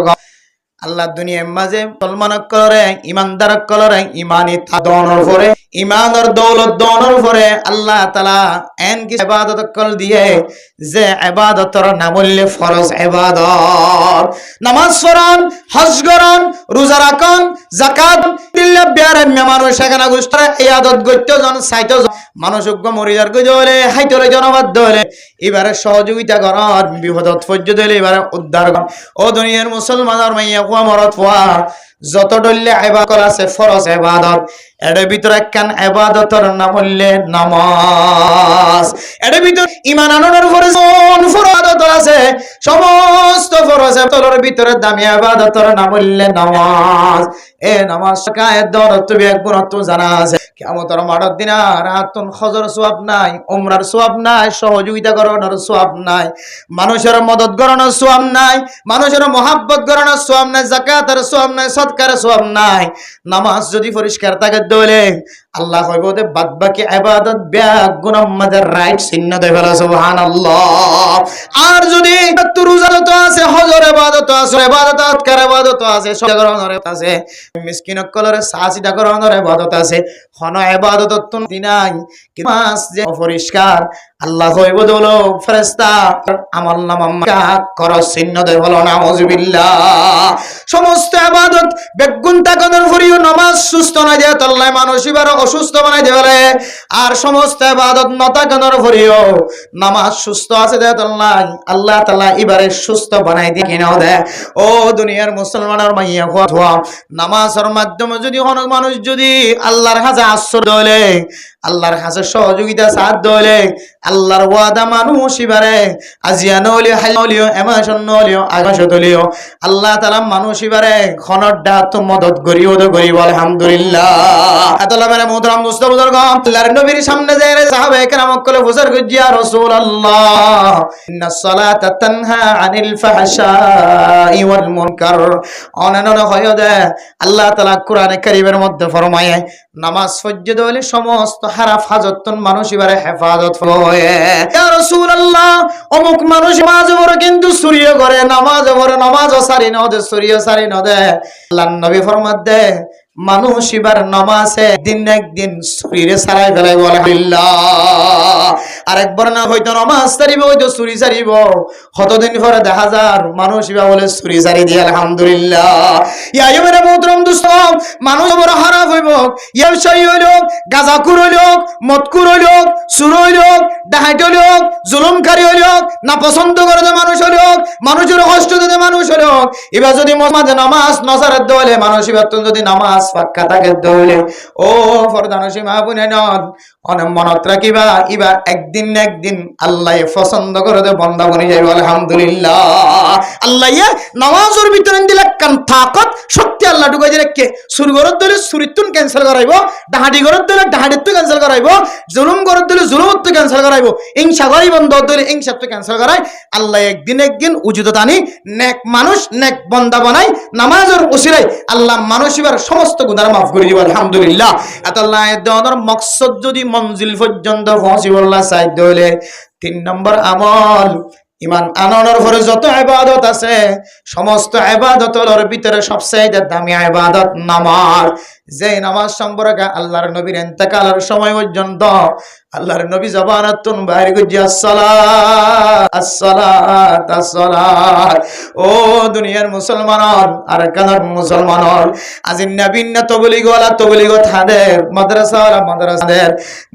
আল্লাহ দুনিয়ার মাঝে মুসলমান করে ইমানদার করে ইমানি দনর পরে ইমানের দৌলত দনর পরে আল্লাহ তাআলা এন কি ইবাদত কল দিয়ে যে ইবাদতর নাম হইলে ফরজ ইবাদত নামাজ পড়ন হজ করন রোজা রাখন যাকাত দিলে বিয়ারে মেহমান সেখানে গুস্তরা ইবাদত করতে জন সাইতে মানুষ মরিদার কই দলে হাইতরে জনবাদ দলে এবারে সহযোগিতা করন বিপদত পর্যন্ত দলে এবারে উদ্ধার করন ও দুনিয়ার মুসলমানের মাইয়া কুয়া মরত ফুয়া যত দলে ইবাদত আছে ফরজ ইবাদত এর ভিতরে একখান ইবাদতের নাম হইলে নামাজ এর ভিতর ঈমান আননের উপরে কোন ফরজ আছে সমস্ত ফরজ ইবাদতের ভিতরে দামি ইবাদতের নাম হইলে নামাজ এ নামাজ কায়ে দরত বিয়াক গুণত জানা আছে কিয়ামতের মাঠের দিন রাতুন হজর সওয়াব নাই উমরার সওয়াব নাই সহযোগিতা করানোর সওয়াব নাই মানুষের মদদ করানোর সওয়াব নাই মানুষের মহব্বত করানোর সওয়াব নাই যাকাতের সওয়াব নাই সদকার সওয়াব নাই নামাজ যদি পরিষ্কার থাকে দলে আল্লাহ কইব যে বাদবাকি ইবাদত বিয়াক গুনাহ মাদের রাইট চিহ্ন দেয় বলা সুবহানাল্লাহ আর যদি রোজা তো আছে হজর ইবাদত আছে ইবাদত আতকার ইবাদত আছে সদকা করানোর আছে মিসকিন কলরে সাসিদা করানোর ইবাদত আছে কোন ইবাদত তো নাই কিন্তু নামাজ যে পরিষ্কার আল্লাহ কইব দলো ফেরেশতা আমলনামা কর চিহ্ন দেয় বলো নাউযুবিল্লাহ সমস্ত ইবাদত বেগুন তাকনের ফরিও নামাজ সুস্থ না দেয় আল্লাহ মানুষ এবার অসুস্থ বানাই দেয় বলে আর সমস্ত ইবাদত নতাকনের ফরিও নামাজ সুস্থ আছে দেয় আল্লাহ তাআলা এবারে সুস্থ বানাই দিয়ে কিনাও দেয় ও দুনিয়ার মুসলমানের মাইয়া হওয়া নামাজের মাধ্যমে যদি অনেক মানুষ যদি আল্লাহর কাছে আশ্রয় দলে আল্লাহর কাছে সহযোগিতা সাথ দলে আল্লাহর ওয়াদা মানুষ এবারে আজিয়ানো হলিও হালিও এমাশন হলিও আকাশত হলিও আল্লাহ তাআলা মানুষ এবারে খনর ডাত মদত করিও বলিব আলহামদুলিল্লাহ। আল্লাহ মেরে মুহতারাম দোস্ত বুজুর্গ, আল্লাহর নবীর সামনে যায় সাহাবায়ে কেরাম কলে ফুসার গজিয়া রাসূলুল্লাহ ইন্নাস সালাতা তানহা আনিল ফাহশাই ওয়াল মুনকার। অননন হয় দে আল্লাহ তাআলা কোরআনে কারীমের মধ্যে ফরমায় নামাজ ফজ্জদ হলে সমস্ত হারাফ হাজতন মানুষ এবারে হেফাজত হয়। ইয়া রাসূলুল্লাহ অমুক মানুষ নামাজ পড়ে কিন্তু চুরি করে, নামাজ পড়ে নামাজও সারি না দে, চুরিও সারি না দে। আল্লাহর নবী ফরমাত দে মানুষ এবার নামাজে দিন একদিন চুরিরে সারাই ফেলাই আলহামদুলিল্লাহ। আরেকবার না হয়তো নামাজ সারিব হয়তো চুরি সারিব, কতদিন পরে দেখা যার মানুষ এবার বলে চুরি সারি দিয়ে আলহামদুলিল্লাহ। ইয়া আইয়ুবের মুহতারাম দোস্ত, মানুষ বড় খারাপ হইব, ইয়াবসায়ী হইল, গাঁজাখুর হইল, মদখুর হইল, চুর হইল, ডাকাত হইল, জুলুমকারী হইল, না পছন্দ করে যে মানুষ হইল, মানুষের কষ্ট দিতে মানুষ হইল, এবার যদি মাঝে নামাজ নজরের দলে মানুষ এবার যদি নামাজ পাক্কা থাকে দলে ও ফরদানসী মাহবুনে নন অনেক মনত রাখিবা এবার একদিন না একদিন আল্লাহ পছন্দ করে দে বন্দা বনি যাইব আলহামদুলিল্লাহ। আল্লাহ নামাজের ভিতরে দিলে কান তাকত শক্তি আল্লাহ ঢুকাই দিয়ে রেখে সুর গরত দিলে সুরিতুন ক্যান্সেল করাইব, ডাহাডি গরত দিলে ডাহাডিত্ব ক্যান্সেল করাইব, জুলুম গরত দিলে জুলুমত্ব ক্যান্সেল করাইব, ইনশা করাই বন্ধ দিলে ইনশাত্ব ক্যান্সেল করাই। আল্লাহ একদিন একদিন উজুদ দানি নেক মানুষ নেক বন্দা বানাই নামাজের উসিলাই আল্লাহ মানুষ এবার সমস্ত গুনাহ মাফ করে দিব আলহামদুলিল্লাহ। এত আল্লাহ দেওয়ার মকসদ যদি মঞ্জিল পর্যন্ত পৌঁছিবল্লাহ চাইতে হলে 3 নম্বর আমল ইমান আনানোর পরে যত ইবাদত আছে সমস্ত ইবাদতের ভিতরে সবচেয়ে দামি ইবাদত নামাজ। যে নামাজ সম্পর্কে আল্লাহর নবীর ইন্তেকালের সময় পর্যন্ত আল্লাহর নবী জবানাতুন বাইরে গজি আসসালাত আসসালাত আসসালাত। ও দুনিয়ার মুসলমান আর কানার মুসলমান আজিন নবীন তবলিগ ওয়ালা তবলিগ থাদের মাদ্রাসা ওয়ালা মাদ্রাসাদের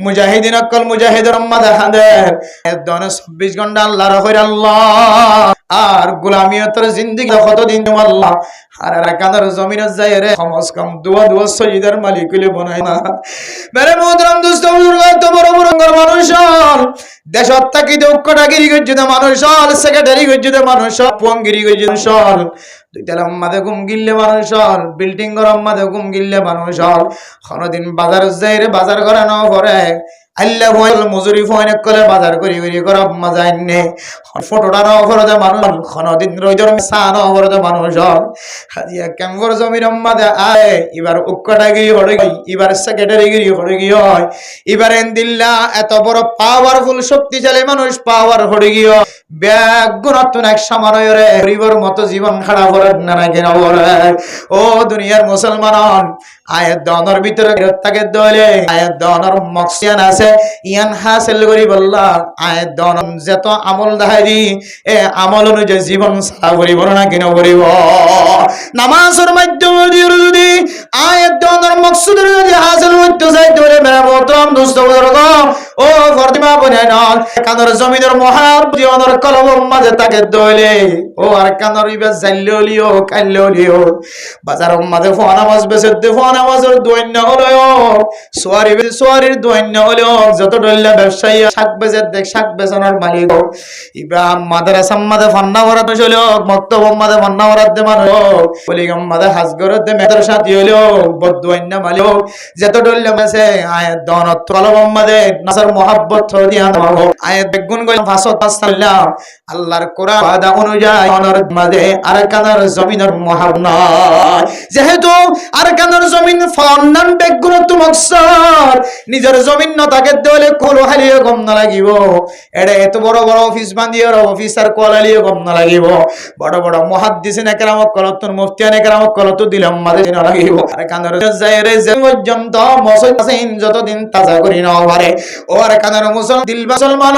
মুজাহিদিন অকল মুজাহিদুর মাদাহাদের দন 24 ঘন্টা আল্লাহর হইর আল্লাহ আর গোলামিয়তের জিন্দেগি কতদিন আল্লাহ আর কানার জমিনে যায় রে কমস কম দুয়া সজিদার মালিক হইলে বনাই না। মেরে মুহতারাম দোস্ত বুজুর্গ তো বড় বড় মানুষ দেশত থাকি দক্ষটাগিরি গজ্জিত মানুষ সেক্রেটারি গজ্জিত মানুষ পঙ্গিরি গজ্জিত মানুষ দুইতলা মাঝে ঘুম গিললে মানুষ বিল্ডিং গরম মাঝে ঘুম গিললে মানুষ কোনদিন বাজার যাই রে বাজার করে না পরে আল্লাহ মজুরি ফোন করে বাজার করি করি করা মজা এনে ফটোটা ন ফরদে মানুষ কোনদিন রইদর চা ন ফরদে মানুষ হাজিয়া ক্যাম্পর জমির মাঝে আয় এবার উক্কটাগিরি হড়ে গই এবার সেক্রেটারিগিরি হড়ে গই হয় এবার এন্দিল্লা এত বড় পাওয়ারফুল শক্তিশালী মানুষ পাওয়ার হড়ে গিয়ে ব্যাগ গুণাত্মন এক সময় রে গরিবর মতো জীবন খারাপ করে না কেন ও দুনিয়ার মুসলমান আয়াত দনের ভিতরে থাকে দলে আয়াত দনের মকসিয়ান আছে ইয়ান হাসিল করি বললা আয়াত দন যত আমল দাহারি এ আমল অনুযায়ী জীবন সারা করিব না কেন করিব। নামাজের মাধ্যমে যদি আয়াত দনের মকসুদ যদি হাসিল করতে চাই তাহলে মেরা মোহতরম দোস্ত বুজুর্গ ও ফরদিমা বনাইন কানের জমিনের মহাব্বতি অনর কলম মাঝে থাকে দলে ও আর কানের ইবা জাল্লিও কাল্লিও বাজারের মাঝে ফোন নামাজ বেসে ফোন নামাজের দৈন্য হলো সোয়ারির দৈন্য হলো যত ডল্লা ব্যবসায়ী শাক বেচে দেখ শাক বেচানোর মালিক ইবা মাদ্রাসা মাঝে ফান্না ভরাত হলো মক্তব মাঝে ফান্না ভরাত দে মানুষ পলিগম মাঝে হাজগরত দে মেদরসা হলো বদদৈন্য মালিক যত ডল্লা বেচে আয়াত দনত কলম মাঝে নাসার মোহাব্বত দিয়া নাও আয়াত বেগুন গই ফাসত সাল্লাম আল্লাহর কোরআন ওয়াদা অনুযায়ী অনর মাঝে আর কানার জমিনের মোহাব্বত যেহেতু আর কানার জমিন ফান্নান বেগুন তো মকসদ নিজের জমিন ন তাকে দলে কোলো হালিয়ে গম না লাগিব এডে এত বড় বড় অফিস বান্দিয়ে অফিসার কোলালিয়ে গম না লাগিব বড় বড় মুহাদ্দিসিন একরাম কলতুন মুফতিয়ান একরাম কলতু দিলাম মাঝে না লাগিব আর কানার জায়রে যে পর্যন্ত মুসলমান যতদিন তাজা করি না পারে ও আর কানার মুসলমান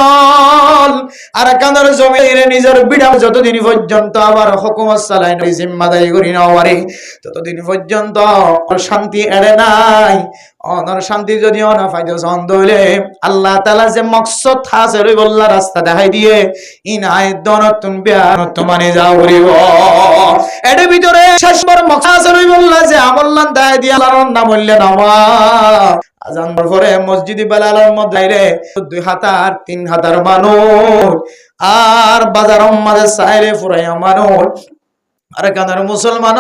আর কানার জমিনে নিজের বিড়া যতদিন পর্যন্ত আবার হুকুমত চালাই না জিম্মাদারি করি না পারে ততদিন পর্যন্ত শান্তি এড়ে নাই। অনর শান্তি যদি অনা ফাইদা সন্দ হইলে আল্লাহ তাআলা যে মকসদ আছে রই বল্লা রাস্তা দেখাই দিয়ে ইনায় দনতুন বিয়ান মানে যাও করিব এর ভিতরে শেষবার মকসদ আছে রই বল্লা যে আমল্লান দায় দিয়ে আল্লাহর নাম বললে নামাজ আজান পরে মসজিদে বেলালের মধ্যে রে 2000 3000 মানুষ আর বাজারের মাঝে সাইরে ফুরাইয়া মানুষ আরে কানার মুসলমান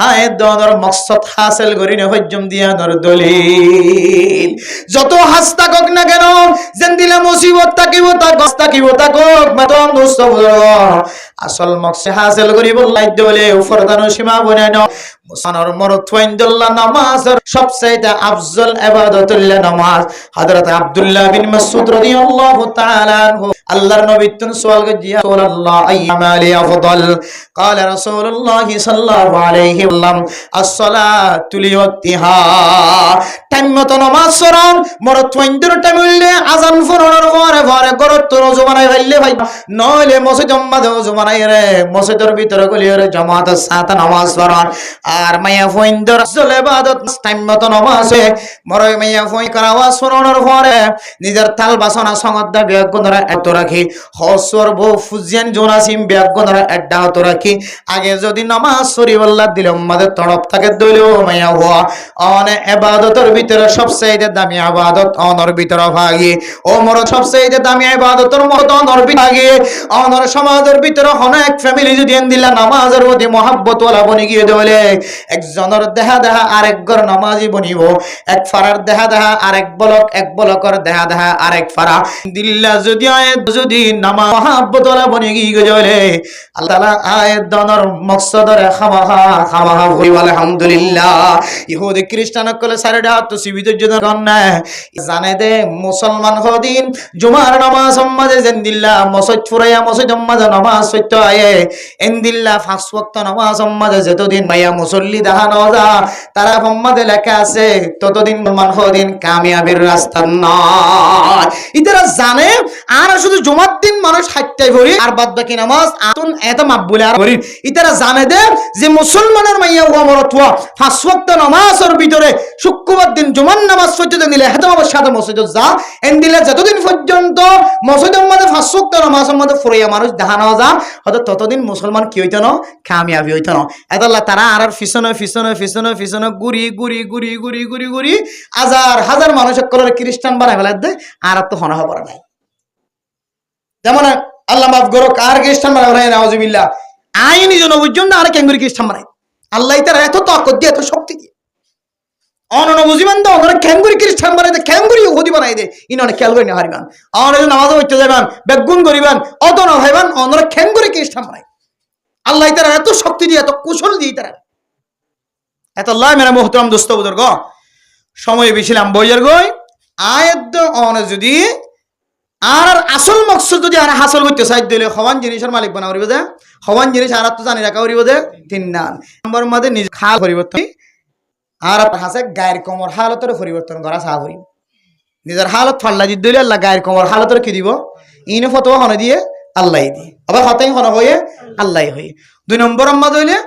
আয়ের দনের মকসদ হাসিল করি না হজ্জম দিয়া দর দলিল যত হাসতা কক না কেন যেন দিলে মুসিবত তাকিব তা গস তাকিব তা কক মাতম দোস্ত আসল মকসদ হাসিল করি বললাই দলে ফরদান সীমা বনে ন মুসলমানের মরদ ওয়াইন্দুল্লাহ নামাজের সবচেয়ে আফজল ইবাদতুল্লাহ নামাজ হযরত আব্দুল্লাহ বিন মাসউদ রাদিয়াল্লাহু তাআলা আনহু আল্লাহর নবী তুন সওয়াল গজিয়া রাসূলুল্লাহ আইয়ামালি আফদল قال رسول الله صلى الله عليه وسلم الصلاه لوقتها টাইম মতো নামাজ পড়ান মরদ ওয়াইন্দুর টাইম হইলে আযান ফরনের পরে পরে গরত রোজু বানাই হইলে ভাই নইলে মসজিদ মাদে রোজু বানাই রে মসজিদের ভিতরে গলিয়ে জামাতের সাথে নামাজ পড়ান আর মাইয়া ফইন্দর আসল ইবাদত টাইম মতো নামাজে মরে মাইয়া ফই করা আওয়াজ শোনানোর পরে নিজের তাল বাসনা সংগত বিয়াগ ধরে এত রাখি হসর বউ ফুজিয়ান জোনাসিম বিয়াগ ধরে এড্ডা হতো রাখি আগে যদি নামাজ পড়ি আল্লাহ দিলে আমাদের তরফ থেকে দইলো মাইয়া হওয়া অনে ইবাদতের ভিতরে সবচেয়ে দামি ইবাদত অনর ভিতরে ভাগি ও মর সবচেয়ে দামি ইবাদতের মত অনর ভাগি অনর সমাজের ভিতরে অনেক ফ্যামিলি যদি দিলা নামাজের প্রতি মহব্বত ওয়ালা বনি গিয়ে দলে একজনের দেহা দেহা আরেক ঘর নামাজি বনিব এক ফারার দেহা দেহা আরেক বলক এক বলকর দেহা দেহা আরেক ফারা দিল্লা যদি আয়াত যদি নামা মহব্বত ওয়ালা বনি গিয়ে দলে আল্লাহ তাআলা আয়াত দনর মকসদর খামাহা খামাহা হই আলহামদুলিল্লাহ ইহুদি খ্রিস্টান কলে সারেডা তো সিবিদের জন্য কন্যা জানে দে মুসলমান হদিন জুমার নামাজ সম্মাজে জেন্দিল্লা মসজিদ ফুরাইয়া মসজিদ সম্মাজে নামাজ সত্য আয়ে এন্দিল্লা পাঁচ ওয়াক্ত নামাজ সম্মাজে যতদিন মাইয়া মুসল্লি দেখা নজা তারা সম্মাদে লেখা আছে ততদিন মুসলমান হদিন কামিয়াবির রাস্তা নয় ইতারা জানে আর শুধু জুমার দিন মানুষ হাইটাই ভরি আর বাদ বাকি নামাজ আতুন এত মাকবুল আর ভরি ইতারা জানে দে যে মুসলমানের মাইয়া ওয়া মরতুয়া পাঁচ ওয়াক্ত নামাজের ভিতরে শুক্রবার দিন জুমার নামাজ সত্যতে দিলে হেতম সাথে মসজিদে যা এন দিলে যতদিন পর্যন্ত মসজিদের মধ্যে পাঁচ ওয়াক্ত নামাজের মধ্যে ফুরাইয়া মানুষ দেখা না যা হয়তো ততদিন মুসলমান কি হইতো না কামিয়াবি হইতো না এতাল্লাহ তারা আর পিছনে পিছনে পিছনে পিছনে ঘুরি ঘুরি ঘুরি ঘুরি ঘুরি ঘুরি হাজার হাজার মানুষ কলরে খ্রিস্টান বানাই ফেলা দেয় আর তো হনা হবার নাই যেমন আল্লাহ মাফ করো কার খ্রিস্টান বানাই ফেলাই নাউজুবিল্লাহ আইনি জন বুঝছেন না আর কেঙ্গুরি খ্রিস্টান বানাই আল্লাহ তার এত তাকত দিয়ে এত শক্তি দিয়ে অনন বুঝিবেন তো ওরা ক্যাঙ্গুরি খ্রিস্টান বানাই দে ক্যাঙ্গুরি ইহুদি বানাই দে ইননে খেয়াল করে না হারিবান অনরে নামাজ পড়তে যাবেন বেগুন করিবেন অত না ভাইবান অনরে ক্যাঙ্গুরি খ্রিস্টান বানাই আল্লাহ তার এত শক্তি দিয়ে এত কুশল দিয়ে তারা এত আল্লাহ মেরা মুহতারাম দোস্ত বুজুর্গ সময় বেছিলাম বইয়ের গই আয়াত অন যদি আর আসল মকসদ যদি আর হাসল করতে চাই দিলে হওয়ান জিনিসের মালিক বানা করিব যে হওয়ান জিনিস আর তো জানি রাখা করিব যে তিন নাম নম্বর মধ্যে নিজ খাল পরিবর্তন আর হাসে গায়ের কমর হালতের পরিবর্তন করা চা করিব নিজের হালত ফাল্লা যদি দিলে আল্লাহ গায়ের কমর হালতের কি দিব ইনে ফতোয়া হনে দিয়ে আল্লাহ দিয়ে আবার হতাই হন হয়ে আল্লাহ হয়ে দুই নম্বর মধ্যে হইলে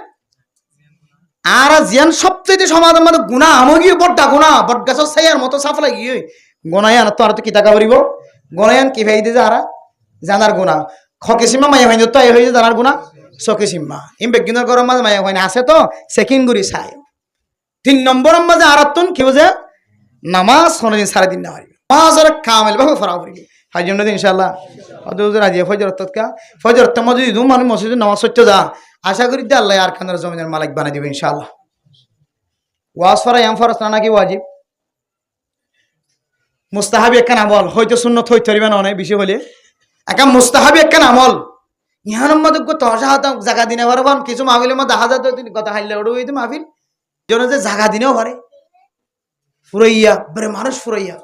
আর জিয়ান সবচেয়ে সমাজের মধ্যে গুণা আমগিয়ে বড্ডা গুণা বট গাছের ছাইয়ার মতো সাফ লাগিয়ে গোনায়ান তো আর তো কি টাকা করিব গোনায়ান কি ভাই দিয়ে যারা জানার গুণা খকে সীমা মায়া ভাই তো এই হয়েছে জানার গুণা চকে সীমা ইম বেগিনের গরম মাঝে মায়া ভাই আছে তো সেকেন্ড গুড়ি চাই তিন নম্বর মাঝে আর তুন কি বোঝে নামাজ শোনেন সাড়ে দিন না হইবে নামাজ আর কামেল ভাবে ফরা করিবে হাই জন্য ইনশাআল্লাহ অদুজুর আজি ফজর তৎকা ফজর তমা যদি দু মানুষ মসজিদে নামাজ পড়তে যা আশা করি যে আল্লাহ আর খানের জমিনের মালিক বানাই দিবে ইনশাআল্লাহ ওয়াজ ফরা ইয়াম ফরজ না নাকি ওয়াজিব মুস্তাহাবি একখান আমল হয়তো সুন্নত হইতে পারিবে না অনেক বেশি হলে একটা মুস্তাহাবি একখান আমল ইহার মধ্যে তহসা জায়গা দিনে পারবান কিছু মাহফিলের মধ্যে দেখা যেত কথা হাইলে ওটা হইতে মাহফিল যেন যে জায়গা দিনেও পারে ফুরাইয়া বেড়ে মানুষ ফুরাইয়া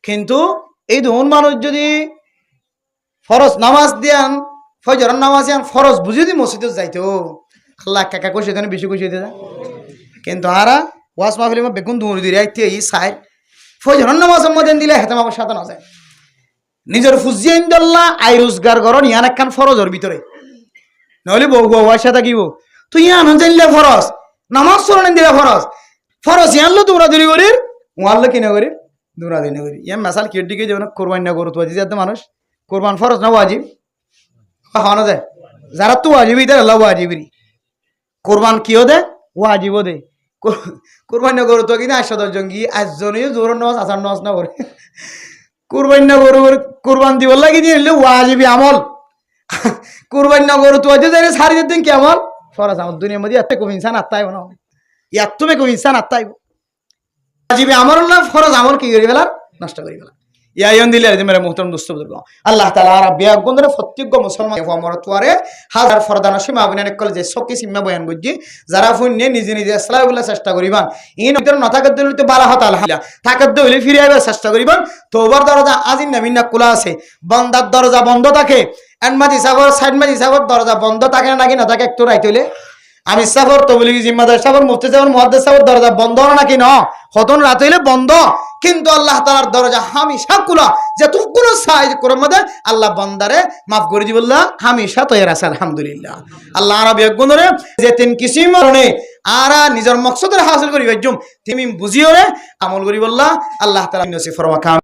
কিন্তু এই ধন মানুষ যদি ফরজ নামাজ দিয়ান ফজরের নামাজ দিয়ান ফরজ বুঝি দি মসজিদে যাইতো আল্লাহ কাকা কইছে দেন বেশি কইছে দে কিন্তু আরা ওয়াজ মাহফিলের মধ্যে বেগুন দৌড় দিয়ে আইতে এই সাই ফজরের নামাজের মধ্যে দিলে হেতাম আবার সাথে না যায় নিজের ফুজিয়ে ইনদাল্লাহ আই রোজগার করন ইয়ান একখান ফরজের ভিতরে নইলে বউ বউয়ার সাথে কিব তুই ইয়ান জানলে ফরজ নামাজ পড়েন দিলে ফরজ ফরজ ইয়ানলো তোমরা দূরি করির ওয়াল্লো কিনে করি দূরা দিনে করি ইয়ান মেসাল কি দিকে যেমন কোরবান না করো তো আজি যাতে মানুষ কোরবান ফরজ না ওয়াজিব হওয়া যায় যারা তো ওয়াজিব ইতার আল্লাহ ওয়াজিবরি কোরবান কিও দে ওয়াজিবও দে কোরবান না করো তো কিনা 810 জন গিয়ে 8 জনেও জোর নামাজ আসার নামাজ না করে কোরবান না করো কোরবান দিব লাগি দিয়ে ওয়াজিবি আমল কুরবানি না গরু তো আজ যাই সারি দিন কেমন ফরজ আমার দুনিয়ার মধ্যে এত কম ইনসান আত্মাইব না এত কম ইনসান আত্মাইব আজিবে আমল না ফরজ আমল কি করি ফেলার নষ্ট করি ফেলার ইয়ায়ন দিলে মেরে মুহতরম দোস্ত বুজুর্গ আল্লাহ তাআলা রাব্বিয়া গন্ডরে প্রত্যেক মুসলমান ফমর তোয়ারে হাজার ফরদানা সীমা বনে কল যে সকি সীমা বয়ান গজি যারা ফুন্নে নিজে নিজে ইসলাম বলে চেষ্টা করিবান ইন ভিতর নথাকাদ দিলে তো বালা হতা আলহামদুলিল্লাহ তাকাদ হইলে ফিরে আইবার চেষ্টা করিবান তওবার দরজা আজিন নামিনা খোলা আছে বান্দার দরজা বন্ধ থাকে এন্ড মাঝি সাগর সাইড মাঝি সাগর দরজা বন্ধ থাকে নাকি না থাকে একটু রাইতে হইলে আমি সাফর তবলিগি জিম্মাদার সাফর মুফতি সাফর মুহাদ্দিস সাফর দরজা বন্ধ নাকি না হতন রাত হইলে বন্ধ কিন্তু আল্লাহ তাআলার দরজা হামেশা খোলা যতক্ষণ সাইজ করে মধ্যে আল্লাহ বান্দারে maaf করে দিবল্লাহ হামেশা তৈরি আছে আলহামদুলিল্লাহ আল্লাহ আরবি গুণরে যে তিন কিসিম মরণে আরা নিজের মকসদের হাসিল করি তুমি বুঝিও রে আমল করি বললা আল্লাহ তাআলা নসিব ফরমা